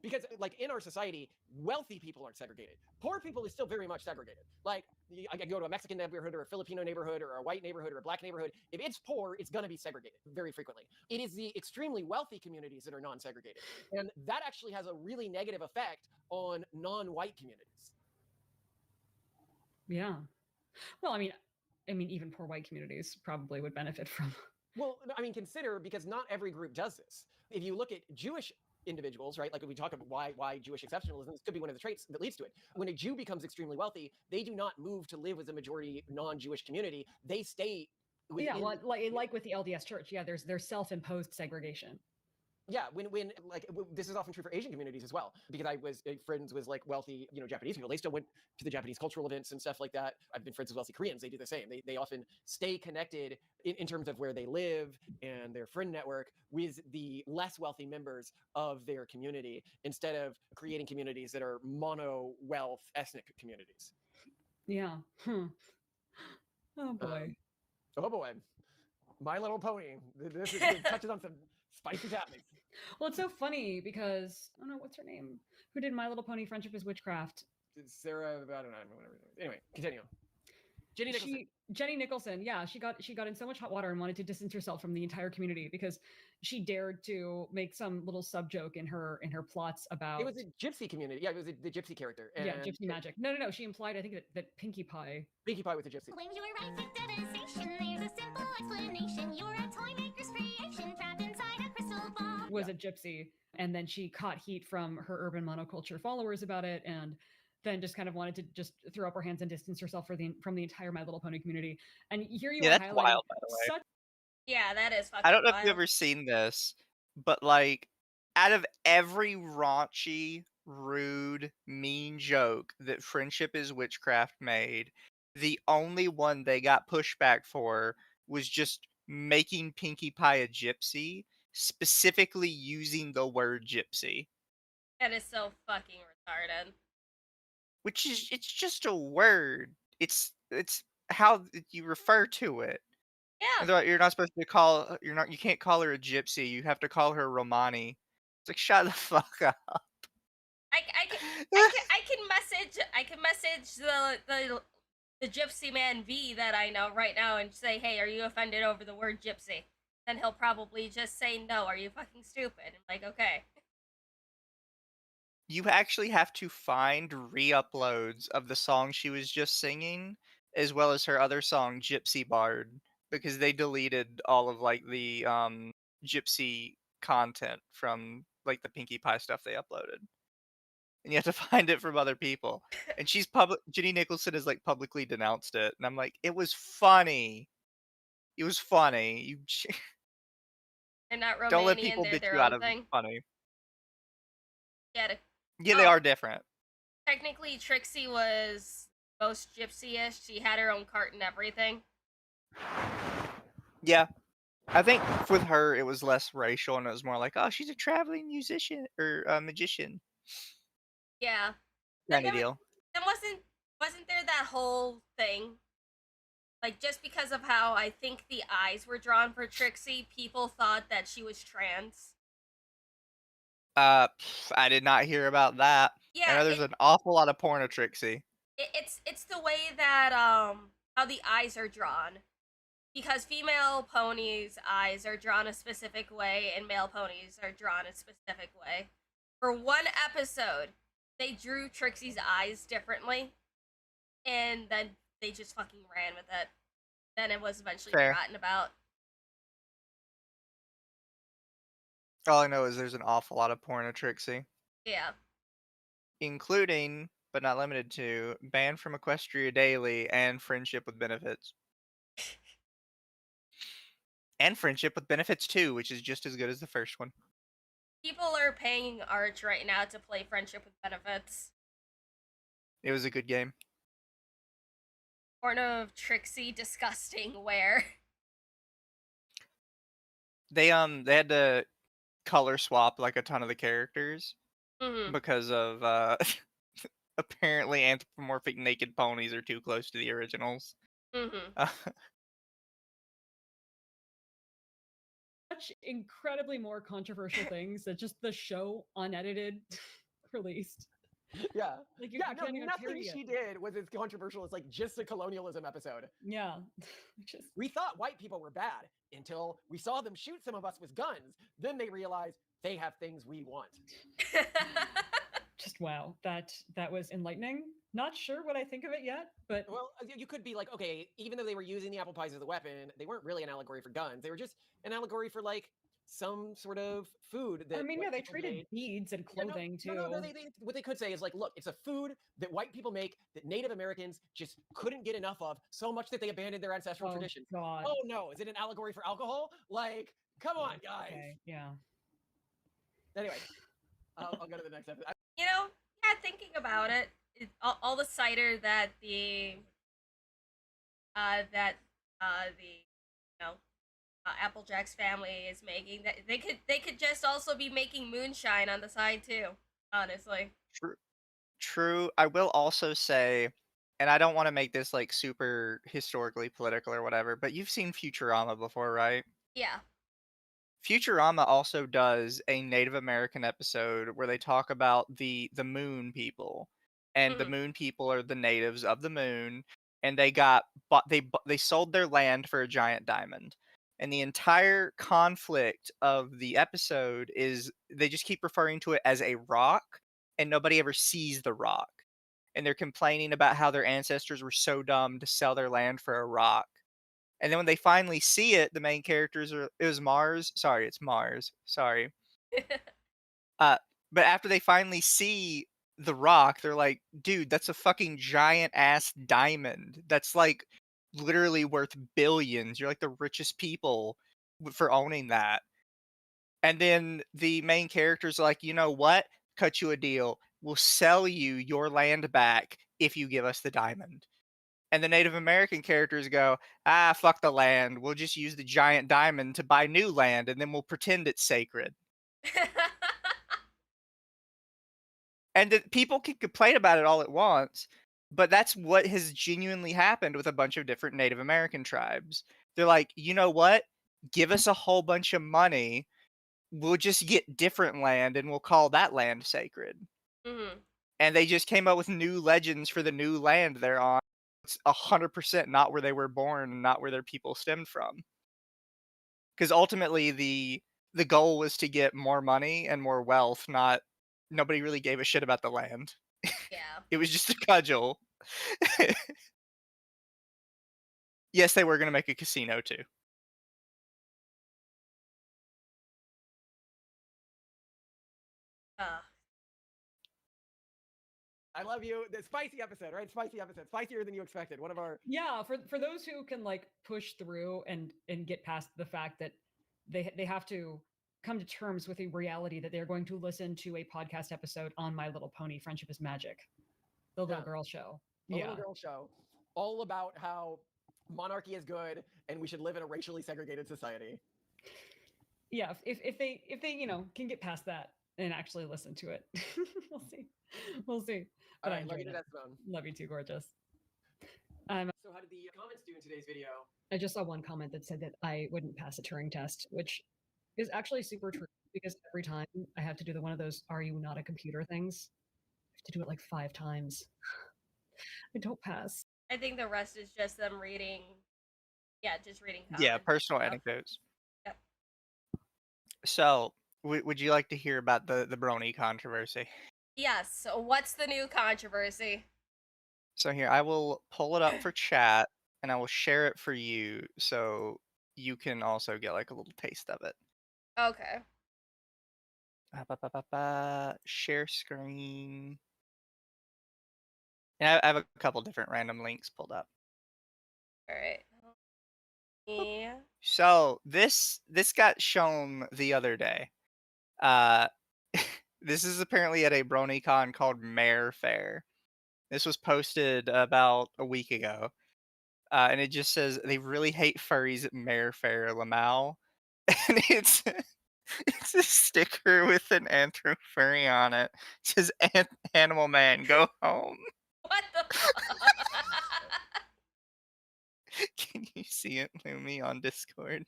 Because, like, in our society, wealthy people aren't segregated. Poor people is still very much segregated. Like, I can go to a Mexican neighborhood or a Filipino neighborhood or a white neighborhood or a Black neighborhood. If it's poor, it's going to be segregated very frequently. It is the extremely wealthy communities that are non-segregated. And that actually has a really negative effect on non-white communities. Yeah. Well, I mean, even poor white communities probably would benefit from. Well, I mean, consider, because not every group does this. If you look at Jewish individuals, right? Like when we talk about why Jewish exceptionalism, this could be one of the traits that leads to it. When a Jew becomes extremely wealthy, they do not move to live with a majority non-Jewish community. They stay within... Yeah, like with the LDS Church, yeah, there's self-imposed segregation. Yeah, when like this is often true for Asian communities as well, because I was friends with like wealthy, Japanese people. They still went to the Japanese cultural events and stuff like that. I've been friends with wealthy Koreans. They do the same. They often stay connected in terms of where they live and their friend network with the less wealthy members of their community instead of creating communities that are mono wealth ethnic communities. Yeah. Oh boy. Oh boy, My Little Pony. This touches on some spicy topics. Well, it's so funny because I don't know what's her name. Who did My Little Pony: Friendship is Witchcraft? Sarah, I don't know, whatever. Anyway, continue. Jenny Nicholson, yeah, she got in so much hot water and wanted to distance herself from the entire community because she dared to make some little sub joke in her plots about It was a gypsy community. Yeah, it was the gypsy character. yeah, gypsy magic. No. She implied, I think, that Pinkie Pie Pinkie Pie was a gypsy. When you're right with devastation, there's a simple explanation. You're a toy maker's creation trapped inside a crystal ball. was a gypsy, and then she caught heat from her urban monoculture followers about it, and then just kind of wanted to just throw up her hands and distance herself from the entire My Little Pony community. And here you are that's highlighting wild, by the way. such Yeah, that is fucking I don't know if wild. you've ever seen this, but like, out of every raunchy, rude, mean joke that Friendship is Witchcraft made, the only one they got pushback for was just making Pinkie Pie a gypsy, specifically using the word gypsy. That is so fucking retarded. Which is, it's just a word. It's how you refer to it. Yeah. You're not supposed to call, you can't call her a gypsy. You have to call her Romani. It's like, shut the fuck up. I can message the gypsy man V that I know right now and say, hey, are you offended over the word gypsy? Then he'll probably just say, no, are you fucking stupid? I'm like, okay. You actually have to find re-uploads of the song she was just singing, as well as her other song, Gypsy Bard, because they deleted all of like the gypsy content from like the Pinkie Pie stuff they uploaded. And you have to find it from other people. And Jenny Nicholson has like publicly denounced it, and I'm like, it was funny. It was funny. You They're not Romanian, don't let people they're bitch their you out own of thing. funny. Yeah, they are different. Technically, Trixie was most gypsy-ish. She had her own cart and everything. Yeah. I think with her, it was less racial, and it was more like, oh, she's a traveling musician, or magician. Yeah. Kind of deal. Then wasn't there that whole thing? Like, just because of how I think the eyes were drawn for Trixie, people thought that she was trans. I did not hear about that. Yeah, I know there's an awful lot of porn of Trixie. It's the way that how the eyes are drawn, because female ponies' eyes are drawn a specific way and male ponies are drawn a specific way. For one episode, they drew Trixie's eyes differently, and then they just fucking ran with it. Then it was eventually forgotten about. All I know is there's an awful lot of porn of Trixie. Yeah. Including, but not limited to, Banned from Equestria Daily and Friendship with Benefits. And Friendship with Benefits 2, which is just as good as the first one. People are paying Arch right now to play Friendship with Benefits. It was a good game. Porn of Trixie disgusting where They had to color swap like a ton of the characters because of apparently anthropomorphic naked ponies are too close to the originals. Such incredibly more controversial things that just the show unedited released. Yeah. Like nothing she did was as controversial as like just the colonialism episode. Yeah. We thought white people were bad until we saw them shoot some of us with guns. Then they realized they have things we want. Just wow. That was enlightening. Not sure what I think of it yet, but well, you could be like, okay, even though they were using the apple pies as a weapon, they weren't really an allegory for guns. They were just an allegory for like some sort of food that I mean, yeah, they traded beads and clothing too. No, what they could say is like, look, it's a food that white people make that Native Americans just couldn't get enough of, so much that they abandoned their ancestral traditions. God. Oh no, is it an allegory for alcohol? Like, come on, guys. Okay, yeah. Anyway, I'll go to the next episode. You know, yeah, thinking about it, all the cider that the Applejack's family is making, that they could just also be making moonshine on the side too. Honestly. True. True. I will also say, and I don't want to make this like super historically political or whatever, but you've seen Futurama before, right? Yeah. Futurama also does a Native American episode where they talk about the moon people. And the Mhm. moon people are the natives of the moon, and they sold their land for a giant diamond. And the entire conflict of the episode is they just keep referring to it as a rock, and nobody ever sees the rock. And they're complaining about how their ancestors were so dumb to sell their land for a rock. And then when they finally see it, the main characters are it was Mars. Sorry, it's Mars. Sorry. Uh, but after they finally see the rock, they're like, dude, that's a fucking giant ass diamond. That's like literally worth billions. You're like the richest people for owning that. And then the main character's like, you know what? Cut you a deal. We'll sell you your land back if you give us the diamond. And the Native American characters go, ah, fuck the land. We'll just use the giant diamond to buy new land, and then we'll pretend it's sacred. And people can complain about it all at once, but that's what has genuinely happened with a bunch of different Native American tribes. They're like, you know what? Give us a whole bunch of money. We'll just get different land, and we'll call that land sacred. Mhm. And they just came up with new legends for the new land they're on. It's 100% not where they were born and not where their people stemmed from. Because ultimately the goal was to get more money and more wealth, not nobody really gave a shit about the land. Yeah. It was just a cudgel. Yes, they were going to make a casino too. I love you. The spicy episode, right? Spicy episode, spicier than you expected. One of our Yeah, for those who can like push through and get past the fact that they have to come to terms with the reality that they're going to listen to a podcast episode on My Little Pony: Friendship is Magic, the little girl show. a little girl show, all about how monarchy is good and we should live in a racially segregated society. Yeah, if they can get past that and actually listen to it, we'll see. But All I right, love enjoyed you to it. death, Simone. Love you too, gorgeous. So how did the comments do in today's video? I just saw one comment that said that I wouldn't pass a Turing test, which is actually super true because every time I have to do one of those "Are you not a computer?" things, I have to do it like 5 times. I don't pass. I think the rest is just them reading. Yeah, just reading comments. Yeah, personal and stuff. anecdotes. Yep. So, would you like to hear about the brony controversy? Yes. So what's the new controversy? So here, I will pull it up for chat, and I will share it for you, so you can also get like a little taste of it. Okay. Share screen. And I have a couple different random links pulled up. All right. Yeah. So this got shown the other day. This is apparently at a BronyCon called Mare Fair. This was posted about a week ago. And it just says they really hate furries at Mare Fair, Lamau. And it's a sticker with an anthro furry on it. It says Animal Man, go home. What the Can you see it, Lumi, on Discord?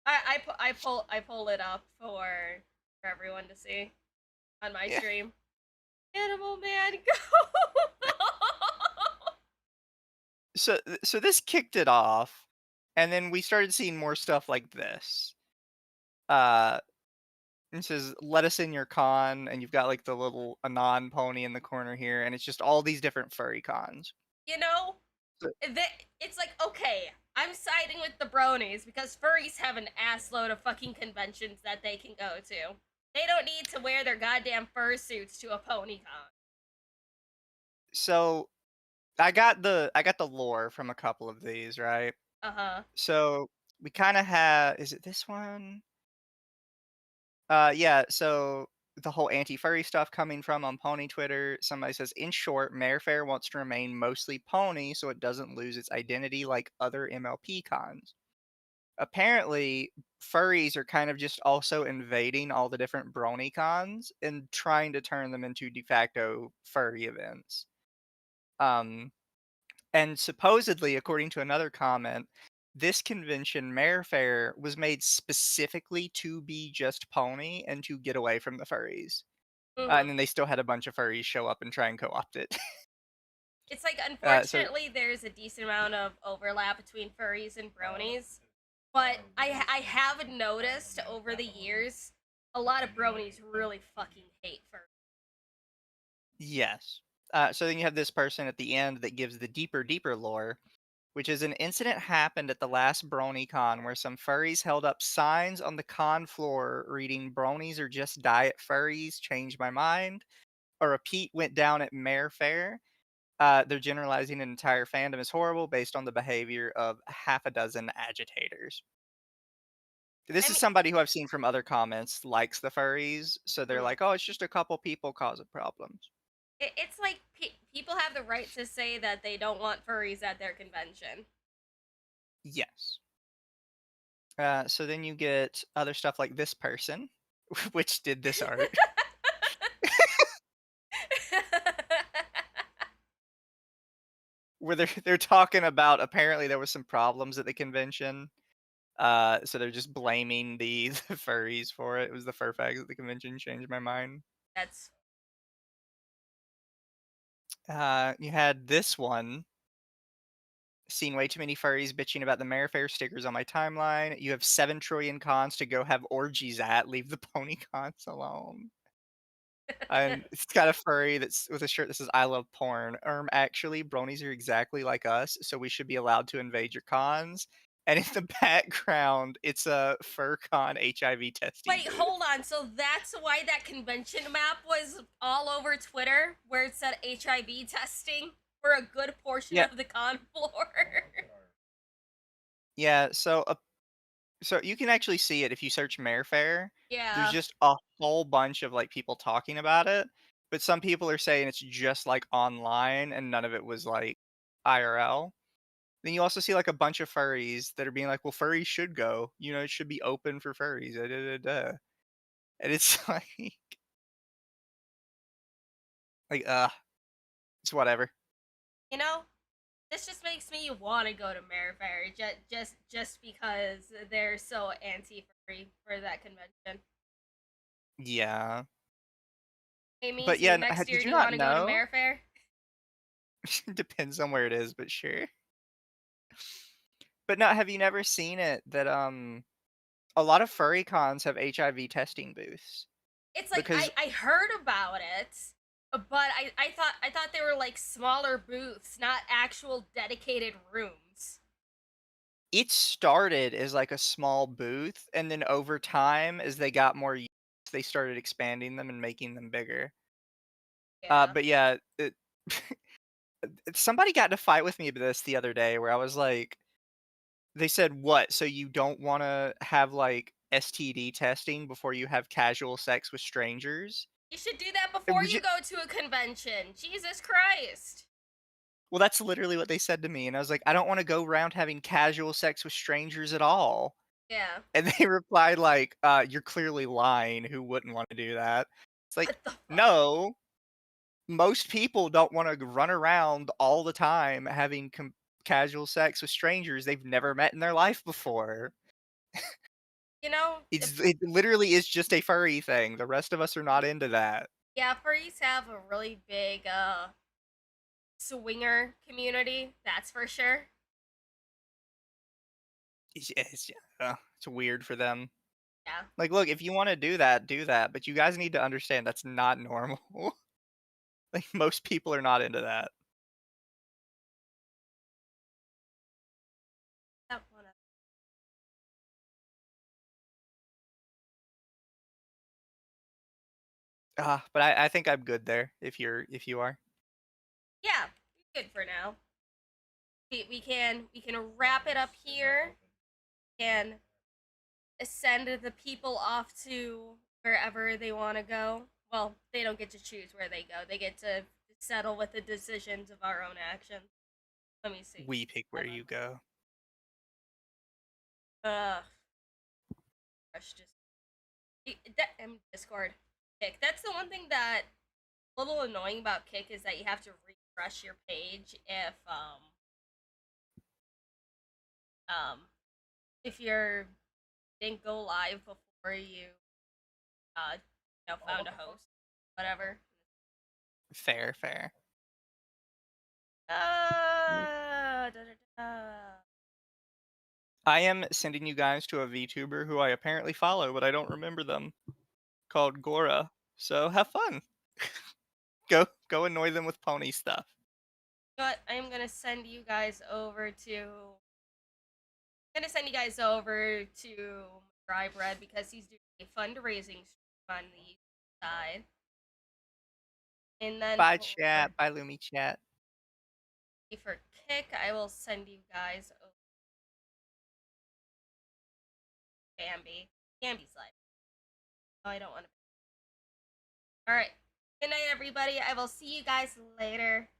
I pull it up for everyone to see on my stream. Animal Man, go. So this kicked it off, and then we started seeing more stuff like this. It says "Let us in your con," and you've got like the little Anon pony in the corner here, and it's just all these different furry cons. You know, it's like, okay, I'm siding with the bronies because furries have an assload of fucking conventions that they can go to. They don't need to wear their goddamn fursuits to a pony con. So I got the lore from a couple of these, right? Uh-huh. So we kind of have, is it this one? Yeah, so the whole anti-furry stuff coming from on pony Twitter, somebody says, in short, Mayfair wants to remain mostly pony so it doesn't lose its identity like other MLP cons. Apparently, furries are kind of just also invading all the different brony cons and trying to turn them into de facto furry events. And supposedly, according to another comment, this convention, Mayfair, was made specifically to be just pony and to get away from the furries. And then they still had a bunch of furries show up and try and co-opt it. It's like, So unfortunately, there's a decent amount of overlap between furries and bronies. But I have noticed over the years, a lot of bronies really fucking hate furries. yes. So then you have this person at the end that gives the deeper lore, which is an incident happened at the last BronyCon where some furries held up signs on the con floor reading "Bronies are just diet furries, change my mind." A repeat went down at Mare Fair. They're generalizing an entire fandom as horrible based on the behavior of half a dozen agitators. This is somebody who I've seen from other comments likes the furries, so they're like, oh, it's just a couple people causing problems. It's like people have the right to say that they don't want furries at their convention. Yes. So then you get other stuff like this person, which did this art. Where they're talking about apparently there was some problems at the convention. So they're just blaming the furries for it. It was the fur fags at the convention changed my mind. That's You had this one. Seen way too many furries bitching about the Mare Fair stickers on my timeline. You have 7 trillion cons to go have orgies at. Leave the pony cons alone. And it's got a furry that's with a shirt that says "I love porn." Actually, bronies are exactly like us, so we should be allowed to invade your cons. And in the background, it's a FurCon HIV testing. Wait, hold on. So that's why that convention map was all over Twitter, where it said HIV testing for a good portion of the con floor. Yeah, so you can actually see it if you search Mare Fair. Yeah. There's just a whole bunch of like people talking about it, but some people are saying it's just like online and none of it was like IRL. Then you also see like a bunch of furries that are being like, "Well, furries should go. You know, it should be open for furries." And it's it's whatever. You know, this just makes me want to go to Mayfair just because they're so anti-furry for that convention. Yeah. Hey, Mizu, But yeah, next year did do you you not want to go to know? Mayfair? Depends on where it is, but sure. But no, have you never seen it that a lot of furry cons have HIV testing booths? It's like Because I heard about it, but I thought they were like smaller booths, not actual dedicated rooms. it started as like a small booth, and then over time, as they got more use, they started expanding them and making them bigger. Yeah. But yeah, somebody got in a fight with me about this the other day where I was like, they said, "What? So you don't want to have like STD testing before you have casual sex with strangers?" You should do that before would you you- go to a convention. Jesus Christ. Well, that's literally what they said to me, and I was like, "I don't want to go around having casual sex with strangers at all." Yeah. And they replied like, "You're clearly lying. Who wouldn't want to do that?" It's like, no, most people don't want to run around all the time having casual sex with strangers they've never met in their life before. You know, It literally is just a furry thing. The rest of us are not into that. yeah, furries have a really big swinger community, that's for sure. It's weird for them. Yeah. Like, look, if you want to do that, do that. But you guys need to understand that's not normal. Like, most people are not into that. But I think I'm good there. If you are. Yeah, good for now. We can wrap it up here and send the people off to wherever they want to go. Well, they don't get to choose where they go. They get to settle with the decisions of our own actions. Let me see. We pick where you go. Just Discord. Kick. That's the one thing that a little annoying about Kick is that you have to refresh your page if you're didn't go live before you found a host, whatever. Fair. Da, da, da. I am sending you guys to a VTuber who I apparently follow, but I don't remember them, called Gora. So have fun. Go annoy them with pony stuff. But I'm gonna send you guys over to. Dry Bread because he's doing a fundraising stream on the side. And then Bye chat. Bye Lumi chat. for Kick, I will send you guys over Bambi. Bambi's live. Oh, I don't want to. Alright. Good night, everybody. I will see you guys later.